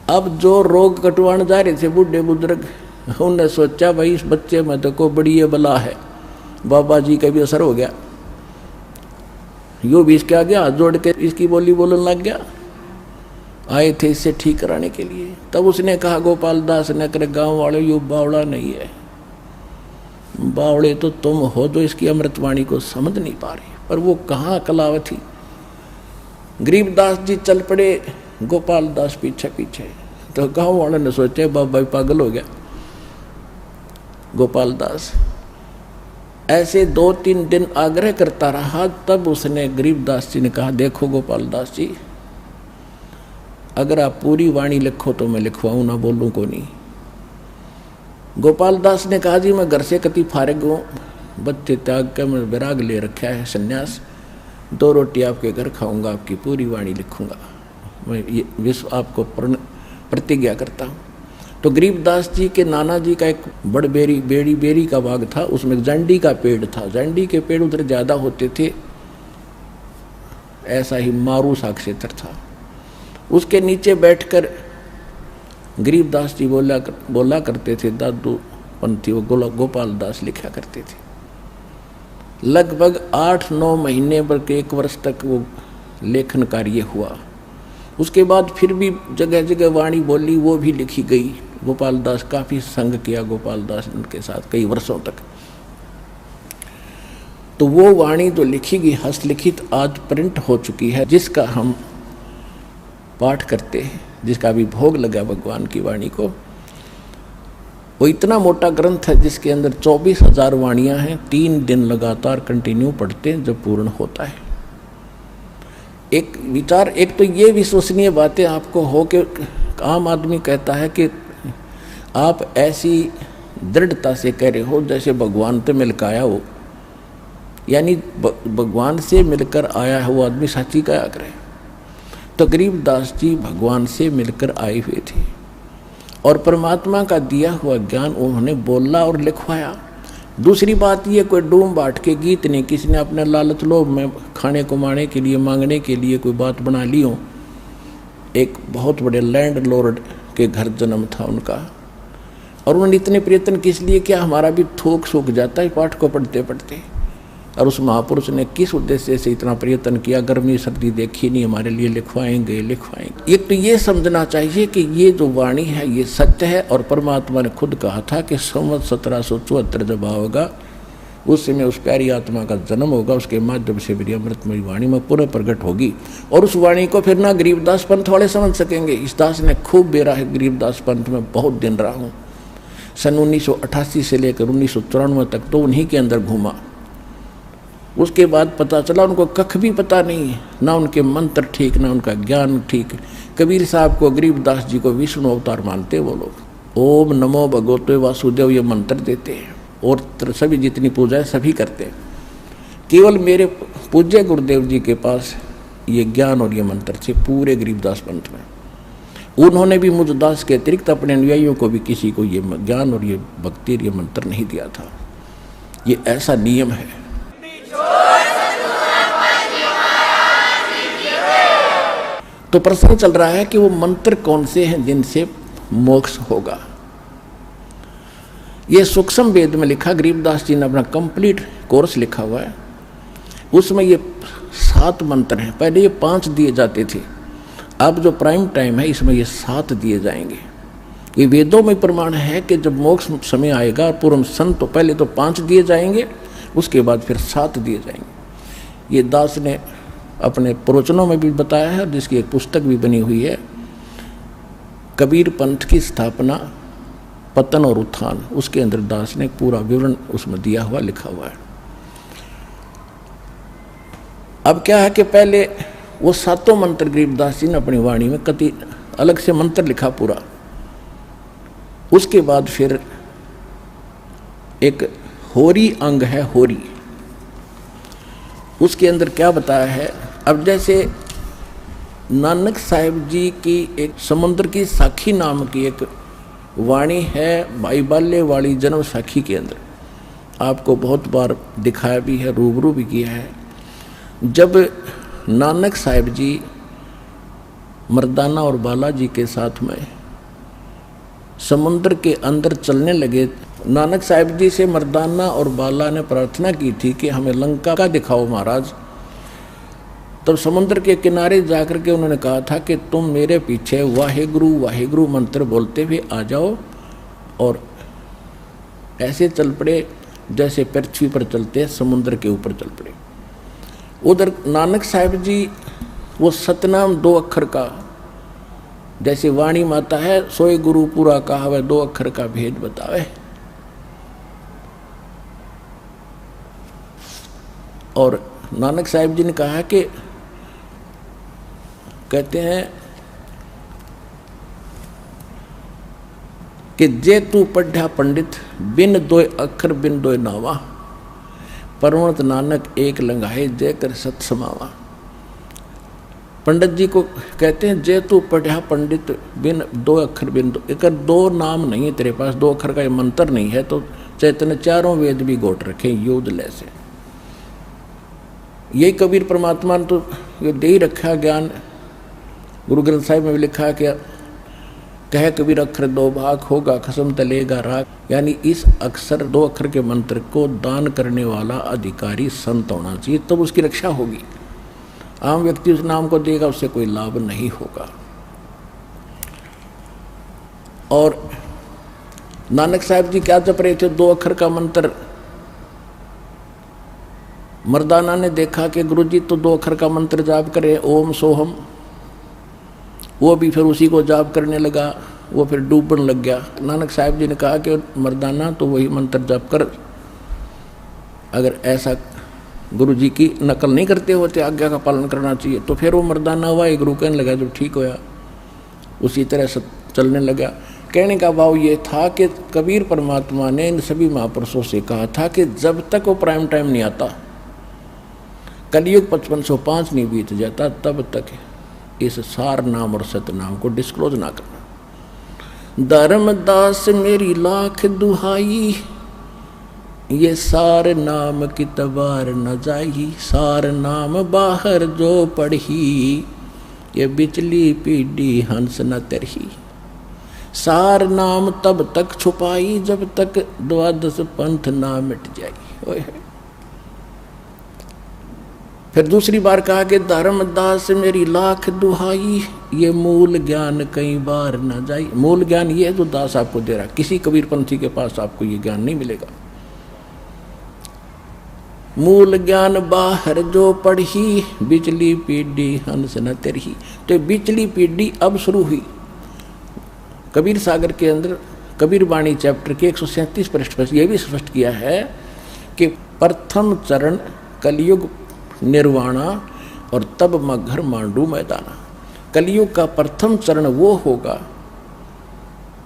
अब जो रोग कटवाने जा रहे थे बूढ़े बुजुर्ग, उन्होंने सोचा भाई इस बच्चे में तो को बड़ी ये बला है। बाबा जी का भी असर हो गया, यो भी इसके आगे हाथ जोड़ के इसकी बोली बोलने लग गया। आए थे इससे ठीक कराने के लिए। तब उसने कहा गोपाल दास ने, करे गांव वाले यो बावड़ा नहीं है, बावड़े तो तुम हो जो इसकी अमृतवाणी को समझ नहीं पा रहे। पर वो कहाँ कलावती। गरीबदास जी चल पड़े, गोपाल दास पीछे पीछे। तो गांव वालों ने सोचे बाबा पागल हो गया। गोपाल दास ऐसे 2-3 दिन आग्रह करता रहा। तब उसने गरीबदास जी ने कहा, देखो गोपाल दास जी, अगर आप पूरी वाणी लिखो तो मैं लिखवाऊँ, ना बोलूँ को नहीं। गोपाल दास ने कहा, जी मैं घर से कति फारिग हूँ, बच्चे त्याग कर मैं विराग ले रखा है संन्यास, 2 रोटी आपके घर खाऊंगा, आपकी पूरी वाणी लिखूंगा, मैं ये विश्व आपको प्रतिज्ञा करता हूँ। तो गरीबदास जी के नाना जी का एक बड़ बेरी का बाग था, उसमें जंडी का पेड़ था। जंडी के पेड़ उधर ज़्यादा होते थे, ऐसा ही मारू सा क्षेत्र था। उसके नीचे बैठकर गरीबदास जी बोला करते थे, दादू पंथी वो गोपाल दास लिखा करते थे। लगभग 8-9 महीने बल्कि 1 वर्ष तक वो लेखन कार्य हुआ। उसके बाद फिर भी जगह जगह वाणी बोली, वो भी लिखी गई। गोपाल दास काफ़ी संग किया गोपाल दास उनके साथ कई वर्षों तक। तो वो वाणी जो लिखी गई हस्तलिखित आज प्रिंट हो चुकी है, जिसका हम पाठ करते हैं, जिसका भी भोग लगा भगवान की वाणी को। वो इतना मोटा ग्रंथ है जिसके अंदर 24,000 वाणियाँ हैं। 3 दिन लगातार कंटिन्यू पढ़ते हैं जब पूर्ण होता है। एक विचार, एक तो ये विश्वसनीय बातें आपको हो कि आम आदमी कहता है कि आप ऐसी दृढ़ता से कह रहे हो जैसे भगवान से मिलकर आया हो, यानी भगवान से मिलकर आया है वो आदमी सच्ची कहा करे। तो गरीबदास जी भगवान से मिलकर आए हुए थे और परमात्मा का दिया हुआ ज्ञान उन्होंने बोला और लिखवाया। दूसरी बात ये, कोई डूम बाट के गीत नहीं, किसी ने अपने लालच लोभ में खाने कमाने के लिए मांगने के लिए कोई बात बना ली हो। एक बहुत बड़े लैंड लॉर्ड के घर जन्म था उनका, और उन्होंने इतने प्रयत्न किस लिए किया, हमारा भी थूक सूख जाता है पाठ को पढ़ते पढ़ते। और उस महापुरुष ने किस उद्देश्य से इतना प्रयत्न किया, गर्मी सर्दी देखी नहीं, हमारे लिए लिखवाएंगे। एक तो ये समझना चाहिए कि ये जो वाणी है ये सत्य है, और परमात्मा ने खुद कहा था कि संवत 1774 जब आओगा उस समय उस प्यारी आत्मा का जन्म होगा, उसके माध्यम से मेरी अमृतमयी वाणी में पूरा प्रकट होगी। और उस वाणी को फिर ना गरीबदास पंथ वाले समझ सकेंगे। इस दास ने खूब बेरा है गरीबदास पंथ में, बहुत दिन रहा हूँ, सन 1988 से लेकर 1994 तक तो उन्हीं के अंदर घूमा। उसके बाद पता चला उनको कख भी पता नहीं, ना उनके मंत्र ठीक, ना उनका ज्ञान ठीक। कबीर साहब को, गरीबदास जी को विष्णु अवतार मानते वो लोग। ओम नमो भगवते वासुदेव ये मंत्र देते हैं, और सभी जितनी पूजा है सभी करते हैं। केवल मेरे पूज्य गुरुदेव जी के पास ये ज्ञान और ये मंत्र थे पूरे गरीबदास पंथ में। उन्होंने भी मुझ दास के अतिरिक्त अपने अनुयायियों को भी किसी को ये ज्ञान और ये भक्ति और ये मंत्र नहीं दिया था। ये ऐसा नियम है। तो प्रश्न चल रहा है कि वो मंत्र कौन से हैं जिनसे मोक्ष होगा। ये सूक्ष्म वेद में लिखा, गरीबदास जी ने अपना कंप्लीट कोर्स लिखा हुआ है, उसमें ये 7 मंत्र हैं। पहले ये 5 दिए जाते थे, अब जो प्राइम टाइम है इसमें ये 7 दिए जाएंगे। ये वेदों में प्रमाण है कि जब मोक्ष समय आएगा पूर्व संत, तो पहले तो 5 दिए जाएंगे, उसके बाद फिर 7 दिए जाएंगे। ये दास ने अपने प्रवचनों में भी बताया है, जिसकी एक पुस्तक भी बनी हुई है, कबीर पंथ की स्थापना, पतन और उत्थान। उसके अंदर दास ने पूरा विवरण उसमें दिया हुआ, लिखा हुआ है। अब क्या है कि पहले वो 7 मंत्र गरीबदास जी ने अपनी वाणी में कति अलग से मंत्र लिखा पूरा। उसके बाद फिर एक होरी अंग है, होरी, उसके अंदर क्या बताया है। अब जैसे नानक साहिब जी की एक समुद्र की साखी नाम की एक वाणी है, भाई बाल्य वाली जन्म साखी के अंदर आपको बहुत बार दिखाया भी है, रूबरू भी किया है। जब नानक साहिब जी मर्दाना और बालाजी के साथ में समुद्र के अंदर चलने लगे, नानक साहिब जी से मर्दाना और बाला ने प्रार्थना की थी कि हमें लंका का दिखाओ महाराज। तब समुद्र के किनारे जाकर के उन्होंने कहा था कि तुम मेरे पीछे वाहेगुरु वाहेगुरु मंत्र बोलते हुए आ जाओ, और ऐसे चल पड़े जैसे पृथ्वी पर चलते हैं, समुद्र के ऊपर चल पड़े। उधर नानक साहिब जी वो सतनाम 2 अक्षर का, जैसे वाणी माता है, सोए गुरु पूरा कहावे 2 अक्षर का भेद बतावे। और नानक साहिब जी ने कहा कि कहते हैं कि जे तू पढ़ा पंडित बिन 2 अक्षर बिन 2 नावा, परमत नानक एक लंघाए जय कर सत समावा। पंडित जी को कहते हैं जे तू पढ़ा पंडित बिन 2 अक्षर बिन 2, एक 2 नाम नहीं है तेरे पास, 2 अक्षर का ये मंत्र नहीं है, तो चैतन्य 4 वेद भी गोट रखे युद्ध ले से। यही कबीर परमात्मा ने तो ये दे ही रखा ज्ञान। गुरु ग्रंथ साहिब में भी लिखा कि कहे कबीर अक्षर 2 भाग होगा खसम तलेगा राग, यानी इस अक्षर 2 अक्षर के मंत्र को दान करने वाला अधिकारी संत होना चाहिए, तब उसकी रक्षा होगी। आम व्यक्ति उस नाम को देगा, उससे कोई लाभ नहीं होगा। और नानक साहिब जी क्या जप रहे थे 2 अक्षर का मंत्र। मर्दाना ने देखा कि गुरुजी तो 2 अक्षर का मंत्र जाप करे, ओम सोहम, वो भी फिर उसी को जाप करने लगा, वो फिर डूबने लग गया। नानक साहिब जी ने कहा कि मर्दाना तो वही मंत्र जाप कर, अगर ऐसा गुरुजी की नकल नहीं करते होते, आज्ञा का पालन करना चाहिए। तो फिर वो मर्दाना हुआ, एक गुरु कहने लगा, जब ठीक होया उसी तरह से चलने लगा। कहने का भाव ये था कि कबीर परमात्मा ने इन सभी महापुरुषों से कहा था कि जब तक वो प्राइम टाइम नहीं आता, कलयुग 5505 नहीं बीत जाता, तब तक इस सार नाम और सत नाम को डिस्क्लोज ना करना। धर्मदास मेरी लाख दुहाई, ये सार नाम की तबार न जाई, सार नाम बाहर जो पढ़ी, ये बिचली पीढ़ी हंस न तरही। सार नाम तब तक छुपाई, जब तक 12 पंथ ना मिट जाई। फिर दूसरी बार कहा कि धर्मदास मेरी लाख दुहाई, ये मूल ज्ञान कई बार न जाई। मूल ज्ञान ये है जो दास आपको दे रहा, किसी कबीरपंथी के पास आपको ये ज्ञान नहीं मिलेगा। मूल ज्ञान बाहर जो पढ़ी, बिचली पीढ़ी हंस न तेरही। तो बिचली पीढ़ी अब शुरू हुई। कबीर सागर के अंदर कबीर वाणी चैप्टर के 137 पृष्ठ पर यह भी स्पष्ट किया है कि प्रथम चरण कलयुग निर्वाणा और तब मगर मांडू मैदाना। कलयुग का प्रथम चरण वो होगा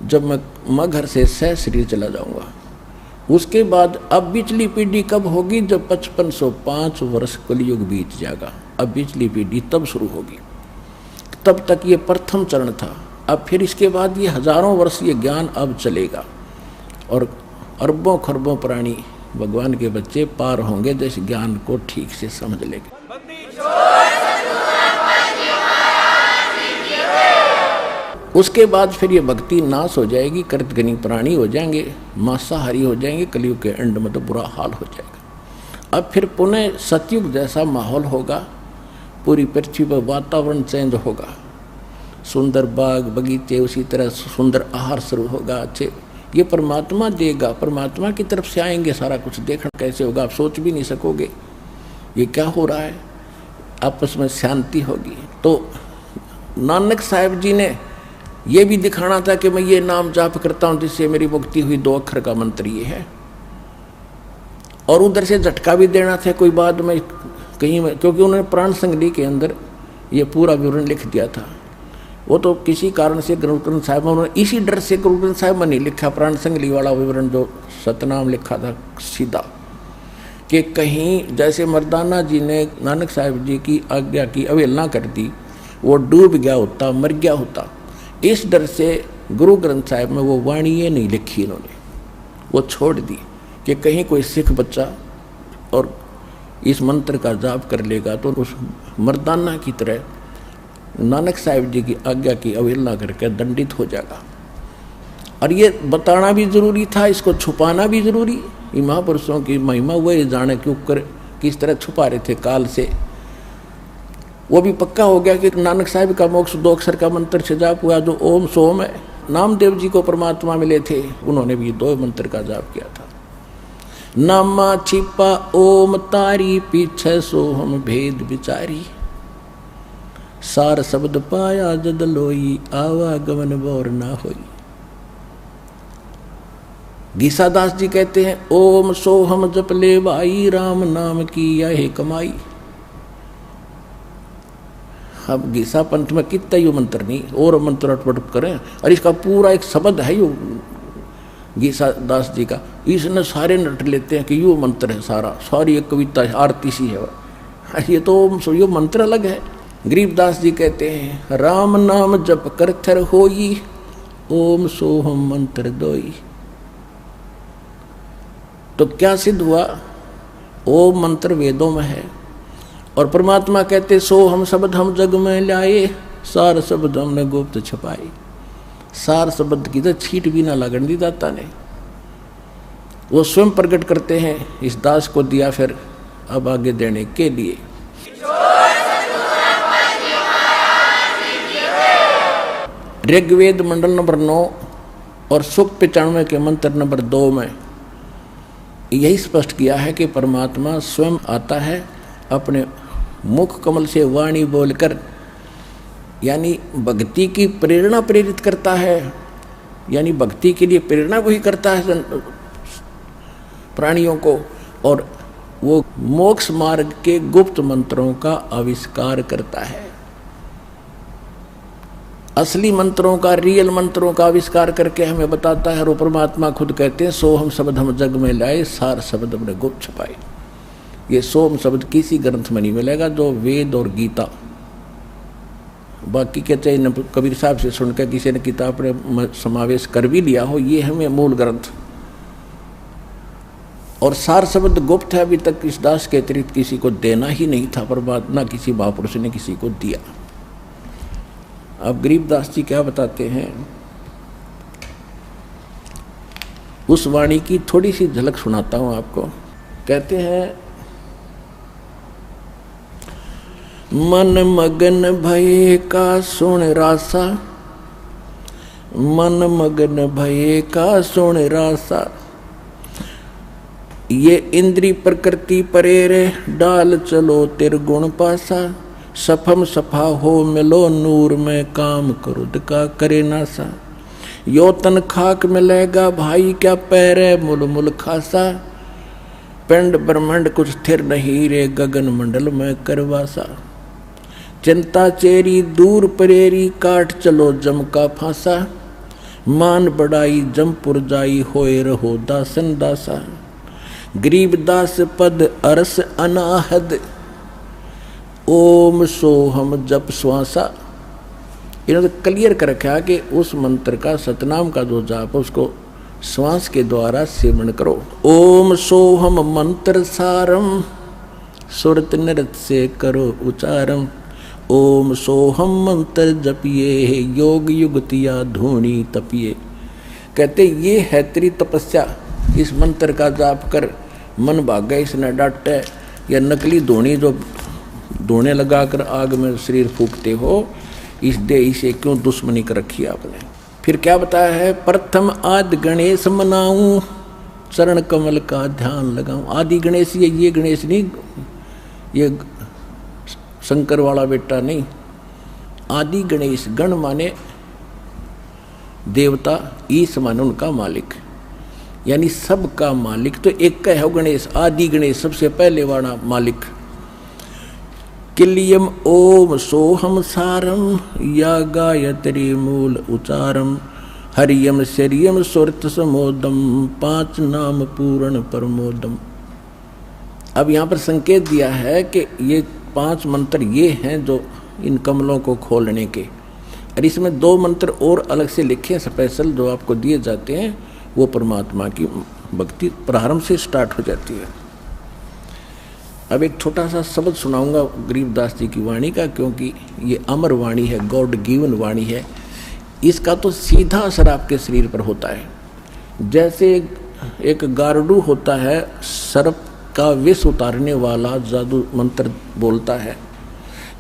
जब मैं मगर से सह शरीर चला जाऊंगा। उसके बाद अब बिचली पीढ़ी कब होगी? जब 5505 वर्ष कलयुग बीत जाएगा। अब बिचली पीढ़ी तब शुरू होगी। तब तक ये प्रथम चरण था। अब फिर इसके बाद ये हजारों वर्ष ये ज्ञान अब चलेगा और अरबों खरबों प्राणी भगवान के बच्चे पार होंगे जो इस ज्ञान को ठीक से समझ लेंगे। उसके बाद फिर ये भक्ति नाश हो जाएगी, कृतघ्नी प्राणी हो जाएंगे, मांसाहारी हो जाएंगे, कलयुग के एंड में तो बुरा हाल हो जाएगा। अब फिर पुनः सतयुग जैसा माहौल होगा, पूरी पृथ्वी पर वातावरण चेंज होगा, सुंदर बाग बगीचे, उसी तरह सुंदर आहार शुरू होगा। अच्छे ये परमात्मा देगा, परमात्मा की तरफ से आएंगे। सारा कुछ देखना कैसे होगा आप सोच भी नहीं सकोगे ये क्या हो रहा है। आपस में शांति होगी। तो नानक साहब जी ने ये भी दिखाना था कि मैं ये नाम जाप करता हूँ जिससे मेरी मुक्ति हुई, 2 अक्षर का मंत्र ये है। और उधर से झटका भी देना था कोई बाद में कहीं में, क्योंकि उन्होंने प्राण संगली के अंदर ये पूरा विवरण लिख दिया था। वो तो किसी कारण से गुरु ग्रंथ साहिब में उन्होंने इसी डर से गुरु ग्रंथ साहिब में नहीं लिखा प्राण संगली वाला विवरण जो सतनाम लिखा था सीधा, कि कहीं जैसे मर्दाना जी ने नानक साहिब जी की आज्ञा की अवहेलना कर दी, वो डूब गया होता, मर गया होता। इस डर से गुरु ग्रंथ साहिब में वो वाणी नहीं लिखी इन्होंने, वो छोड़ दी कि कहीं कोई सिख बच्चा और इस मंत्र का जाप कर लेगा तो उस मर्दाना की तरह नानक साहिब जी की आज्ञा की अवहेलना करके दंडित हो जाएगा। और ये बताना भी जरूरी था, इसको छुपाना भी जरूरी। ये महापुरुषों की महिमा वही जाने क्यों कर किस तरह छुपा रहे थे काल से। वो भी पक्का हो गया कि नानक साहिब का मोक्ष 2 अक्षर का मंत्र से जाप हुआ जो ओम सोम है। नामदेव जी को परमात्मा मिले थे, उन्होंने भी 2 मंत्र का जाप किया था। नामा छिपा ओम तारी, पीछे सोहम भेद विचारी, सार शब्द पाया जद लोई, आवागमन बोर ना होई। गीसादास जी कहते हैं ओम सोहम जप ले भाई, राम नाम की यह कमाई। अब गीसा पंथ में कितना यू मंत्र नहीं और मंत्र अटपट करें, और इसका पूरा एक शब्द है यू गीसादास जी का। इसने सारे नट लेते हैं कि यू मंत्र है, सारी एक कविता आरती सी है। ये तो यो मंत्र अलग है। गरीबदास जी कहते हैं राम नाम जप कर थर होई, ओम सोहम मंत्र दोई। तो क्या सिद्ध हुआ? ओम मंत्र वेदों में है और परमात्मा कहते सोहम शब्द हम जग में लाए, सार शब्द हमने गुप्त छुपाए। सार शब्द की तो छीट भी ना लगन दी दाता ने, वो स्वयं प्रकट करते हैं। इस दास को दिया फिर अब आगे देने के लिए। ऋग्वेद मंडल नंबर 9 और सूक्त 95 के मंत्र नंबर 2 में यही स्पष्ट किया है कि परमात्मा स्वयं आता है अपने मुख कमल से वाणी बोलकर, यानी भक्ति की प्रेरणा प्रेरित करता है, यानी भक्ति के लिए प्रेरणा वही करता है प्राणियों को, और वो मोक्ष मार्ग के गुप्त मंत्रों का आविष्कार करता है। असली मंत्रों का, रियल मंत्रों का आविष्कार करके हमें बताता है। और परमात्मा खुद कहते हैं सोहम शब्द हम जग में लाए, सार शब्द हमने गुप्त छुपाए। ये सोम शब्द किसी ग्रंथ में नहीं मिलेगा जो वेद और गीता, बाकी के चाहे कबीर साहब से सुनकर किसी ने किताब में समावेश कर भी लिया हो, ये हमें मूल ग्रंथ। और सार शब्द गुप्त है, अभी तक इस दास के अतिरिक्त किसी को देना ही नहीं था, परमात्मा किसी महापुरुष ने किसी को दिया। अब गरीबदास जी क्या बताते हैं, उस वाणी की थोड़ी सी झलक सुनाता हूं आपको। कहते हैं मन मगन भये का सुन रासा, मन मगन भये का सुन रासा। ये इंद्री प्रकृति परेरे, डाल चलो तिरगुण पासा। सफम सफा हो मिलो नूर में, काम क्रोध का करे नासा। यो तन खाक मिलेगा भाई, क्या पैरे मुल मुल खासा। पिंड ब्रह्मांड कुछ स्थिर नहीं रे, गगन मंडल में करवासा। चिंता चेरी दूर परेरी, काट चलो जम का फांसा। मान बढ़ाई जमपुर जाई, होए रहो दासन दासा। गरीब दास पद अरस अनाहद, ओम सोहम जप श्वासा। इन्होंने क्लियर कर रखा कि उस मंत्र का, सतनाम का जो जाप उसको श्वास के द्वारा सेवन करो। ओम सोहम मंत्र सारम, सुरत नृत से करो उच्चारम। ओम सोहम मंत्र जपिए, योग युगतिया धूनी तपिए। कहते ये है तेरी तपस्या, इस मंत्र का जाप कर, मन भागे इसने डांटे। या नकली धूनी जो धोने लगाकर आग में शरीर फूकते हो, इस देह से क्यों दुश्मनी कर रखी आपने। फिर क्या बताया है, प्रथम आदि गणेश मनाऊं, चरण कमल का ध्यान लगाऊं। आदि गणेश ये गणेश नहीं, ये शंकर वाला बेटा नहीं। आदि गणेश, गण माने देवता, ईश माने उनका मालिक, यानी सबका मालिक तो एक का है गणेश। आदि गणेश सबसे पहले वाला मालिक। किलियम ओम सोहम सारम, या गायत्री मूल उचारम। हरियम शरियम सुरत समोदम, 5 नाम पूर्ण प्रमोदम। अब यहाँ पर संकेत दिया है कि ये 5 मंत्र ये हैं जो इन कमलों को खोलने के। और इसमें 2 मंत्र और अलग से लिखे स्पेशल जो आपको दिए जाते हैं, वो परमात्मा की भक्ति प्रारंभ से स्टार्ट हो जाती है। अब एक छोटा सा शब्द सुनाऊंगा गरीबदास जी की वाणी का, क्योंकि ये अमर वाणी है, गॉड गिवन वाणी है। इसका तो सीधा असर आपके शरीर पर होता है। जैसे एक गारडू होता है, सर्प का विष उतारने वाला जादू मंत्र बोलता है।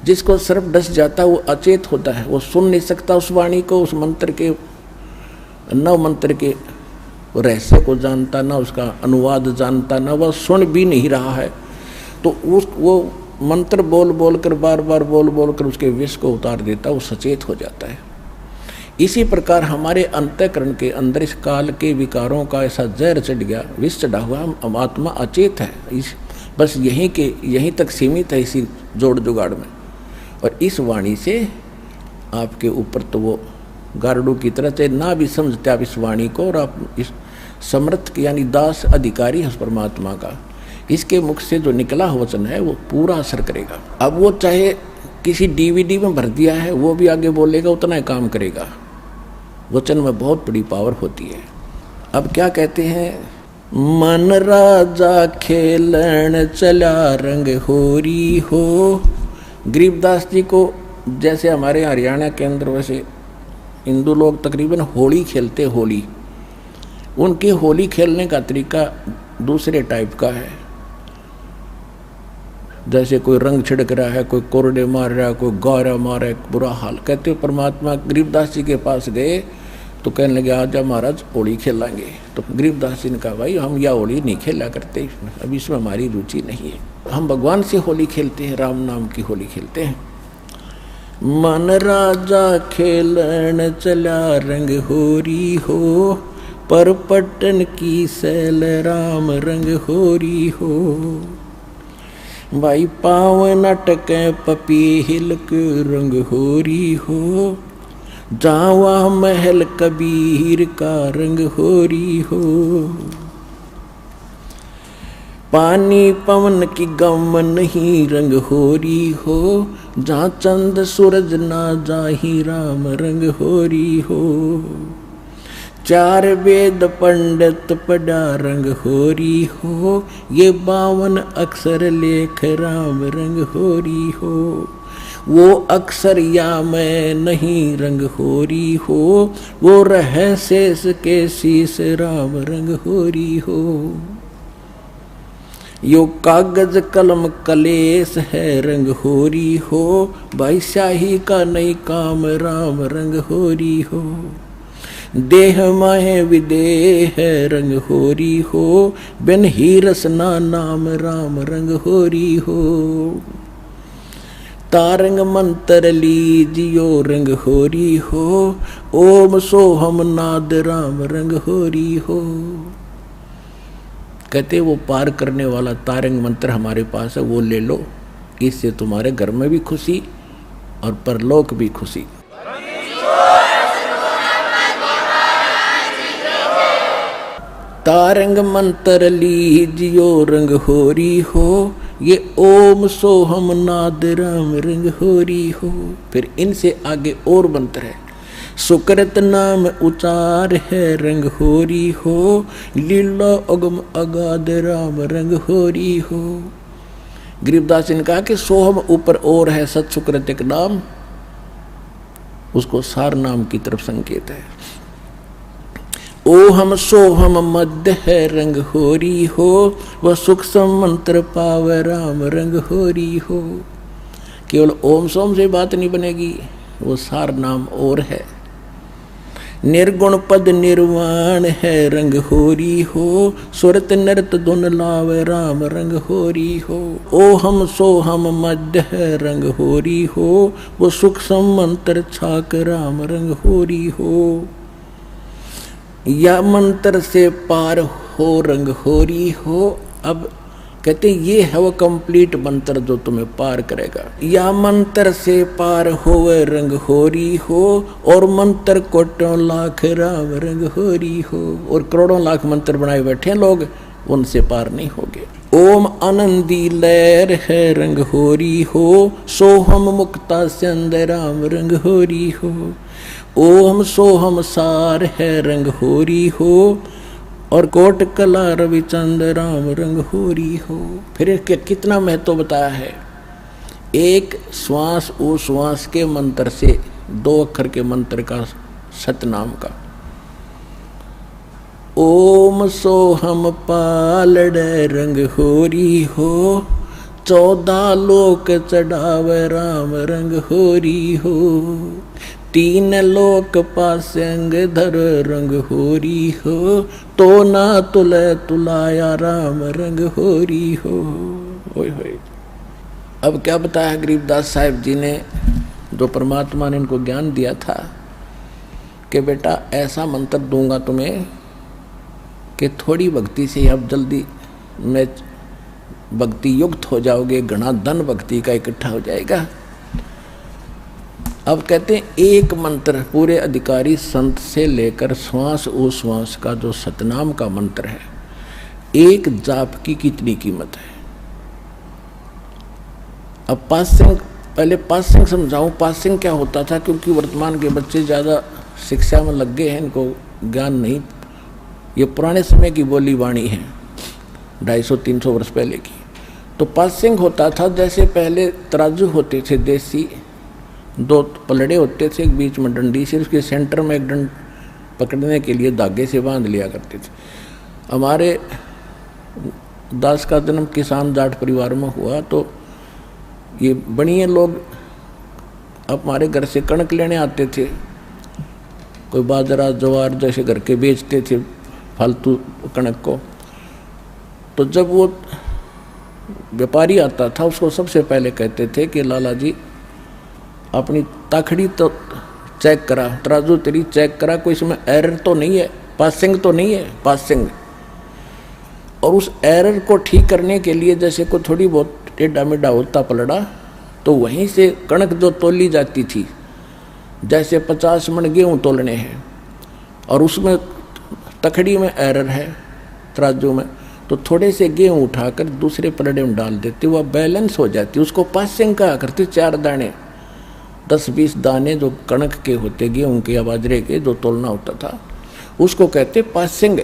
जिसको सर्प डस जाता है वो अचेत होता है, वो सुन नहीं सकता उस वाणी को, उस मंत्र के, नव मंत्र के रहस्य को जानता, ना उसका अनुवाद जानता, ना वह सुन भी नहीं रहा है। तो वो मंत्र बोल बोल कर, बार बार बोल बोल कर उसके विष को उतार देता, वो सचेत हो जाता है। इसी प्रकार हमारे अंतःकरण के अंदर इस काल के विकारों का ऐसा जहर चढ़ गया, विष चढ़ा हुआ, हम आत्मा अचेत है, बस यहीं तक सीमित है इसी जोड़ जुगाड़ में। और इस वाणी से आपके ऊपर तो वो गारडू की तरह से ना भी समझते आप इस वाणी को, और आप इस समर्थ यानी दास अधिकारी है उस परमात्मा का, इसके मुख से जो निकला वचन है वो पूरा असर करेगा। अब वो चाहे किसी डीवीडी में भर दिया है, वो भी आगे बोलेगा, उतना ही काम करेगा। वचन में बहुत बड़ी पावर होती है। अब क्या कहते हैं, मन राजा खेलन चला रंग होरी हो। गरीबदास जी को जैसे हमारे हरियाणा के अंदर वैसे हिंदू लोग तकरीबन होली खेलते, होली उनकी होली खेलने का तरीका दूसरे टाइप का है। जैसे कोई रंग छिड़क रहा है, कोई कोरडे मार रहा है, कोई गौरा मार रहा है, बुरा हाल। कहते परमात्मा गरीबदास जी के पास गए तो कहने लगे आजा महाराज होली खेलेंगे। तो गरीबदास जी ने कहा भाई हम यह होली नहीं खेला करते, अभी इसमें हमारी रुचि नहीं है, हम भगवान से होली खेलते हैं, राम नाम की होली खेलते हैं। मन राजा खेलन चला रंग होरी हो, पर पट्टन की सैल राम रंग होरी हो। भाई पाव नटक पपी हिलक रंग होरी हो, जावा महल कबीर का रंग होरी हो। पानी पवन की गम नहीं रंग होरी हो, जहाँ चंद सूरज ना जाही राम रंग होरी हो। 4 वेद पंडित पढ़ा रंग होरी हो, ये 52 अक्षर लेख राम रंग होरी हो। वो अक्षर या मैं नहीं रंग होरी हो, वो रह शेष के शीश राम रंग होरी हो। यो कागज कलम कलेस है रंग होरी हो, भाई स्याही का नहीं काम राम रंग होरी हो। देह माहे विदेह है रंग होरी हो, बिन ही रसना नाम राम रंग होरी हो। तारंग मंत्र लीजियो रंग होरी हो, ओम सोहम नाद राम रंग होरी हो। कहते वो पार करने वाला तारंग मंत्र हमारे पास है, वो ले लो, इससे तुम्हारे घर में भी खुशी और परलोक भी खुशी। तारंग मंत्र लीजियो रंग होरी हो, ये ओम सोहम नाद राम रंग होरी हो। फिर इनसे आगे और मंत्र है, सुकृत नाम उचार है रंग होरी हो, लीला अगम अगाध राम रंग होरी हो। गरीबदास जी ने कहा कि सोहम ऊपर और है, सत सुकृत एक नाम, उसको सार नाम की तरफ संकेत है। ओहम सोहम मध्य है रंग होरी हो, वह सूक्ष्म मंत्र पावे राम रंग होरी हो। केवल ओम सोम से बात नहीं बनेगी, वो सार नाम और है। निर्गुण पद निर्वाण है रंग होरी हो, सुरत नृत धुन लावे राम रंग होरी हो। ओहम सोहम मध्य है रंग होरी हो, वो सूक्ष्म मंत्र छाक राम रंग होरी हो। या मंत्र से पार हो रंग होरी हो। अब कहते ये है वो कंप्लीट मंत्र जो तुम्हें पार करेगा। या मंत्र से पार होवे रंग होरी हो, और मंत्र कोटों लाख राम रंग होरी हो। और करोड़ों लाख मंत्र बनाए बैठे लोग, उनसे पार नहीं होगे। ओम आनंदी लहर है रंग होरी हो, सोहम मुक्ता चंद राम रंग होरी हो। ओम सोहम सार है रंग होरी हो, और कोट कला रविचंद राम रंग होरी हो। फिर कितना महत्व बताया है। एक श्वास ओ श्वास के मंत्र से, 2 अक्षर के मंत्र का, सतनाम का। ओम सोहम पालड़ रंग होरी हो, 14 लोक चढ़ावे राम रंग होरी हो। 3 लोक पासंग धर रंग होरी हो, तो ना तुले तुलाया राम रंग होरी हो। ओए होए। अब क्या बताया गरीबदास साहिब जी ने, जो परमात्मा ने इनको ज्ञान दिया था कि बेटा ऐसा मंत्र दूंगा तुम्हें कि थोड़ी भक्ति से अब जल्दी में भक्ति युक्त हो जाओगे, घना धन भक्ति का इकट्ठा हो जाएगा। अब कहते हैं एक मंत्र पूरे अधिकारी संत से लेकर श्वास ओ श्वास का जो सतनाम का मंत्र है, एक जाप की कितनी कीमत है। अब पासिंग, पहले पासिंग समझाऊं। पासिंग क्या होता था, क्योंकि वर्तमान के बच्चे ज़्यादा शिक्षा में लग गए हैं, इनको ज्ञान नहीं। ये पुराने समय की बोली वाणी है, 250-300 वर्ष पहले की। तो पासिंग होता था, जैसे पहले तराजू होते थे देसी, 2 पलड़े होते थे, एक बीच में डंडी, सिर्फ के सेंटर में एक डंड पकड़ने के लिए धागे से बांध लिया करते थे। हमारे दास का जन्म किसान जाट परिवार में हुआ, तो ये बनिए लोग हमारे घर से कणक लेने आते थे, कोई बाजरा ज्वार जैसे घर के बेचते थे फालतू कणक को। तो जब वो व्यापारी आता था, उसको सबसे पहले कहते थे कि लाला जी अपनी ताखड़ी तो चेक करा, तराजू तेरी चेक करा, कोई इसमें एरर तो नहीं है, पासिंग तो नहीं है, पासिंग। और उस एरर को ठीक करने के लिए जैसे कोई थोड़ी बहुत टेढ़ा मेढ़ा होता पलड़ा, तो वहीं से कणक जो तोली जाती थी, जैसे 50 मन गेहूँ तोलने हैं और उसमें तखड़ी में एरर है तराजू में, तो थोड़े से गेहूँ उठाकर दूसरे पलड़े में डाल देते, वह बैलेंस हो जाती। उसको पासिंग कहा करते। 4 दाने, 10-20 दाने जो कणक के होते, गेहूँ के या बाजरे के, जो तोलना होता था, उसको कहते पासिंग।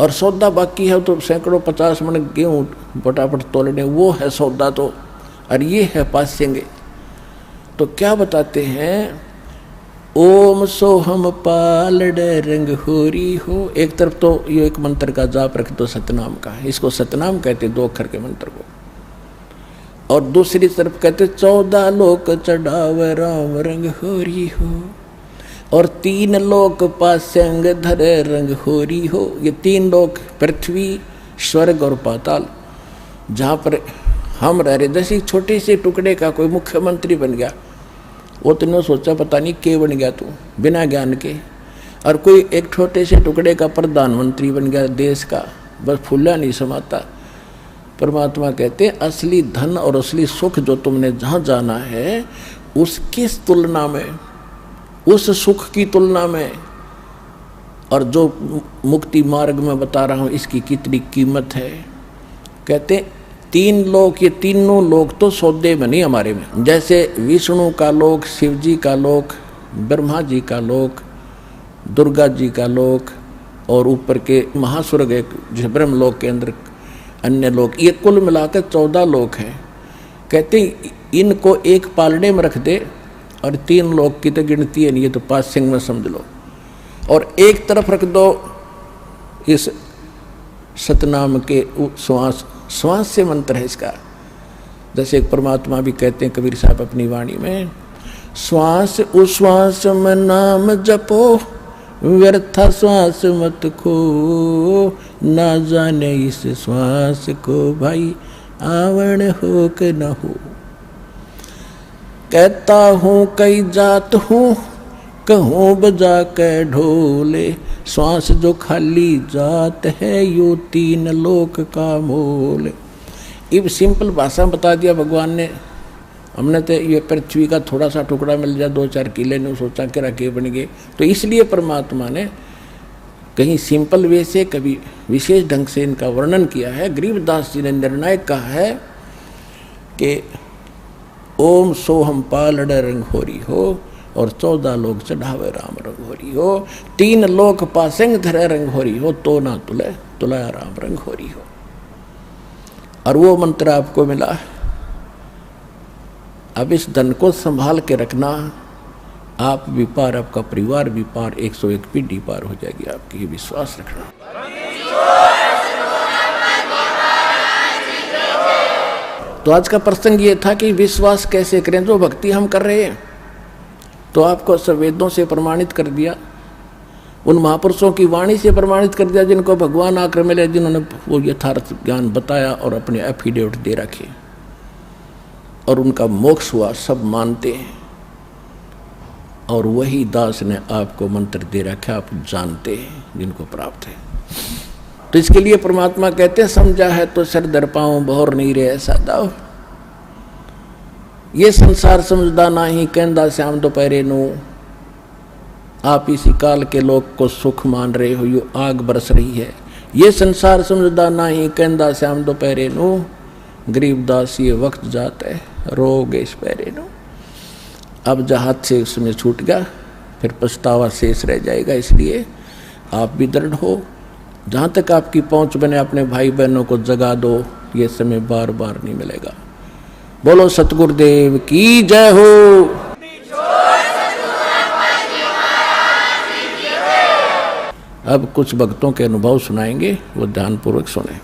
और सौदा बाकी है तो सैकड़ों 50 मन गेहूँ फटाफट तोलने, वो है सौदा। तो और ये है पासिंग। तो क्या बताते हैं ओम सोहम पालड़ रंग होरी हो। एक तरफ तो ये एक मंत्र का जाप रख दो सतनाम का, इसको सतनाम कहते 2 अक्षर के मंत्र को, और दूसरी तरफ कहते 14 लोक चढ़ावे राम रंग होरी हो, और 3 लोक पासंग धरे रंग होरी हो। ये 3 लोक पृथ्वी, स्वर्ग और पाताल, जहाँ पर हम रह रहे, जैसे छोटे से टुकड़े का कोई मुख्यमंत्री बन गया, वो तुमने सोचा पता नहीं के बन गया तू बिना ज्ञान के, और कोई एक छोटे से टुकड़े का प्रधानमंत्री बन गया देश का, बस फूला नहीं समाता। परमात्मा कहते असली धन और असली सुख जो तुमने जहाँ जाना है उसकी तुलना में, उस सुख की तुलना में, और जो मुक्ति मार्ग में बता रहा हूँ इसकी कितनी कीमत है। कहते 3 लोक, ये तीनों लोक तो सौदे में नहीं हमारे में, जैसे विष्णु का लोक, शिव जी का लोक, ब्रह्मा जी का लोक, दुर्गा जी का लोक, और ऊपर के महास्वर्ग एक जो ब्रह्म लोक के अंदर अन्य लोक, ये कुल मिलाकर 14 लोक हैं। कहते इनको एक पालड़े में रख दे और 3 लोक की तो गिनती है नहीं, ये तो 5 सिंह में समझ लो, और एक तरफ रख दो इस सतनाम के श्वास से मंत्र है इसका। जैसे एक परमात्मा भी कहते हैं कबीर साहब अपनी वाणी में, श्वास उश्वास में नाम जपो, व्यर्था श्वास मत खो, ना जाने इस श्वास को भाई आवण हो के न हो। कहता हूँ कई जात हूँ, कहूँ बजा के ढोले, श्वास जो खाली जात है यो 3 लोक का मोल। इब सिंपल भाषा बता दिया भगवान ने। हमने तो ये पृथ्वी का थोड़ा सा टुकड़ा मिल जाए 2-4 किले ने सोचा कि रखे बन गए, तो इसलिए परमात्मा ने कहीं सिंपल वे से कभी विशेष ढंग से इनका वर्णन किया है। गरीबदास जी ने निर्णायक कहा है कि ओम सोहम पालड़ रंग होरी हो, और 14 लोक चढ़ावे राम रंग होरी हो, 3 लोक पासंग धरे रंग होरी हो, तो ना तुले तुलाया राम रंग होरी हो। और वो मंत्र आपको मिला। अब इस धन को संभाल के रखना, आप भी पार, आपका परिवार भी पार, 101 पीढ़ी पार हो जाएगी आपकी, ये विश्वास रखना। तो आज का प्रसंग ये था कि विश्वास कैसे करें। जो भक्ति हम कर रहे हैं तो आपको वेदों से प्रमाणित कर दिया, उन महापुरुषों की वाणी से प्रमाणित कर दिया जिनको भगवान आकर मिले, जिन्होंने वो यथार्थ ज्ञान बताया और अपने एफिडेविट दे रखे, और उनका मोक्ष हुआ, सब मानते हैं। और वही दास ने आपको मंत्र दे रखा, आप जानते हैं जिनको प्राप्त है। तो इसके लिए परमात्मा कहते हैं समझा है तो सर दर पाऊं, बहुर नहीं रहे ऐसा दाव। ये संसार समझदा नहीं, कहंदा श्याम दोपहरे नू, आप इसी काल के लोग को सुख मान रहे हो, यो आग बरस रही है। ये संसार समझदा नहीं, कहंदा श्याम दोपहरे नू, गरीबदास ये वक्त जाता है, रोग इस पैरे नू। अब जहाज से उसमें छूट गया, फिर पछतावा शेष रह जाएगा। इसलिए आप भी दृढ़ हो, जहाँ तक आपकी पहुँच बने अपने भाई बहनों को जगा दो, ये समय बार बार नहीं मिलेगा। बोलो सतगुरुदेव की जय हो। अब कुछ भक्तों के अनुभव सुनाएंगे, वो ध्यानपूर्वक सुने।